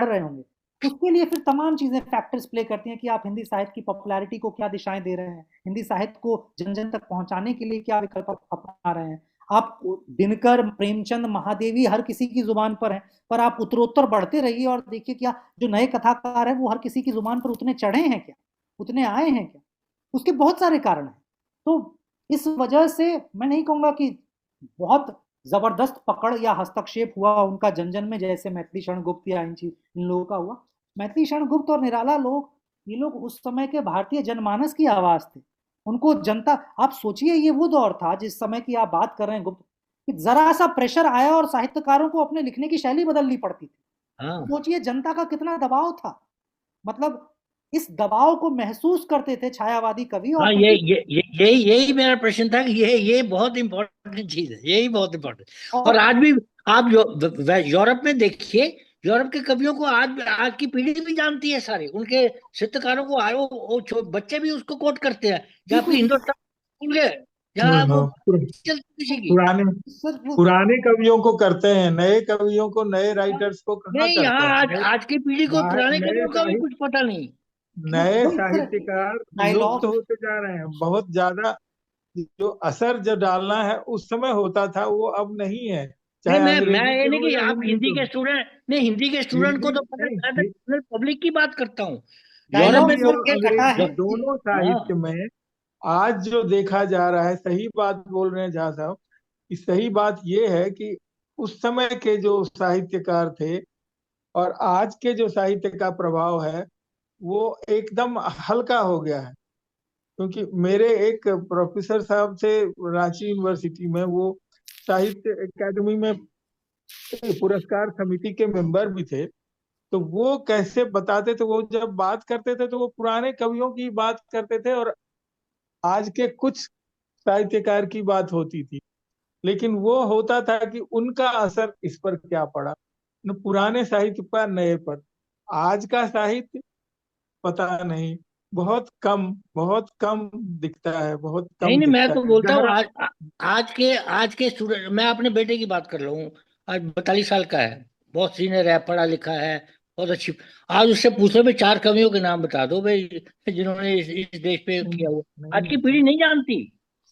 रहे होंगे। उसके लिए फिर तमाम चीजें फैक्टर्स प्ले करती हैं कि आप हिंदी साहित्य की पॉपुलैरिटी को क्या दिशाएं दे रहे हैं, हिंदी साहित्य को जन जन तक पहुंचाने के लिए क्या विकल्प अपना रहे हैं। आप दिनकर, प्रेमचंद, महादेवी हर किसी की जुबान पर है, पर आप उत्तरोत्तर बढ़ते रहिए और देखिए क्या जो नए कथाकार हैं वो हर किसी की जुबान पर उतने चढ़े हैं क्या, उतने आए हैं क्या। उसके बहुत सारे कारण हैं। तो इस वजह से मैं नहीं कहूंगा कि बहुत जबरदस्त पकड़ या हस्तक्षेप हुआ उनका जन में, जैसे मैथिली शरण गुप्त या इन लोगों का हुआ। मैथिली शरण गुप्त और निराला ये लोग उस समय के भारतीय जनमानस की आवाज थे। उनको जनता, आप सोचिए ये वो दौर था जिस समय की आप बात कर रहे हैं गुप्त, कि जरा सा प्रेशर आया और साहित्यकारों को अपने लिखने की शैली बदलनी पड़ती थी। हाँ। सोचिए जनता का कितना दबाव था। मतलब इस दबाव को महसूस करते थे छायावादी कवि। और हाँ, यही मेरा प्रश्न था कि ये बहुत इंपॉर्टेंट चीज है, यही बहुत इंपॉर्टेंट। और आज भी आप यूरोप में देखिए, यूरोप के कवियों को आज की पीढ़ी भी जानती है, सारे उनके साहित्यकारों को बच्चे भी उसको कोट करते हैं। जहाँ पे हिंदुस्तान भूल गए, जहाँ वो किसी की पुराने कवियों को करते हैं, नए कवियों को, नए राइटर्स को कहाँ नहीं, करते यहाँ हैं। आज की पीढ़ी को पुराने कवियों का भी कुछ पता नहीं। नए साहित्यकार लुप्त होते जा रहे हैं। बहुत ज्यादा जो असर जो डालना है उस समय होता था वो अब नहीं है। चाहे मैं अंग्रेजी ये के नहीं हो कि या आप हिंदी के स्टूडेंट, नहीं, हिंदी के स्टूडेंट को तो पता है, मैं पब्लिक की बात करता हूँ। यूरोप में हिंदी और अंग्रेजी दोनों साहित्य में आज जो देखा जा रहा है, सही बात बोल रहे हैं झा साहब। सही बात ये है कि उस समय के जो साहित्यकार थे और आज के जो साहित्य का प्रभाव है वो एकदम हल्का हो गया है। क्योंकि मेरे एक प्रोफेसर साहब थे रांची यूनिवर्सिटी में, वो साहित्य अकादमी में पुरस्कार समिति के मेंबर भी थे, तो वो कैसे बताते थे, वो जब बात करते थे तो वो पुराने कवियों की बात करते थे और आज के कुछ साहित्यकार की बात होती थी, लेकिन वो होता था कि उनका असर इस पर क्या पड़ा, न पुराने साहित्य पर नए पर। आज का साहित्य पता नहीं, बहुत कम दिखता है, बहुत नहीं कम नहीं, मैं दिखता तो है, बोलता हूँ गहरा। आज के स्टूडेंट, मैं अपने बेटे की बात कर रहा हूँ। आज 42 साल का है, बहुत सीनियर है, पढ़ा लिखा है, बहुत अच्छी। आज उससे पूछो भाई 4 कवियों के नाम बता दो भाई, जिन्होंने इस देश पे किया हुआ। आज की पीढ़ी नहीं जानती।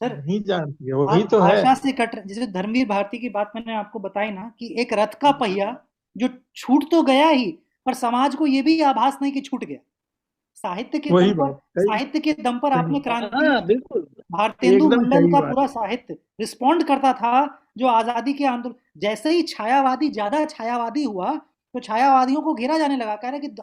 सर नहीं जानती है, वही आप तो है। भाषा से कट, जैसे धर्मवीर भारती की बात मैंने आपको बताई ना, कि एक रथ का पहिया जो छूट तो गया ही, पर समाज को ये भी आभास नहीं कि छूट गया। साहित्य के दम वही पर, बात सही, साहित्य के दम पर आपने सही, क्रांति, हाँ बिल्कुल। भारतेंदु एकदम मंडल सही का बात। पूरा साहित्य रिस्पॉन्ड करता था जो आजादी के आंदोलन। जैसे ही छायावादी ज्यादा छायावादी हुआ, तो छायावादियों को घेरा जाने लगा, कह रहे कि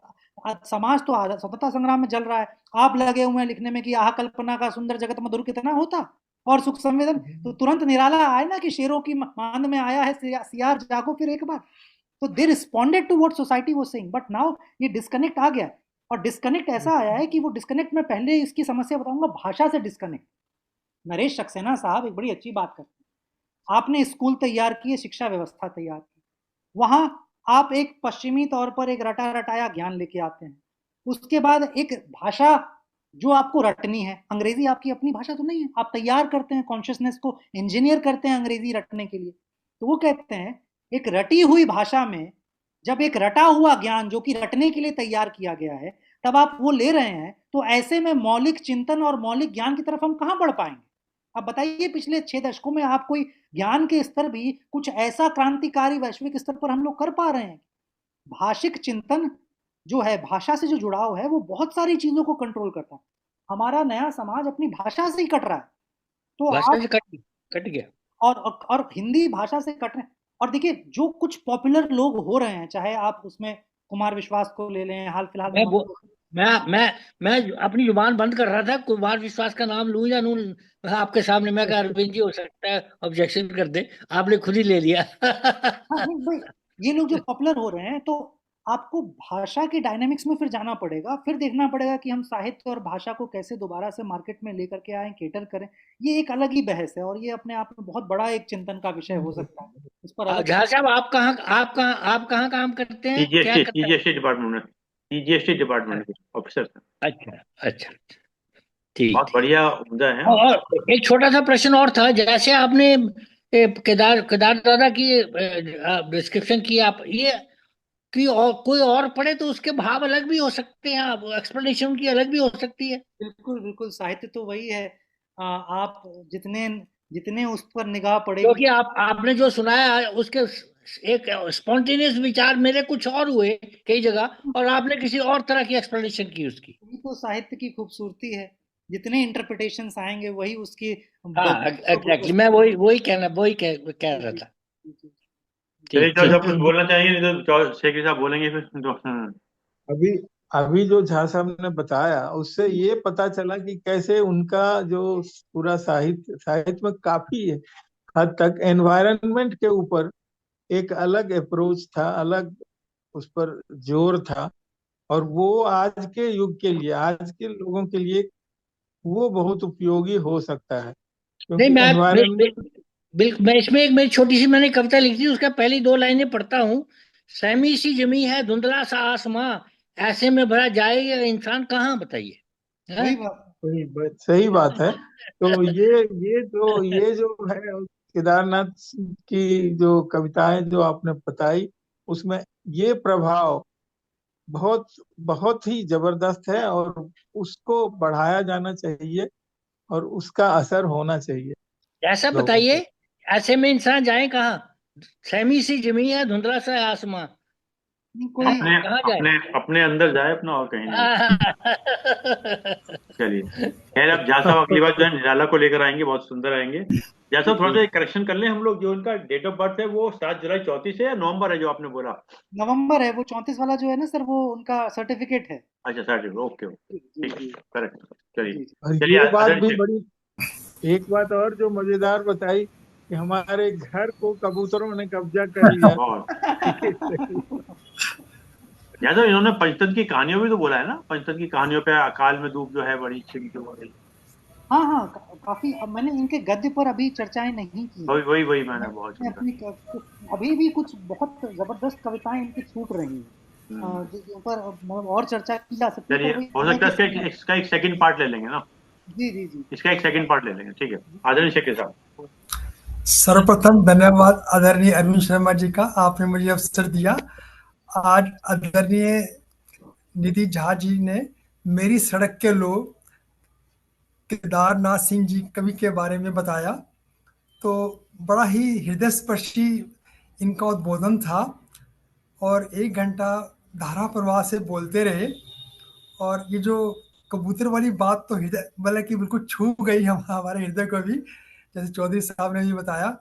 समाज तो स्वतंत्रता संग्राम में जल रहा है, आप लगे हुए हैं लिखने में कि आह कल्पना का सुंदर जगत मधुर कितना होता और सुख संवेदन। तो तुरंत निराला आए ना कि शेरों की मांद में आया है सियार, जागो फिर एक बार। तो they responded to what society was saying, but now ये डिस्कनेक्ट आ गया। और डिस्कनेक्ट ऐसा आया है कि वो डिस्कनेक्ट, में पहले इसकी समस्या बताऊंगा, भाषा से डिस्कनेक्ट। नरेश सक्सेना साहब एक बड़ी अच्छी बात करते हैं, आपने स्कूल तैयार किए, शिक्षा व्यवस्था तैयार की, वहां आप एक पश्चिमी तौर पर एक रटा रटाया ज्ञान लेके आते हैं, उसके बाद एक भाषा जो आपको रटनी है, अंग्रेजी आपकी अपनी भाषा तो नहीं है, आप तैयार करते हैं कॉन्शियसनेस को, इंजीनियर करते हैं अंग्रेजी रटने के लिए। तो वो कहते हैं एक रटी हुई भाषा में जब एक रटा हुआ ज्ञान जो कि रटने के लिए तैयार किया गया है, तब आप वो ले रहे हैं, तो ऐसे में मौलिक चिंतन और मौलिक ज्ञान की तरफ हम कहां बढ़ पाएंगे। अब बताइए पिछले 6 दशकों में आप कोई ज्ञान के स्तर भी कुछ ऐसा क्रांतिकारी वैश्विक स्तर पर हम लोग कर पा रहे हैं। भाषिक चिंतन जो है, भाषा से जो जुड़ाव है, वो बहुत सारी चीजों को कंट्रोल करता है। हमारा नया समाज अपनी भाषा से ही कट रहा है। तो भाषा आप, से कट गया। और हिंदी भाषा से कट रहे हैं। और देखिए जो कुछ पॉपुलर लोग हो रहे हैं, चाहे आप उसमें कुमार विश्वास को ले लें, हाल फिलहाल में मैं वो मैं अपनी जुबान बंद कर रहा था, कुमार विश्वास का नाम लूं या नू आपके सामने। मैं कहा अरविंद जी हो सकता है ऑब्जेक्शन कर दे, आपने खुद ही ले लिया। हाँ नहीं भाई, ये लोग जो पॉपुलर हो रहे हैं, तो आपको भाषा के डायनेमिक्स में फिर जाना पड़ेगा, फिर देखना पड़ेगा कि हम साहित्य और भाषा को कैसे दोबारा से मार्केट में लेकर के आए, केटर करें। ये एक अलग ही बहस है, और ये अपने आप में बहुत बड़ा एक चिंतन का विषय हो सकता है, इस पर अलग झा साहब, आप कहाँ काम करते हैं, क्या सीजीएसटी करते हैं? सीजीएसटी डिपार्टमेंट में, सीजीएसटी डिपार्टमेंट के ऑफिसर हैं। अच्छा अच्छा, ठीक बहुत ठीक। बढ़िया उम्दा है। और एक छोटा सा प्रश्न और था, जैसे आपने केदार दादा की डिस्क्रिप्शन की, आप ये कि और कोई और पढ़े तो उसके भाव अलग भी हो सकते हैं, एक्सप्लेनेशन उनकी अलग भी हो सकती है। बिल्कुल बिल्कुल, साहित्य तो वही है। आप जितने जितने उस पर निगाह पड़ेगी, क्योंकि आपने जो सुनाया उसके एक स्पॉन्टेनियस विचार मेरे कुछ और हुए कई जगह, और आपने किसी और तरह की एक्सप्लेनेशन की उसकी। वही तो साहित्य की खूबसूरती है। जितने इंटरप्रिटेशंस आएंगे वही उसकी हाँ बदसूरत। एग्जैक्टली, मैं कह रहा जी था। जी जी। चलिए ठीक तो ठीक। सब कुछ बोलना चाहेंगे, नहीं तो शेखरी साहब बोलेंगे फिर तो। अभी अभी जो झा साहब ने बताया उससे ये पता चला कि कैसे उनका जो पूरा साहित्य में काफी हद तक एनवायरनमेंट के ऊपर एक अलग अप्रोच था, अलग उस पर जोर था, और वो आज के युग के लिए, आज के लोगों के लिए वो बहुत उपयोगी हो सकता है, नहीं, क्योंकि एनवायरनमेंट। बिल्कुल, मैं इसमें एक मेरी छोटी सी मैंने कविता लिखी थी, उसका पहली 2 लाइनें पढ़ता हूँ। सहमी सी जमी है धुंधला सा आसमां, ऐसे में भरा जाएगा इंसान कहाँ, बताइए। हाँ? वही बात। सही बात है। तो ये जो है केदारनाथ की जो कविताएं जो आपने बताई, उसमें ये प्रभाव बहुत बहुत ही जबरदस्त है, और उसको बढ़ाया जाना चाहिए और उसका असर होना चाहिए ऐसा लोगों बताइए, पे। ऐसे में इंसान जाए कहाँ? सहमी सी जमी है धुंधला सा आसमां, नहीं हैं? कोई, अपने कहाँ जाए? अपने अपने अंदर जाए अपना, और कहीं नहीं। चलिए, खैर अब झा साहब अगली बार जो है निराला को लेकर आएंगे, बहुत सुंदर आएंगे। झा साहब थोड़ा सा एक करेक्शन कर लें हम लोग, जो उनका डेट ऑफ बर्थ है वो 7 जुलाई 34 है या नवंबर है जो आपने बोला? नवंबर है वो, 34 वाला जो है ना सर, वो उनका सर्टिफिकेट है। अच्छा 60, ओके ओके, जी जी ठीक है, जी करेक्ट। चलिए जी। और चलिए ये बात भी आदरणीय। बड़ी, एक बात और जो मजेदार बताई कि हमारे घर को कबूतरों ने कब्जा कर लिया। बहुत ये सही। याद है, इन्होंने पंचतंत्र की कहानियों भी तो बोला है ना, पंचतंत्र की कहानियों पे अकाल में धूप जो है बड़ी छिपी हो गई। हाँ हाँ, काफी। अब मैंने इनके गद्य पर अभी चर्चाएं नहीं की है। वही वही वही मैंने बहुत मैं सुना। अपनी अभी भी कुछ बहुत जबरदस्त कविताएं इनकी छूट रही हैं, हम्म। जिन पर मतलब और चर्चा की जा सकती है, चलिए, पर वही हो है सकता कि है समय। इसका एक सेकंड पार्ट ले लेंगे ना। जी जी जी। इसका एक सेकंड पार्ट ले लेंगे, ठीक है। आदरणीय शेख साहब। सर्वप्रथम धन्यवाद आदरणीय अरविंद शर्मा जी का, आपने मुझे अवसर दिया। आज आदरणीय निधि झा जी ने मेरी सड़क के लोग केदारनाथ सिंह जी कवि के बारे में बताया, तो बड़ा ही हृदय स्पर्शी इनका उद्बोधन था। और 1 घंटा धारा प्रवाह से बोलते रहे, और ये जो कबूतर वाली बात तो हृदय मतलब कि बिल्कुल छू गई हमारे हृदय को भी, जैसे चौधरी साहब ने भी बताया।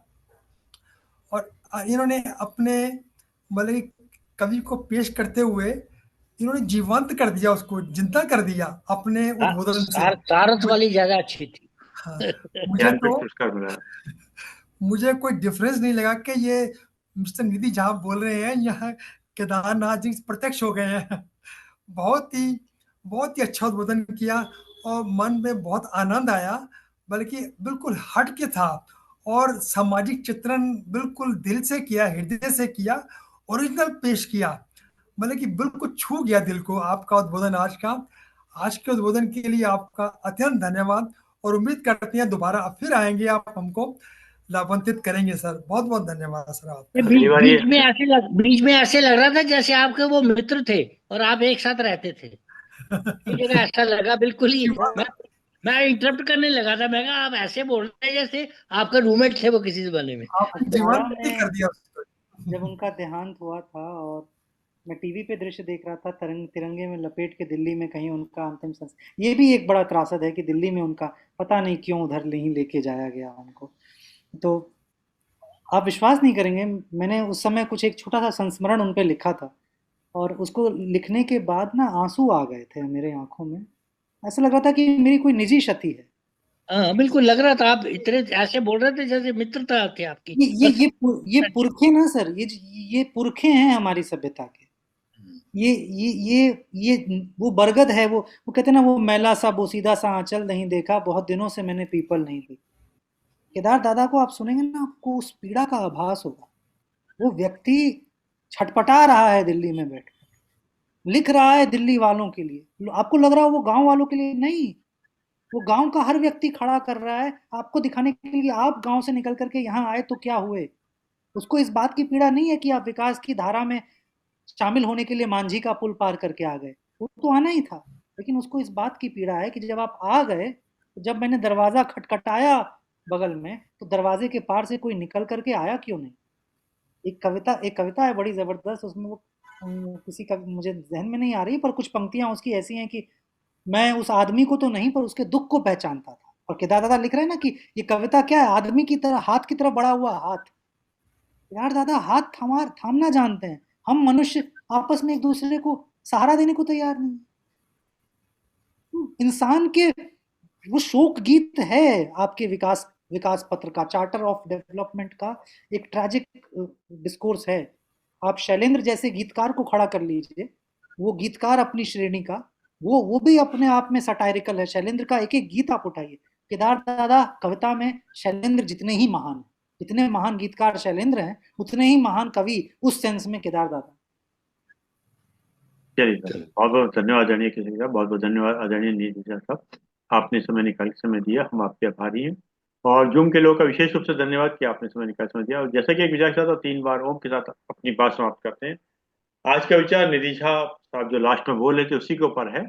और इन्होंने अपने मतलब कि कवि को पेश करते हुए इन्होंने जीवंत कर दिया, उसको जिंदा कर दिया अपने उद्बोधन से। सारस वाली ज्यादा अच्छी थी। हाँ, मुझे ज्ञानपीठ तो पुरस्कार मिला है। मुझे कोई डिफरेंस नहीं लगा कि ये मिस्टर निधि झा बोल रहे हैं, यहाँ केदारनाथ जी प्रत्यक्ष हो गए हैं। बहुत ही बहुत ही अच्छा उद्बोधन किया, और मन में बहुत आनंद आया, बल्कि बिल्कुल हट के था, और सामाजिक चित्रण बिल्कुल दिल से किया, हृदय से किया, ओरिजिनल पेश किया, मतलब कि बिल्कुल छू गया दिल को आपका उद्बोधन आज का। आज के उद्बोधन के लिए आपका अत्यंत धन्यवाद, और उम्मीद करते हैं दोबारा आप फिर आएंगे, आप हमको लाभान्वित करेंगे सर। बहुत बहुत धन्यवाद सर ये आपका। पहली बार ये बीच में ऐसे लग रहा था जैसे आपके वो मित्र थे और आप एक साथ रहते थे। एक जगह ऐसा लगा बिल्कुल ही। मैं मैं इंटरप्ट करने लगा था, मैं कहा आप ऐसे बोल रहे हैं जैसे आपके रूममेट थे वो किसी जमाने में। आपने अखाड़ा जीवंत ही में कर दिया उसको। जब उनका देहांत हुआ था, और मैं टीवी पे दृश्य देख रहा था, तिरंगे में लपेट के दिल्ली में कहीं उनका अंतिम संस्कार। ये भी एक बड़ा त्रासद है कि दिल्ली में उनका पता नहीं क्यों उधर नहीं लेके जाया गया उनको। तो आप विश्वास नहीं करेंगे, मैंने उस समय कुछ एक छोटा सा संस्मरण उन पे लिखा था, और उसको लिखने के बाद ना आंसू आ गए थे मेरे आंखों में। ऐसा लग रहा था कि मेरी कोई निजी क्षति है। हाँ बिल्कुल लग रहा था, आप इतने ऐसे बोल रहे थे जैसे मित्रता थी आपकी। ये ये बस ये ये पुरखे ना सर, ये पुरखे हैं हमारी सभ्यता के। ये वो बरगद है, वो कहते हैं ना, वो मैला सा बोसीदा सा आंचल नहीं देखा, बहुत दिनों से मैंने पीपल नहीं देखी। केदार दादा को आप सुनेंगे ना, आपको उस पीड़ा का आभास होगा। वो व्यक्ति छटपटा रहा है दिल्ली में बैठ, लिख रहा है दिल्ली वालों के लिए। आपको लग रहा है वो गांव वालों के लिए नहीं, वो गांव का हर व्यक्ति खड़ा कर रहा है आपको दिखाने के लिए, आप गांव से निकल करके यहाँ आए तो क्या हुए। उसको इस बात की पीड़ा नहीं है कि आप विकास की धारा में शामिल होने के लिए मांझी का पुल पार करके आ गए, वो तो आना ही था। लेकिन उसको इस बात की पीड़ा है कि जब आप आ गए, तो जब मैंने दरवाजा खटखटाया बगल में, तो दरवाजे के पार से कोई निकल करके आया क्यों नहीं। एक कविता है बड़ी जबरदस्त, उसमें वो किसी का मुझे जहन में नहीं आ रही, पर कुछ पंक्तियां उसकी ऐसी हैं कि मैं उस आदमी को तो नहीं पर उसके दुख को पहचानता था। और केदार दादा लिख रहे हैं ना कि ये कविता क्या है, आदमी की तरह, हाथ की तरह बढ़ा हुआ हाथ। यार दादा, हाथ थामना जानते हैं, हम मनुष्य आपस में एक दूसरे को सहारा देने को तैयार नहीं। इंसान के वो शोक गीत है आपके विकास विकास पत्र का, चार्टर ऑफ डेवलपमेंट का एक ट्रैजिक डिस्कोर्स है। आप शैलेंद्र जैसे गीतकार को खड़ा कर लीजिए, वो गीतकार अपनी श्रेणी का, वो भी अपने आप में सटायरिकल है। शैलेंद्र का एक एक गीत आप उठाइए, केदार दादा कविता में शैलेंद्र जितने ही महान हैं, जितने महान गीतकार शैलेंद्र हैं, उतने ही महान कवि उस सेंस में केदार दादा। चलिए सर, बहुत बहुत धन्यवाद आदरणीय किसी का, बहुत बहुत धन्यवाद आदरणीय नीति साहब, आपने समय निकाल के समय दिया, हम आपके आभारी हैं। और जूम के लोगों का विशेष रूप से धन्यवाद कि आपने समय निकाल समय दिया। और जैसा कि एक विचार के साथ और 3 बार ओम के साथ अपनी बात समाप्त करते हैं। आज का विचार निधि झा साहब जो लास्ट में बोल रहे थे उसी के ऊपर है।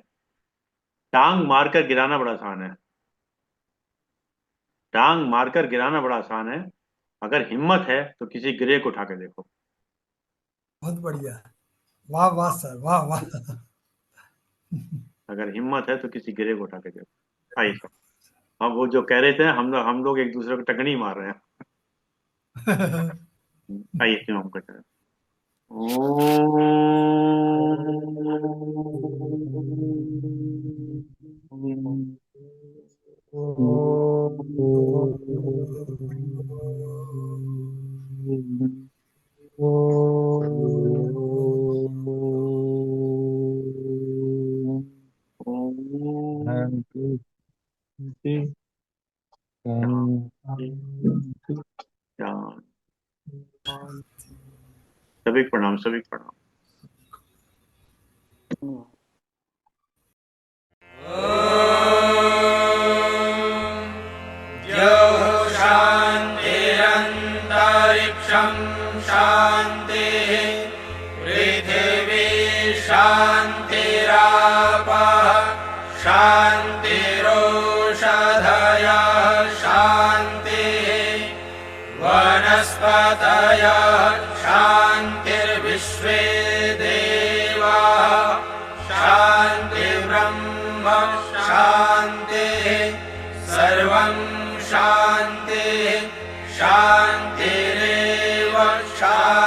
टांग मारकर गिराना बड़ा आसान है, टांग मारकर गिराना बड़ा आसान है, अगर हिम्मत है तो किसी गिरे को उठा के देखो। बहुत बढ़िया, वाह वाह सर, वाह वाह। अगर हिम्मत है तो किसी गिरे को उठा के देखो। आइए सर, हम वो जो कह रहे थे, हम लोग एक दूसरे को टकनी मार रहे हैं। आइए क्यों हम करते हैं। ओम। शांति शांति शांति सभी प्रणाम, सभी प्रणाम। शान्तिरन्तरिक्षं शान्तिः पृथिवी शान्तिरापः शान्तिरोषधयः शान्तिः वनस्पतयः शान्तिर्विश्वे देवाः शान्तिर्ब्रह्म शान्तिः सर्वं शान्तिः शान्तिरेव शान्तिः